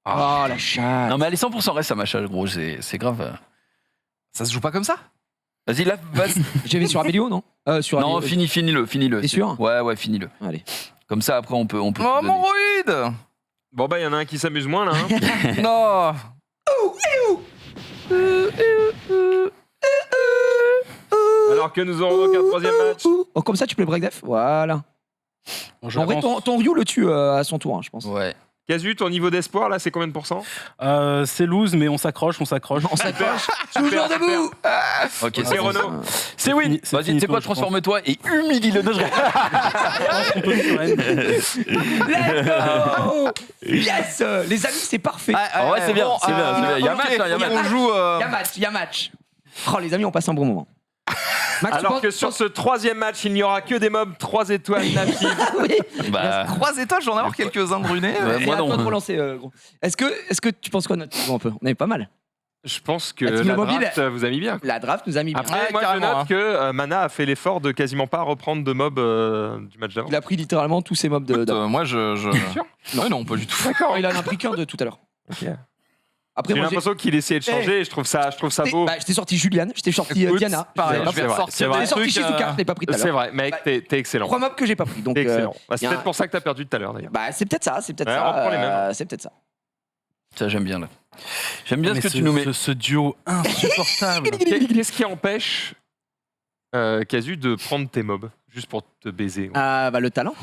Oh, la chatte. Non, mais elle est 100% reste sa macha, gros, c'est grave. Ça se joue pas comme ça? Vas-y, là, vas-y. J'avais sur Abelio, non sur Non, Abelio. finis-le. T'es sûr? Ouais, finis-le. Allez. Comme ça, après, on peut. Oh, te donner. mon roïde. Bon, bah, il y en a un qui s'amuse moins là. hein. Non. Alors que nous aurons donc un troisième match. Oh, comme ça, tu peux le break def. Voilà. Bon, En vrai, ton Ryu le tue à son tour, hein, je pense. Ouais. Casu, ton niveau d'espoir là, c'est combien de pourcents? C'est loose, mais on s'accroche. On s'accroche. Super, Toujours debout. Ok, C'est c'est bon. Renaud. C'est win. C'est Vas-y, fini, tu sais quoi, je pense. transforme-toi et humilie-le. Non, je rigole. Let's go. Yes. Les amis, c'est parfait. Ah ouais, c'est bien, c'est bien. Il y a match, hein, il y a match. On joue. Il y a match. Oh, les amis, on passe un bon moment. Max, tu Alors penses- que sur ce 3e match, il n'y aura que des mobs 3 étoiles natifs. Oui. Bah, 3 étoiles, j'en ai avoir quelques-uns de runés. Ouais, Et moi à toi non. de relancer, gros. Est-ce que tu penses quoi notre un peu On est pas mal. Je pense que La team la mobile, draft vous a mis bien. La draft nous a mis bien. Après, Ouais, moi je carrément, note hein. que Mana a fait l'effort de quasiment pas reprendre de mobs du match d'avant. Il a pris littéralement tous ses mobs de. Écoute, moi, je... sûr Non, non, pas du tout. D'accord, il en a pris qu'un de tout à l'heure. Ok. Après, J'ai moi, l'impression qu'il essayait de changer et je trouve ça beau. je t'ai sorti Juliane, je t'ai sorti Écoute, Diana. pareil, C'est je vais vrai, ressortir c'est vrai. J'ai des sorti trucs. Shizuka, je l'ai pas pris tout à C'est l'heure. vrai, mec, t'es excellent. 3 mobs que j'ai pas pris. Donc, T'es excellent. Bah, c'est y a peut-être un- pour ça que t'as perdu tout à l'heure d'ailleurs. c'est peut-être ça, c'est peut-être Ouais, ça. reprends les mêmes. C'est peut-être ça. Ça, j'aime bien là. J'aime bien Mais ce que tu nous mets. Ce duo insupportable. Qu'est-ce qui empêche Casu de prendre tes mobs juste pour te baiser Ah, bah le talent.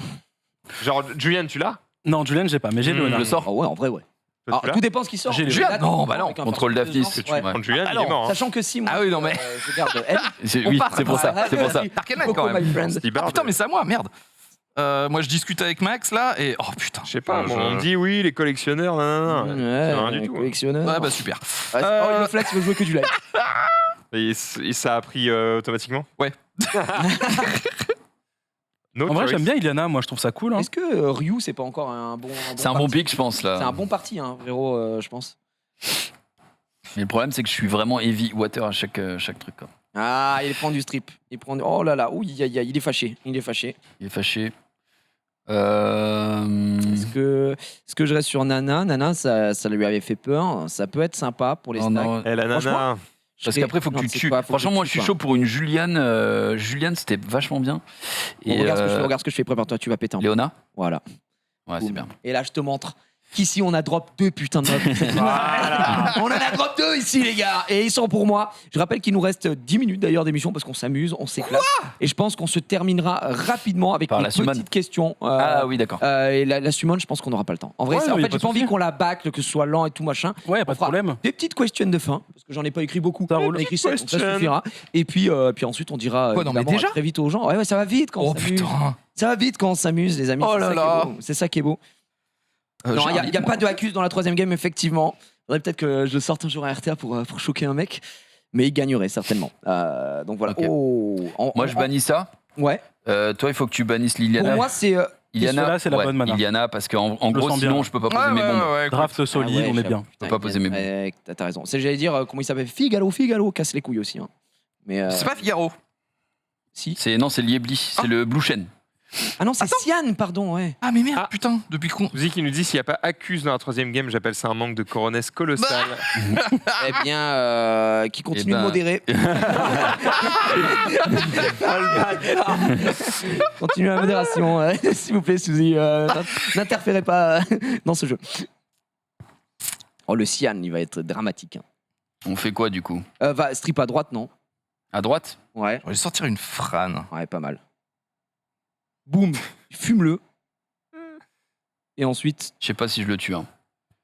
Genre, Julian, tu l'as Non, Julian, j'ai pas, mais j'ai Hmm. Léonard. Le sort. Ah ouais, en vrai, ouais. Toi, Alors, tu l'as tout dépend ce qui sort. J'ai les Julian, Non, bah non, avec un contrôle forfait de Daphnis, gens, que tu- ouais. Prendre Julian, Ah il est non, mort. Hein. Sachant que si moi, Ah oui, non, mais- je garde elle. Oui, part c'est pour ça. C'est pour ça. Tarkenman Coco, quand même. my friend. Stibarde. Ah putain, mais c'est à moi, merde. Moi, je discute avec Max là et oh putain. Je sais pas, Je- on me dit oui, les collectionneurs, non. C'est rien du tout. Collectionneur. Ouais, bah super. Oh, le flex, il veut jouer que du live. Et ça a pris automatiquement Ouais. No En vrai, choice. j'aime bien Iliana, moi je trouve ça cool. Hein. Est-ce que Ryu, c'est pas encore un bon. C'est un bon parti pic, je pense C'est un là. bon parti, hein, frérot, je pense. Mais le problème, c'est que je suis vraiment heavy water à chaque truc. Quoi. Ah, il prend du strip. Oh là là, ouh, il est fâché. Il est fâché. Il est fâché. Est-ce que je reste sur Nana Nana, ça lui avait fait peur. Ça peut être sympa pour les Non, stacks. non. Eh, la nana. Franchement, Parce qu'après, il faut que tu tues. Franchement, moi, je suis chaud pour une Juliane. Juliane, c'était vachement bien. Bon, regarde ce que je fais, prépare-toi, tu vas péter un peu. Léona. Voilà. Ouais, c'est Boum. bien. Et là, je te montre qu'ici, on a drop 2 putains de mobs. On en a drop 2 ici, les gars. Et ils sont pour moi. Je rappelle qu'il nous reste 10 minutes d'ailleurs d'émission parce qu'on s'amuse, on s'éclate. Et je pense qu'on se terminera rapidement avec Par une la summon. petite question. Ah oui, d'accord. Et la summon, je pense qu'on n'aura pas le temps. En vrai, Ouais, en non, y a fait, pas j'ai de pas envie souci. qu'on la bâcle, que ce soit lent et tout machin. Ouais, pas On de fera problème. Des petites questions de fin, parce que j'en ai pas écrit beaucoup. Ça J'en roule. ai écrit 7, donc ça Question. suffira. Et puis ensuite, on dira Quoi, non, mais évidemment, déjà très vite aux gens. Ouais, ça va vite quand Oh on s'amuse. putain. Ça va vite quand on s'amuse, les amis. Oh C'est là ça qui est là. beau. C'est ça qui est beau. Non, J'ai il un n'y a pas de accuse dans la 3ème game, effectivement. Faudrait peut-être que je sorte un jour à RTA pour choquer un mec. Mais il gagnerait certainement. Donc voilà. Ok. Moi, je bannis ça. Ouais. Toi, il faut que tu bannisses Pour Liliana. moi, c'est. Celle-là, c'est la bonne mana. Liliana, parce qu'en le gros, sens sinon, bien. je peux pas poser mes bombes. Draft solide, on est bien. peux pas poser mes bouts. T'as raison. J'allais dire, comment il s'appelle Figaro, casse les couilles aussi. Hein. Mais. C'est pas Figaro. Si. Non, c'est Liebli, c'est le Blue Shen. Ah non, c'est Sian, pardon, ouais. Ah mais merde, Ah. putain, depuis con. Zuzi qui nous dit s'il n'y a pas accuse dans la 3ème game, j'appelle ça un manque de coronesse colossal. Eh bien, qui continue Eh ben. de modérer. Continue la modération, s'il vous plaît, Suzy. N'interférez pas dans ce jeu. Oh, le Sian, il va être dramatique. Hein. On fait quoi du coup? Va strip à droite, non? À droite? Ouais, Je vais sortir une frane. ouais, pas mal. Boum, fume-le. Et ensuite, Je sais pas si je le tue. Hein.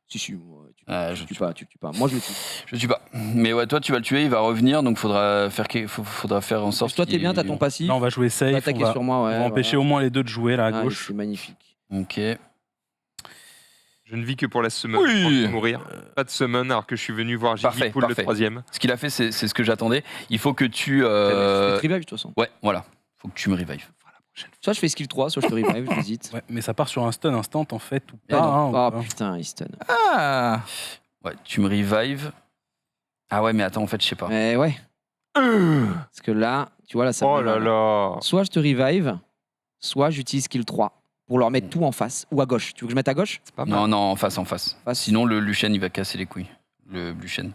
si, ouais, tu Je tues pas, tu tues pas. Moi, je le tue. Je le tue pas. Mais ouais, toi, tu vas le tuer, il va revenir, donc faudra faire en sorte. Toi, t'es qu'il- bien, t'as ton passif. Là, on va jouer Tu vas safe. attaquer sur moi, ouais. on va empêcher au moins les deux de jouer là à Ah, gauche. c'est magnifique. Ok. Je ne vis que pour la summon. Oui. Pour mourir. Pas de summon alors que je suis venu voir Parfait, Gigi Pool le parfait. 3ème. Ce qu'il a fait, c'est ce que j'attendais. Il faut que tu. Je fais revive, de toute façon. Ouais, voilà. Faut que tu me revives. Soit je fais skill 3, soit je te revive, j'hésite. Ouais, mais ça part sur un stun instant en fait ou Eh pas. non. hein, Oh putain, il stun. Ah. Ouais, tu me revives. Ah ouais, mais attends, en fait, je sais pas. Mais ouais. Parce que là, tu vois, là, ça Oh me là va. là. Soit je te revive, soit j'utilise skill 3 pour leur mettre tout en face ou à gauche. Tu veux que je mette à gauche? C'est pas mal. Non, non, en face, en face. Face. Sinon, le Luchen, il va casser les couilles. Le Luchen.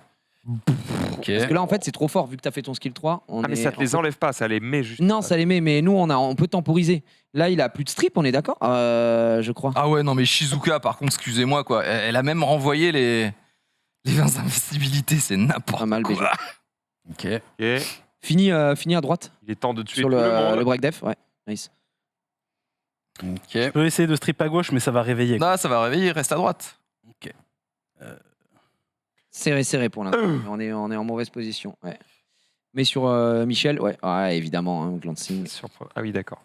Ok. Parce que là, en fait, c'est trop fort vu que tu as fait ton skill 3. Ah, mais ça te les enlève pas, ça les met juste. Non, ça les met, mais nous, on peut temporiser. Là, il a plus de strip, on est d'accord? Je crois. Ah ouais, non mais Shizuka, par contre, excusez-moi quoi. Elle a même renvoyé les invincibilités, c'est n'importe Pas mal, quoi. BG. Ok. Ok. Fini à droite Il est temps de tuer sur tout le monde. le break def. Ouais, nice. Ok. Je peux essayer de strip à gauche, mais ça va réveiller. Non, ça va réveiller, reste à droite. Serré pour l'instant. On est en mauvaise position. Ouais. Mais sur Michel, ouais, évidemment, hein, glancing. Ah oui, d'accord.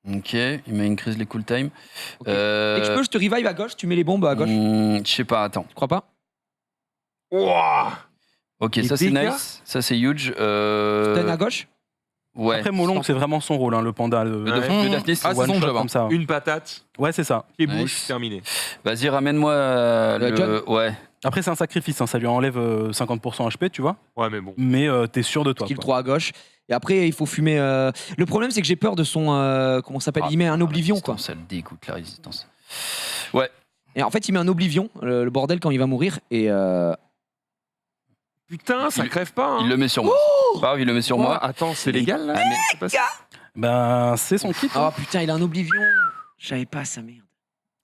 Ok. Il met une crise les cool time. Ok. Et que je peux, je te revive à gauche, tu mets les bombes à gauche. Je sais pas, attends. Tu crois pas? Ouah. Ok, Les ça c'est dégâts nice. Ça c'est huge. Stun à gauche? Ouais. Après, Molong, c'est vraiment son rôle, hein, le panda. De Daphnis. Ah, c'est one son shot job, hein. comme ça. Une patate, Ouais, c'est ça. pied Nice. bouche, terminé. Vas-y, ramène-moi Le John. le. Ouais. Après, c'est un sacrifice, hein, ça lui enlève 50% HP, tu vois. Ouais, mais bon. Mais t'es sûr de toi. Skill quoi. 3 à gauche. Et après, il faut fumer. Le problème, c'est que j'ai peur de son. Comment ça s'appelle Il met un oblivion, quoi. Ça le dégoûte, la résistance. Et en fait, il met un oblivion, le bordel, quand il va mourir. Et. Putain, ça crève pas. Hein. Il le met sur moi. C'est pas grave, il le met sur moi. Attends, c'est légal là Ah, mais- C'est pas ça Ben, c'est son kit. Oh putain, il a un oblivion. Je savais pas ça, merde.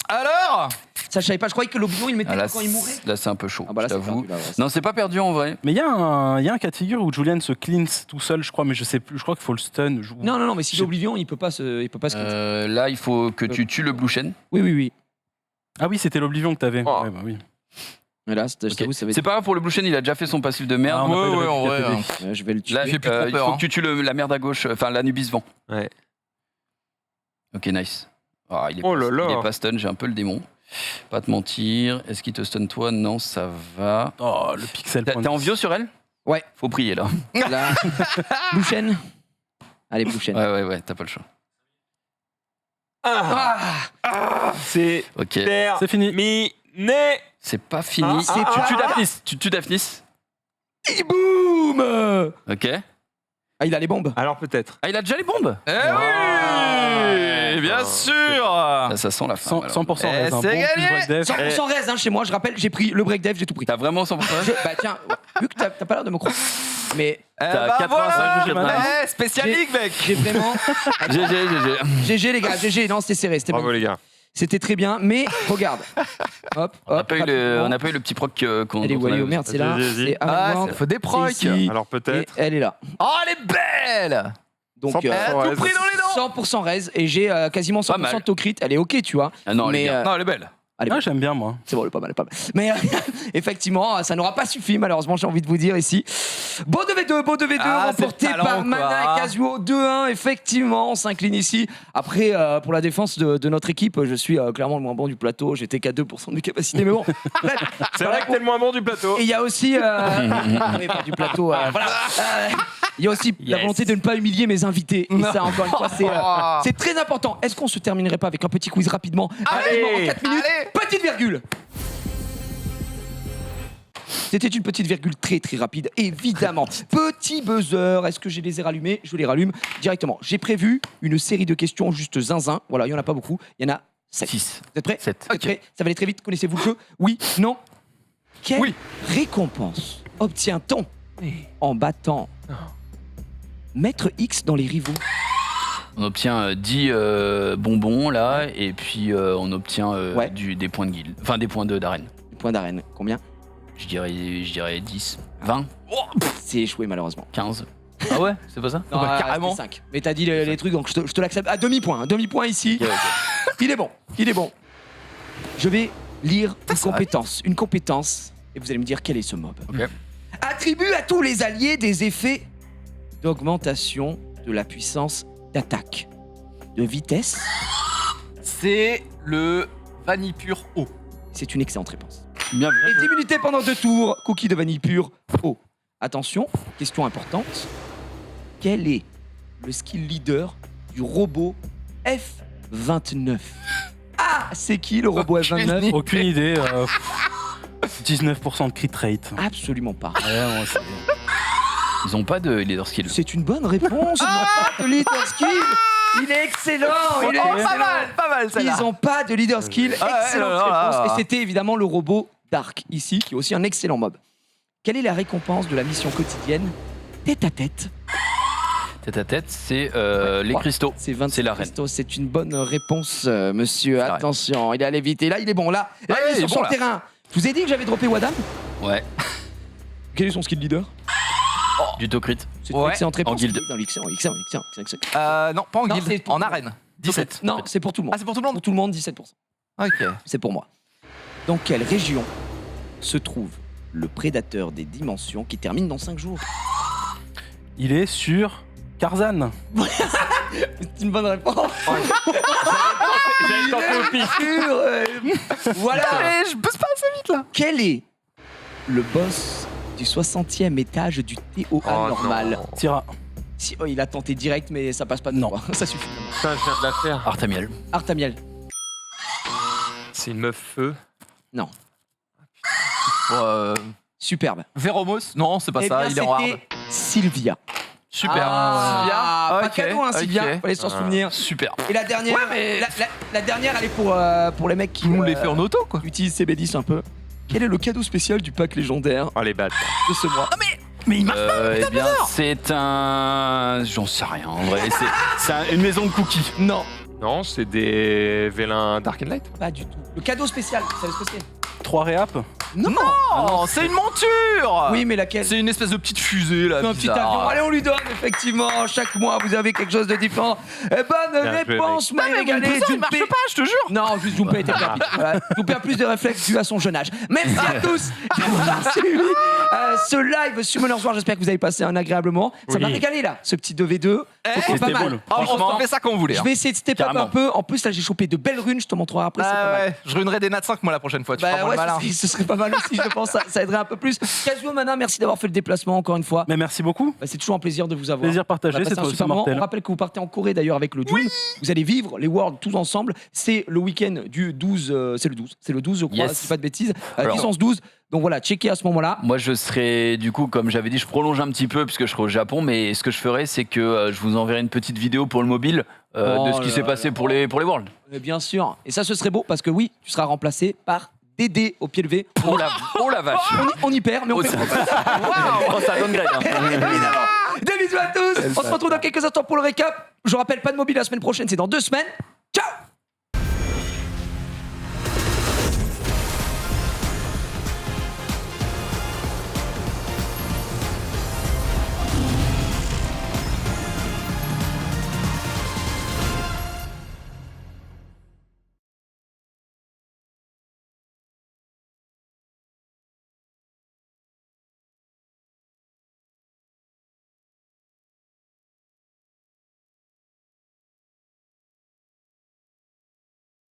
Alors Ça, je savais pas. Je croyais que l'oblivion, il le mettait Ah, là, quand il mourait. là, c'est un peu chaud. Ah bah là, je c'est t'avoue. perdu, là, ouais. Non, c'est pas perdu en vrai. Mais il y a un cas de figure où Julian se cleanse tout seul, je crois, mais je sais plus. Je crois qu'il faut le stun. Non, mais si l'oblivion, il peut pas se quitter. Là, il faut que tu tues le Blue Shen. Oui. Ah oui, c'était l'oblivion que t'avais. Oh. Ouais, bah oui. Mais là, je Ok. t'avoue, ça va être. C'est pas grave pour le Blue Shen, il a déjà fait son passif de merde. Ah, on a pas eu le ouais, en vrai, réplicateur. Je vais le tuer. Là, fait plus trop il peur, faut hein. que tu tues la merde à gauche, enfin l'Anubis vent. Ouais. Ok, nice. Ah, il est Oh pas, là là. il est pas stun, j'ai un peu le démon. Pas te mentir. Est-ce qu'il te stun toi? Non, ça va. Oh, le pixel. T'es en bio sur elle? Ouais. Faut prier là. Là. Blue Shen. Allez, Blue Shen. Ouais, t'as pas le choix. C'est Ok. C'est fini. terminé. C'est pas fini. Ah, Tu tues Daphnis. Tu tues Daphnis. Et boum Ok. Ah, il a les bombes. Alors peut-être. Ah, il a déjà les bombes. Eh oui Bien sûr Là, ça sent la fin. 100% Eh, raise, un c'est bon gagné. plus break dev. 100% raise, hein, chez moi, je rappelle, j'ai pris le break dev, j'ai tout pris. T'as vraiment 100%? Bah tiens, vu que t'as pas l'air de me croire, mais Eh T'as bah 85, voilà 90. Eh, spécial league, mec j'ai vraiment. GG. GG les gars, GG, non, c'était serré, c'était Bravo bon. les gars. C'était très bien, mais regarde. Hop, On n'a pas, rapidement. eu le petit proc qu'on Elle est où, elle est où Merde, c'est là. Vas-y. C'est Ah, Amadouard, ça faut des c'est procs ici, Alors et peut-être. elle est là. Oh, elle est belle Donc 100%. Elle a tout raise. pris dans les dents 100% raise et j'ai quasiment Pas mal. 100% de crit. Elle est ok, tu vois. Ah non, elle est mais bien. Non, elle est belle allez, Ah, j'aime bien, moi. c'est bon, elle est pas mal, elle est pas mal. Mais effectivement, ça n'aura pas suffi, malheureusement, j'ai envie de vous dire ici. Beau 2v2, Ah, remporté c'est le talent, par quoi. Mana et Kazuo. 2-1, effectivement, on s'incline ici. Après, pour la défense de notre équipe, je suis clairement le moins bon du plateau. J'étais qu'à 2% de capacité, mais bon. Bref, C'est voilà vrai que t'es le moins bon du plateau. Et il y a aussi. Oui, pas du plateau. Voilà. Il y a aussi la volonté de ne pas humilier mes invités. Et ça, encore une fois, c'est très important. Est-ce qu'on se terminerait pas avec un petit quiz rapidement Allez. en 4 minutes. Petite virgule. C'était une petite virgule très très rapide, évidemment. Petit buzzer, est-ce que j'ai les airs allumés? Je les rallume directement. J'ai prévu une série de questions juste zinzin. Voilà, il n'y en a pas beaucoup. Il y en a 7. 6. Vous êtes prêts? 7. Vous êtes prêts? Ça va aller très vite. Connaissez-vous le jeu? Oui? Non? Quelle Oui. récompense obtient-on en battant Maître X dans les rivaux? On obtient 10 bonbons là, et puis on obtient Ouais. des points de guilde. Enfin, des points d'arène. Les points d'arène, combien? Je dirais 10, 20, C'est échoué malheureusement. 15. Ah ouais? C'est pas ça? Non, bah, carrément. 5. Mais t'as dit les trucs, donc je te l'accepte. À demi-point, un demi-point ici. Ok, ok. Il est bon, il est bon. Je vais lire une ça va compétence, et vous allez me dire quel est ce mob. Ok. Attribue à tous les alliés des effets d'augmentation de la puissance d'attaque, de vitesse. C'est le Vanipur O. C'est une excellente réponse. Bien vu. Et d'immunité pendant 2 tours, cookie de vanille pure. Oh. Attention, question importante. Quel est le skill leader du robot F29? Ah, c'est qui le robot F29? Aucune idée. 19% de crit rate. Absolument pas. Ouais, non, c'est- Ils ont pas de leader skill. C'est une bonne réponse. Ils n'ont pas de leader skill. Il est excellent. Il est Oh, excellent. pas mal celle-là Ils n'ont pas de leader skill. Ah ouais, Excellente là, là, réponse. là. Et c'était évidemment le robot Dark ici, qui est aussi un excellent mob. Quelle est la récompense de la mission quotidienne tête à tête? Tête à tête, c'est les Ouais. cristaux. C'est 27 C'est la reine. cristaux. C'est une bonne réponse, monsieur. C'est la reine. Attention, il est allé vite. Et là, il est bon. Là, Ah il est ouais, sur il est son bon, là. terrain. Je vous ai dit que j'avais droppé Wadam. Ouais. Quel est son skill leader? Du crit. C'est une Ouais, excellente réponse. en guilde. Dans l'excellent. Non, pas en Non, guilde, c'est pour en tout. arène. 17. Non, c'est pour tout le monde. Ah, c'est pour tout le monde Pour tout le monde, 17%. Ok. C'est pour moi. Dans quelle région se trouve le prédateur des dimensions qui termine dans 5 jours? Il est sur Karzan. C'est une bonne réponse. J'avais tenté au pif. Voilà. Eh, je buzz pas assez vite là Quel est le boss du 60e étage du TOA Oh, normal? non. Tira. Si, oh, il a tenté direct, mais ça passe pas de Non. fois. Ça suffit. Putain, je viens de la faire. Artamiel. Artamiel. C'est une meuf feu. Non. Euh, Superbe. Véromos Non, c'est pas Eh ça, bien, il est en hard. c'était Sylvia. Super. Ah, pas Ok, de cadeau, hein, Sylvia. ok. Fallait s'en souvenir. Super. Et la dernière, Ouais, mais- la dernière, elle est pour les mecs qui Tout le monde les fait en auto, quoi. utilisent CB10 un peu. Quel est le cadeau spécial du pack légendaire Oh, les bâtes. de ce mois? Mais il marche Eh bien, c'est un. J'en sais rien en vrai. C'est une maison de cookies. Non, Non, c'est des vélins Dark and Light. pas du tout. Le cadeau spécial, c'est le spécial. 3 réap. Non, Oh, c'est une monture. Oui, mais laquelle? C'est une espèce de petite fusée là. Un petit bizarre. avion. Allez, on lui donne, effectivement. Chaque mois, vous avez quelque chose de différent. Eh, bonne Bien joué, réponse, Non, mais mon régalé. cousin, il marche pas, je te jure. Non, juste Zoupé était rapide. Voilà. Zoupé a plus de réflexes dû à son jeune âge. Merci à tous d'avoir suivi ce live Summoners War. J'espère que vous avez passé un agréable moment. Ça m'a Oui. régalé là, ce petit 2v2. C'était pas C'était mal. cool. Oh, on Franchement, se fait ça quand vous voulez. Je hein. vais essayer de step up Carrément. un peu. En plus, là, j'ai chopé de belles runes. Je te montrerai après. c'est pas Ah mal. ouais, je ruinerai des nat 5 moi la prochaine fois. Tu feras Bah moins ouais, le malin. ce serait pas mal aussi, je pense. Ça aiderait un peu plus. Casuo, Mana, merci d'avoir fait le déplacement encore une fois. Mais merci beaucoup. Bah, c'est toujours un plaisir de vous avoir. Plaisir On a partagé, passé c'est un toi, super c'est moment. mortel. On rappelle que vous partez en Corée d'ailleurs avec le Doom. Vous allez vivre les Worlds tous ensemble. C'est le week-end du 12. C'est le 12. C'est le 12, je crois, Yes. si je dis pas de bêtises. Alors. Licence 12. Donc voilà, checkez à ce moment-là. Moi, je serai, du coup, comme j'avais dit, je prolonge un petit peu puisque je serai au Japon, mais ce que je ferai, c'est que je vous enverrai une petite vidéo pour le mobile Oh de ce qui là s'est là passé pour les Worlds. Mais bien sûr. Et ça, ce serait beau parce que oui, tu seras remplacé par Dédé au pied levé. Oh la vache. On y perd, mais on Oh, fait Oh, ça donne grade. Évidemment. Des bisous à tous. On se retrouve dans quelques instants pour le récap. Je rappelle, pas de mobile la semaine prochaine, c'est dans 2 semaines.